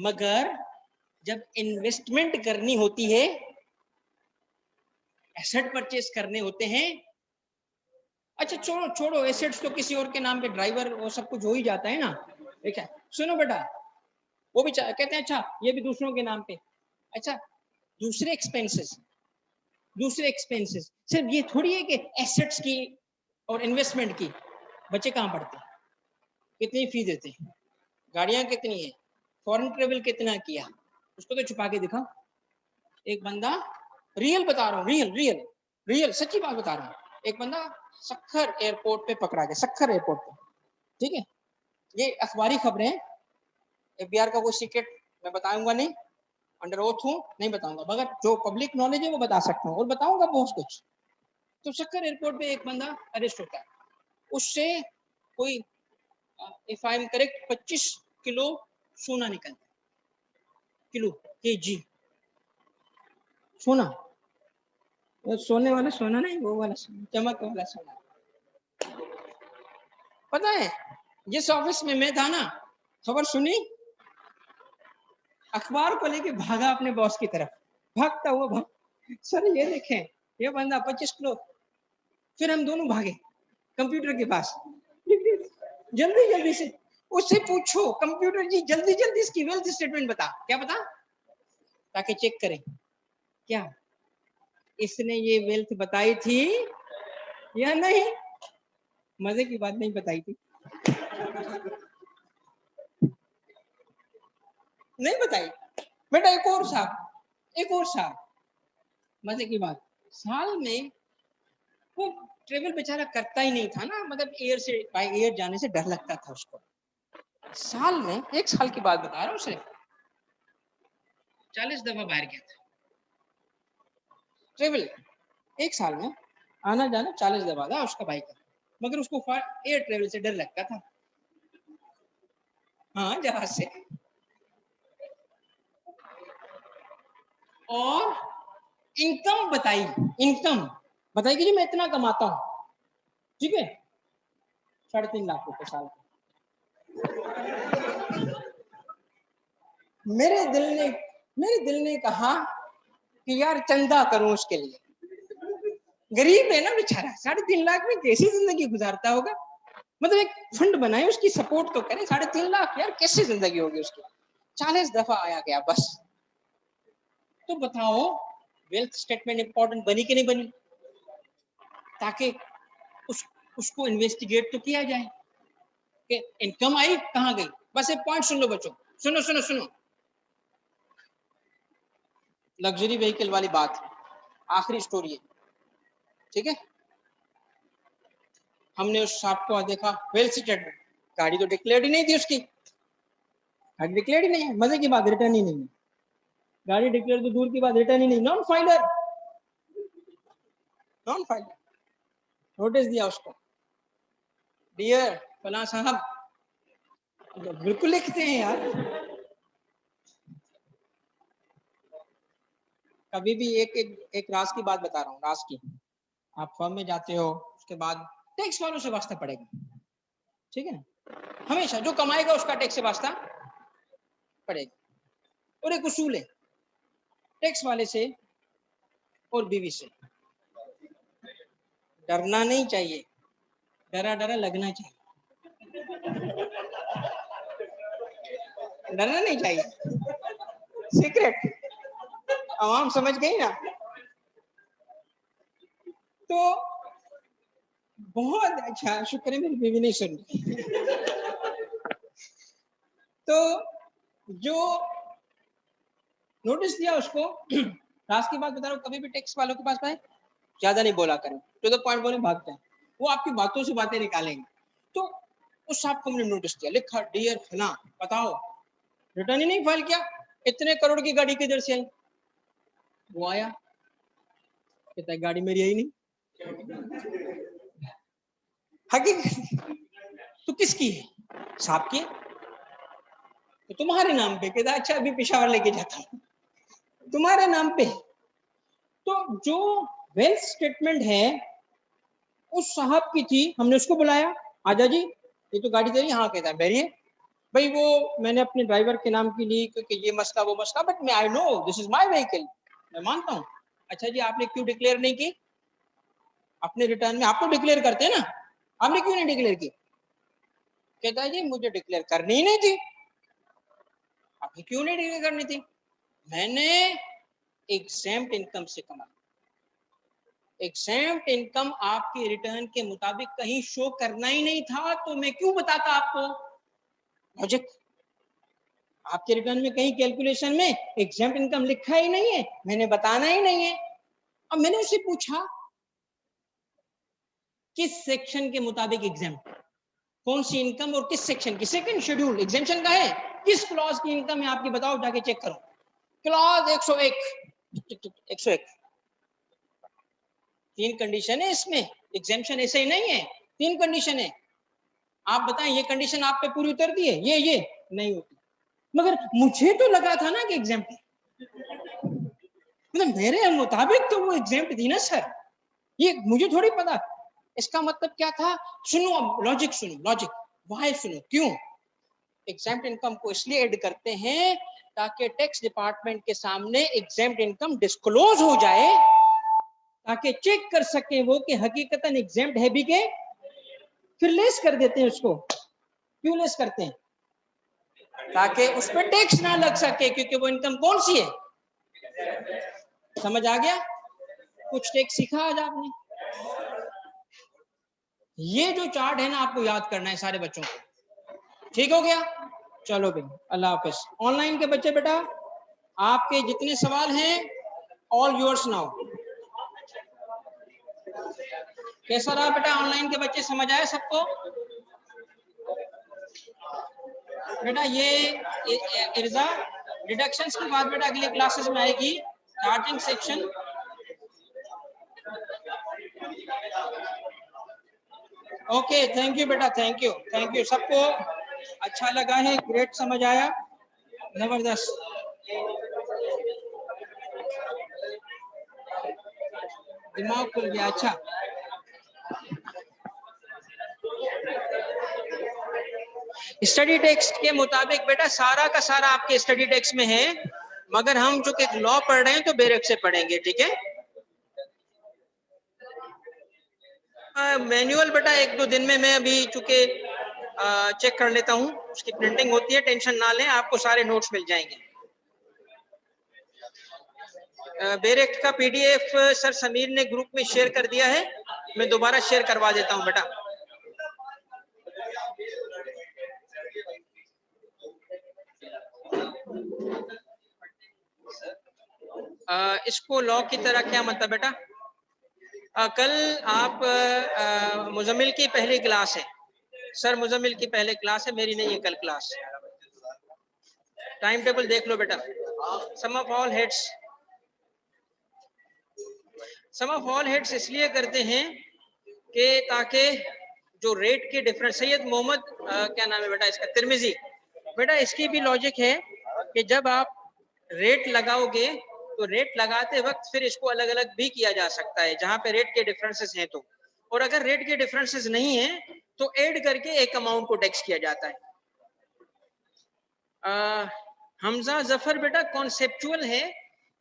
मगर जब इन्वेस्टमेंट करनी होती है, एसेट परचेस करने होते हैं, अच्छा छोड़ो छोड़ो एसेट्स तो किसी और के नाम पे, ड्राइवर वो सब कुछ हो ही जाता है ना, ठीक है। सुनो बेटा, वो भी कहते हैं अच्छा ये भी दूसरों के नाम पे। अच्छा दूसरे एक्सपेंसेस, दूसरे एक्सपेंसेस सिर्फ ये थोड़ी है कि एसेट्स की और इन्वेस्टमेंट की। बच्चे कहाँ पढ़ते हैं, कितनी फी देते हैं, गाड़ियां कितनी है, फॉरेन ट्रेवल कितना किया, उसको तो छुपा के दिखाओ। एक बंदा, रियल बता रहा हूँ, रियल रियल रियल सच्ची बात बता रहा हूँ, एक बंदा सक्खर एयरपोर्ट पे पकड़ा गया, सक्खर एयरपोर्ट पे, ठीक है। ये अखबारी खबरें, एफबीआर का कोई सीक्रेट मैं बताऊंगा नहीं, अंडर ओथ हूं, नहीं बताऊंगा, मगर जो पब्लिक नॉलेज है वो बता सकता हूँ, और बताऊंगा बहुत कुछ। तो सक्कर एयरपोर्ट पे एक बंदा अरेस्ट होता है, उससे कोई if I am correct 25 kilo सोना निकलता है, किलो केजी सोना, वो सोने वाला सोना नहीं, वो वाला सोना, चमक वाला सोना। पता है जिस ऑफिस में मैं था ना, खबर सुनी, अखबार को लेके भागा अपने बॉस की तरफ, भागता हुआ भाग, सर ये देखें ये बंदा 25 किलो। फिर हम दोनों भागे कंप्यूटर के पास, जल्दी जल्दी से उससे पूछो, कंप्यूटर जी जल्दी जल्दी इसकी वेल्थ स्टेटमेंट बता, क्या बता, ताकि चेक करें क्या इसने ये वेल्थ बताई थी या नहीं। मजे की बात नहीं बताई थी, नहीं बताई बेटा। एक और साहब, मजे की बात, साल में वो ट्रेवल बेचारा करता ही नहीं था ना, मतलब एयर से बाय एयर जाने से डर लगता था उसको। साल में, एक साल की बात बता रहा हूँ, उसे 40 दफा बाहर गया था ट्रेवल, एक साल में आना जाना 40 दफा था उसका बाइक का, मगर उसको एयर ट्रेवल से डर लगता था। हाँ जहाज से। और इनकम बताई, इनकम बताई कि जी मैं इतना कमाता हूं, ठीक है, 3.5 लाख रुपए साल का। मेरे दिल ने कहा कि यार चंदा करूं उसके लिए, गरीब है ना बेचारा, 3.5 लाख में कैसी जिंदगी गुजारता होगा, मतलब एक फंड बनाए उसकी सपोर्ट तो करें। 3.5 लाख यार कैसी जिंदगी होगी उसकी। 40 दफा आया गया बस। तो बताओ वेल्थ स्टेटमेंट इंपॉर्टेंट बनी कि नहीं बनी, ताकि उसको इन्वेस्टिगेट तो किया जाए कि इनकम आई कहां गई। बस एक पॉइंट सुन लो बच्चों, सुनो सुनो सुनो, लग्जरी व्हीकल वाली बात, आखिरी स्टोरी है, ठीक है। हमने उस साहब को देखा, वेल स्टेटमेंट, गाड़ी तो डिक्लेयर्ड ही नहीं थी उसकी, गाड़ी डिक्लेयर्ड ही नहीं है, मजे की बात रिटर्न ही नहीं है, गाड़ी डिक्लेयर तो दूर की बात रिटर्न ही नहीं, non filer, non filer. Notice दिया उसको, डियर फला साहब, बिल्कुल लिखते हैं यार। कभी भी एक राज की बात बता रहा हूँ, राज की, आप फर्म में जाते हो उसके बाद टैक्स वालों से वास्ता पड़ेगा, ठीक है ना, हमेशा जो कमाएगा उसका टैक्स से वास्ता पड़ेगा। और एक उसूल है टैक्स वाले से और बीवी से, डरना नहीं चाहिए, डरा डरा लगना चाहिए, डरना नहीं चाहिए, सीक्रेट, आवाम समझ गई ना। तो बहुत अच्छा, शुक्र है मेरी बीवी नहीं सुन तो जो नोटिस दिया उसको, राज की बात बता रहा हूँ, कभी भी टैक्स वालों के पास पाए ज्यादा नहीं बोला करें, तो पॉइंट बोले भागते हैं, वो आपकी बातों से बातें निकालेंगे। तो उस साहब को हमने नोटिस दिया, लिखा डियर फला, बताओ रिटर्न ही नहीं फाइल किया, इतने करोड़ की गाड़ी किधर से आई। वो आया, कहता है गाड़ी मेरी आई नहीं, हकीकत तो किसकी है, साहब की, तो तुम्हारे नाम पे। कहता अच्छा अभी पेशावर लेके जाता हूँ, तुम्हारे नाम पे। तो जो वेल्थ स्टेटमेंट है उस साहब की थी, हमने उसको बुलाया, आजा जी ये तो गाड़ी तेरी, हाँ कहता है मेरी है भाई, वो मैंने अपने ड्राइवर के नाम की ली क्योंकि ये मसला वो मसला, बट मैं I know this is my vehicle, मैं मानता हूँ। अच्छा जी आपने क्यों डिक्लेयर नहीं की अपने रिटर्न में, आप तो डिक्लेयर करते हैं ना, आपने क्यों नहीं डिक्लेयर की। कहता है जी मुझे डिक्लेयर करनी ही नहीं थी। आपने क्यों नहीं डिक्लेयर करनी थी, मैंने एग्जेम्प्ट इनकम से कमाई, एग्जेम्प्ट इनकम आपके रिटर्न के मुताबिक कहीं शो करना ही नहीं था, तो मैं क्यों बताता आपको। लॉजिक, आपके रिटर्न में कहीं कैलकुलेशन में एग्जेम्प्ट इनकम लिखा ही नहीं है, मैंने बताना ही नहीं है। अब मैंने उससे पूछा किस सेक्शन के मुताबिक एग्जेम्प्ट, कौन सी इनकम और किस सेक्शन की, सेकंड शेड्यूल एग्जेम्पशन का है, किस क्लॉज की इनकम है आपकी बताओ, जाके चेक करो। क्लॉज 101, 101 3 कंडीशन है इसमें, एग्जेम्पशन ऐसे ही नहीं है, 3 कंडीशन है। आप बताएं ये कंडीशन आप पे पूरी उतरती है? ये नहीं होती। मगर मुझे तो लगा था ना कि एग्जेम्प्ट, मतलब मेरे मुताबिक तो वो एग्जेम्प्ट थी ना सर, ये मुझे थोड़ी पता। इसका मतलब क्या था? सुनो अब लॉजिक सुनो, लॉजिक वाई सुनो, क्यों एग्जेम्प्ट इनकम को इसलिए ऐड करते हैं ताकि टैक्स डिपार्टमेंट के सामने एग्जेम्प्ट इनकम डिस्क्लोज हो जाए, ताकि चेक कर सके वो कि हकीकतन एग्जेम्प्ट है भी के। फिर लेस कर देते हैं उसको। क्यों लेस करते हैं? ताकि उस पर टैक्स ना लग सके, क्योंकि वो इनकम कौन सी है? समझ आ गया? कुछ टैक्स सीखा आज आपने। ये जो चार्ट है ना आपको याद करना है सारे बच्चों को। ठीक हो गया? चलो भाई, अल्लाह हाफिज। ऑनलाइन के बच्चे बेटा आपके जितने सवाल हैं ऑल योर्स नाउ। कैसा रहा बेटा ऑनलाइन के बच्चे, समझ आया सबको? बेटा ये इर्जा डिडक्शंस की बात बेटा अगली क्लासेस में आएगी, charging section. Okay, thank you बेटा, थैंक यू सबको। अच्छा लगा है, ग्रेट, समझ आया, जबरदस्त। दिमाग खुल गया। अच्छा, स्टडी टेक्स्ट के मुताबिक बेटा सारा का सारा आपके स्टडी टेक्स्ट में है, मगर हम जो कि लॉ पढ़ रहे हैं तो बेरेक से पढ़ेंगे, ठीक है? मैनुअल बेटा 1-2 दिन में मैं अभी चूंकि चेक कर लेता हूँ, उसकी प्रिंटिंग होती है, टेंशन ना लें, आपको सारे नोट्स मिल जाएंगे। बेरेक्ट का पीडीएफ सर समीर ने ग्रुप में शेयर कर दिया है, मैं दोबारा शेयर करवा देता हूँ बेटा। इसको लॉ की तरह क्या मतलब बेटा? कल आप मुजम्मिल की पहली क्लास है सर, मुजम्मिल की पहले क्लास है, मेरी नहीं है कल क्लास। टाइम टेबल देख लो बेटा। Sum of all heads, sum of all heads इसलिए करते हैं कि ताकि जो रेट के डिफरेंस, सैयद मोहम्मद क्या नाम है बेटा इसका, तिरमिजी बेटा, इसकी भी लॉजिक है कि जब आप रेट लगाओगे तो रेट लगाते वक्त फिर इसको अलग अलग भी किया जा सकता है जहां पे रेट के डिफरेंसेस हैं तो, और अगर रेट के डिफरेंसेस नहीं है तो ऐड करके एक अमाउंट को टैक्स किया जाता है। हमजा जफर बेटा कॉन्सेप्चुअल है,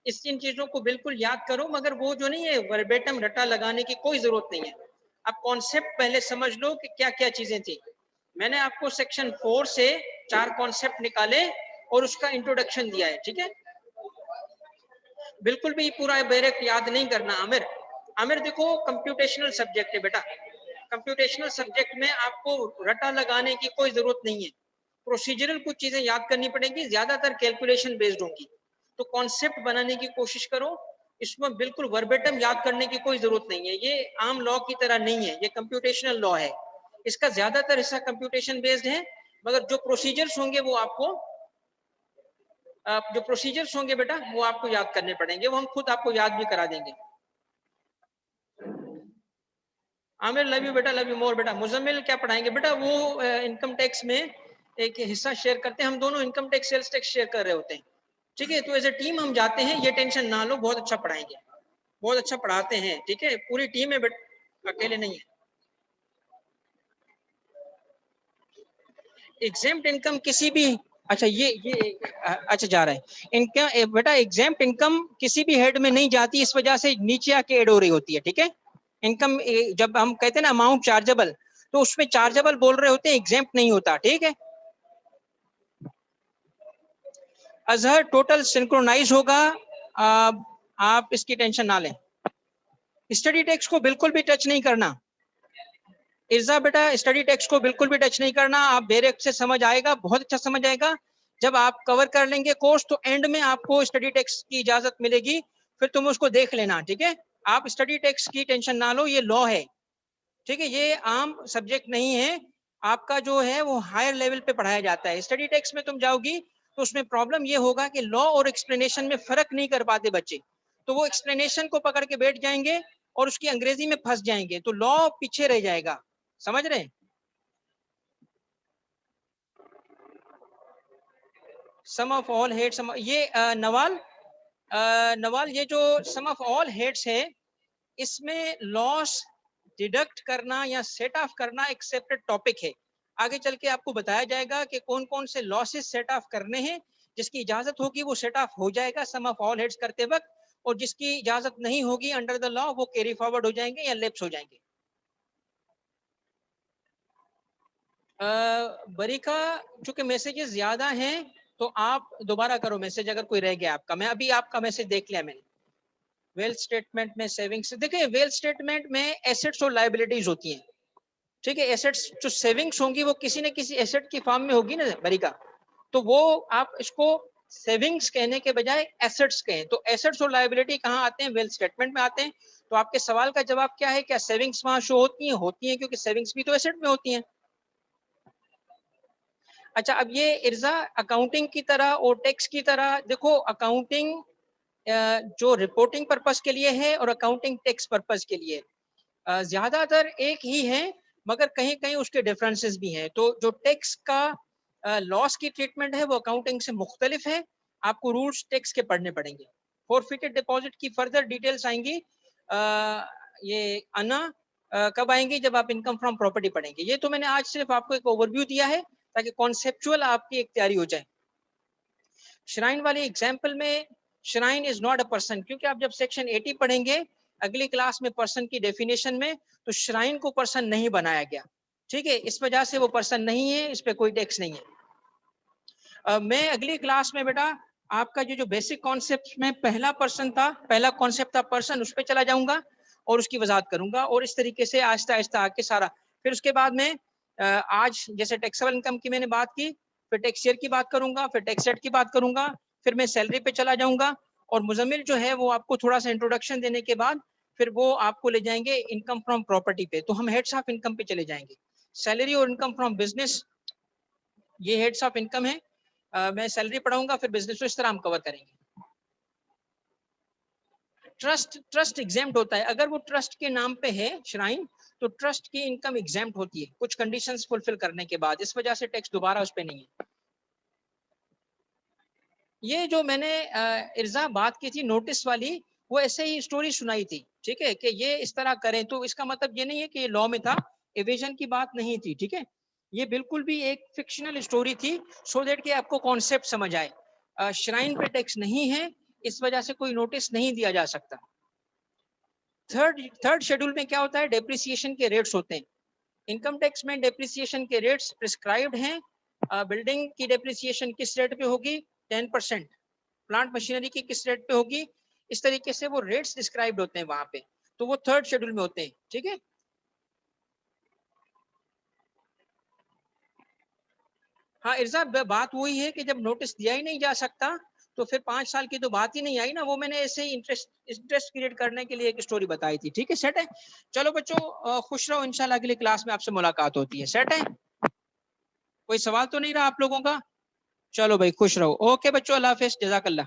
इन चीजों को बिल्कुल याद करो, मगर वो जो नहीं है वर्बेटम रटा लगाने की कोई जरूरत नहीं है। अब कॉन्सेप्ट पहले समझ लो कि क्या क्या चीजें थी। मैंने आपको सेक्शन 4 से 4 कॉन्सेप्ट निकाले और उसका इंट्रोडक्शन दिया है, ठीक है? बिल्कुल भी पूरा बेरेक्ट याद नहीं करना आमिर। आमिर देखो कंप्यूटेशनल सब्जेक्ट है बेटा, कंप्यूटेशनल सब्जेक्ट में आपको रटा लगाने की कोई जरूरत नहीं है, प्रोसीजरल कुछ चीजें याद करनी पड़ेगी, ज्यादातर कैलकुलेशन बेस्ड होंगी, तो कॉन्सेप्ट बनाने की कोशिश करो। इसमें बिल्कुल वर्बेटम याद करने की कोई जरूरत नहीं है, ये आम लॉ की तरह नहीं है, ये कंप्यूटेशनल लॉ है, इसका ज्यादातर हिस्सा कंप्यूटेशन बेस्ड है, मगर जो प्रोसीजर्स होंगे वो आपको जो प्रोसीजर्स होंगे बेटा वो आपको याद करने पड़ेंगे, वो हम खुद आपको याद भी करा देंगे। आमिर लव यू बेटा, लव यू मोर बेटा। मुजम्मिल क्या पढ़ाएंगे बेटा? वो इनकम टैक्स में एक हिस्सा शेयर करते हैं, हम दोनों income tax sales tax share कर रहे होते हैं, ठीक है? तो एज ए टीम हम जाते हैं, ये टेंशन ना लो, बहुत अच्छा पढ़ाएंगे, बहुत अच्छा पढ़ाते हैं, ठीक है? पूरी टीम है बेटा, अकेले नहीं है। एग्जेम्प्ट इनकम किसी भी, अच्छा ये अच्छा जा रहा है इनकम बेटा, एग्जेम्प्ट इनकम किसी भी हेड में नहीं जाती, इस वजह से नीचे आके ऐड हो रही होती है, ठीक है? इनकम जब हम कहते हैं ना अमाउंट चार्जेबल, तो उसमें चार्जेबल बोल रहे होते हैं, एग्जेम्प्ट नहीं होता, ठीक है? अजहर टोटल सिंक्रोनाइज होगा, आप इसकी टेंशन ना लें। स्टडी टेक्स को बिल्कुल भी टच नहीं करना इर्जा बेटा, स्टडी टेक्स्ट को बिल्कुल भी टच नहीं करना, आप बेरेक्ट से समझ आएगा, बहुत अच्छा समझ आएगा। जब आप कवर कर लेंगे कोर्स तो एंड में आपको स्टडी टेक्स्ट की इजाजत मिलेगी, फिर तुम उसको देख लेना, ठीक है? आप स्टडी टेक्स्ट की टेंशन ना लो, ये लॉ है, ठीक है? ये आम सब्जेक्ट नहीं है, आपका जो है वो हायर लेवल पे पढ़ाया जाता है। स्टडी टेक्स्ट में तुम जाओगी तो उसमें प्रॉब्लम ये होगा कि लॉ और एक्सप्लेनेशन में फर्क नहीं कर पाते बच्चे, तो वो एक्सप्लेनेशन को पकड़ के बैठ जाएंगे और उसकी अंग्रेजी में फंस जाएंगे तो लॉ पीछे रह जाएगा। समझ रहे हैं? सम ऑफ ऑल हेड्स, ये नवाल ये जो सम ऑफ ऑल हेड्स है, इसमें लॉस डिडक्ट करना या सेट ऑफ करना एक सेपरेट टॉपिक है। आगे चल के आपको बताया जाएगा कि कौन कौन से लॉसेस सेट ऑफ करने हैं, जिसकी इजाजत होगी वो सेट ऑफ हो जाएगा सम ऑफ ऑल हेड्स करते वक्त, और जिसकी इजाजत नहीं होगी अंडर द लॉ वो कैरी फॉरवर्ड हो जाएंगे या लेप्स हो जाएंगे। बरीका चूंकि मैसेजेस ज्यादा हैं तो आप दोबारा करो मैसेज अगर कोई रह गया आपका। मैं अभी आपका मैसेज देख लिया मैंने। वेल्थ स्टेटमेंट में सेविंग्स, देखिए वेल्थ स्टेटमेंट में एसेट्स और लायबिलिटीज होती हैं, ठीक है। एसेट्स जो सेविंग्स होंगी वो किसी न किसी एसेट की फॉर्म में होगी ना बरीका, तो वो आप इसको सेविंग्स कहने के बजाय एसेट्स कहें। तो एसेट्स और लायबिलिटी कहाँ आते हैं? वेल्थ स्टेटमेंट में आते हैं। तो आपके सवाल का जवाब क्या है? क्या सेविंग्स वहां शो होती हैं? होती हैं, क्योंकि सेविंग्स भी तो एसेट में होती हैं। अच्छा, अब ये इर्जा अकाउंटिंग की तरह और टैक्स की तरह, देखो अकाउंटिंग जो रिपोर्टिंग पर्पस के लिए है और अकाउंटिंग टैक्स पर्पस के लिए ज्यादातर एक ही है, मगर कहीं कहीं उसके डिफरेंसेस भी हैं। तो जो टैक्स का लॉस की ट्रीटमेंट है वो अकाउंटिंग से मुख्तलिफ है। आपको रूल्स टैक्स के पढ़ने पड़ेंगे। फॉरफिटेड डिपॉजिट की फर्दर डिटेल्स आएंगी, ये अना कब आएंगी? जब आप इनकम फ्रॉम प्रॉपर्टी पढ़ेंगे। ये तो मैंने आज सिर्फ आपको एक ओवरव्यू दिया है ताकि कॉन्सेप्चुअल आपकी एक तैयारी हो जाए। श्राइन वाली एग्जाम्पल में shrine is not a person, क्योंकि आप जब सेक्शन 80 पढ़ेंगे अगली क्लास में पर्सन की डेफिनेशन में, तो श्राइन को पर्सन नहीं बनाया गया, ठीक है। इस वजह से वो पर्सन नहीं है, इस पे कोई टैक्स नहीं है। मैं अगली क्लास में बेटा आपका जो जो बेसिक कॉन्सेप्ट में पहला पर्सन था, पहला कॉन्सेप्ट था पर्सन, उस पर चला जाऊंगा और उसकी वजाहत करूंगा, और इस तरीके से आहिस्ता आहिस्ता आके सारा। फिर उसके बाद में आज जैसे टैक्सेबल इनकम की मैंने बात की, फिर टैक्स ईयर की बात करूंगा, फिर टैक्स सेट की बात करूंगा, फिर मैं सैलरी पे चला जाऊंगा, और मुजम्मिल जो है वो आपको थोड़ा सा इंट्रोडक्शन देने के बाद फिर वो आपको ले जाएंगे इनकम फ्रॉम प्रॉपर्टी पे। तो हम हेड्स ऑफ इनकम पे चले जाएंगे। सैलरी और इनकम फ्रॉम बिजनेस ये हेड्स ऑफ इनकम है। मैं सैलरी पढ़ाऊंगा, फिर बिजनेस, तो इस तरह हम कवर करेंगे। ट्रस्ट एग्जेम्प्ट होता है, अगर वो ट्रस्ट के नाम पे है श्राइन, तो ट्रस्ट की इनकम एग्जेम्प्ट होती है कुछ कंडीशंस फुलफिल करने के बाद, इस वजह से टैक्स दोबारा उस पे नहीं है। ये जो मैंने इर्जा बात की थी नोटिस वाली, वो ऐसे ही स्टोरी सुनाई थी, ठीक है, कि ये इस तरह करें, तो इसका मतलब ये नहीं है कि ये लॉ में था, एविजन की बात नहीं थी, ठीक है। ये बिल्कुल भी एक फिक्शनल स्टोरी थी, सो दैट कि आपको कॉन्सेप्ट समझ आए। श्राइन पे टैक्स नहीं है, इस वजह से कोई नोटिस नहीं दिया जा सकता। थर्ड शेड्यूल में क्या होता है? डेप्रिसिएशन के रेट्स होते हैं। इनकम टैक्स में डेप्रिसिएशन के रेट्स प्रिस्क्राइब्ड हैं। बिल्डिंग की डेप्रिसिएशन किस रेट पे होगी? 10%। प्लांट मशीनरी की किस रेट पे होगी? इस तरीके से वो रेट्स डिस्क्राइब्ड होते हैं वहां पे, तो वो थर्ड शेड्यूल में होते हैं, ठीक है। हाँ इर्जा, बात वही है कि जब नोटिस दिया ही नहीं जा सकता तो फिर 5 साल की तो बात ही नहीं आई ना। वो मैंने ऐसे ही इंटरेस्ट क्रिएट करने के लिए एक स्टोरी बताई थी, ठीक है। सेट है? चलो बच्चों, खुश रहो, इंशाल्लाह अगली क्लास में आपसे मुलाकात होती है। सेट है? कोई सवाल तो नहीं रहा आप लोगों का? चलो भाई, खुश रहो। ओके बच्चों, अल्लाह हाफिज, जज़ाकल्लाह।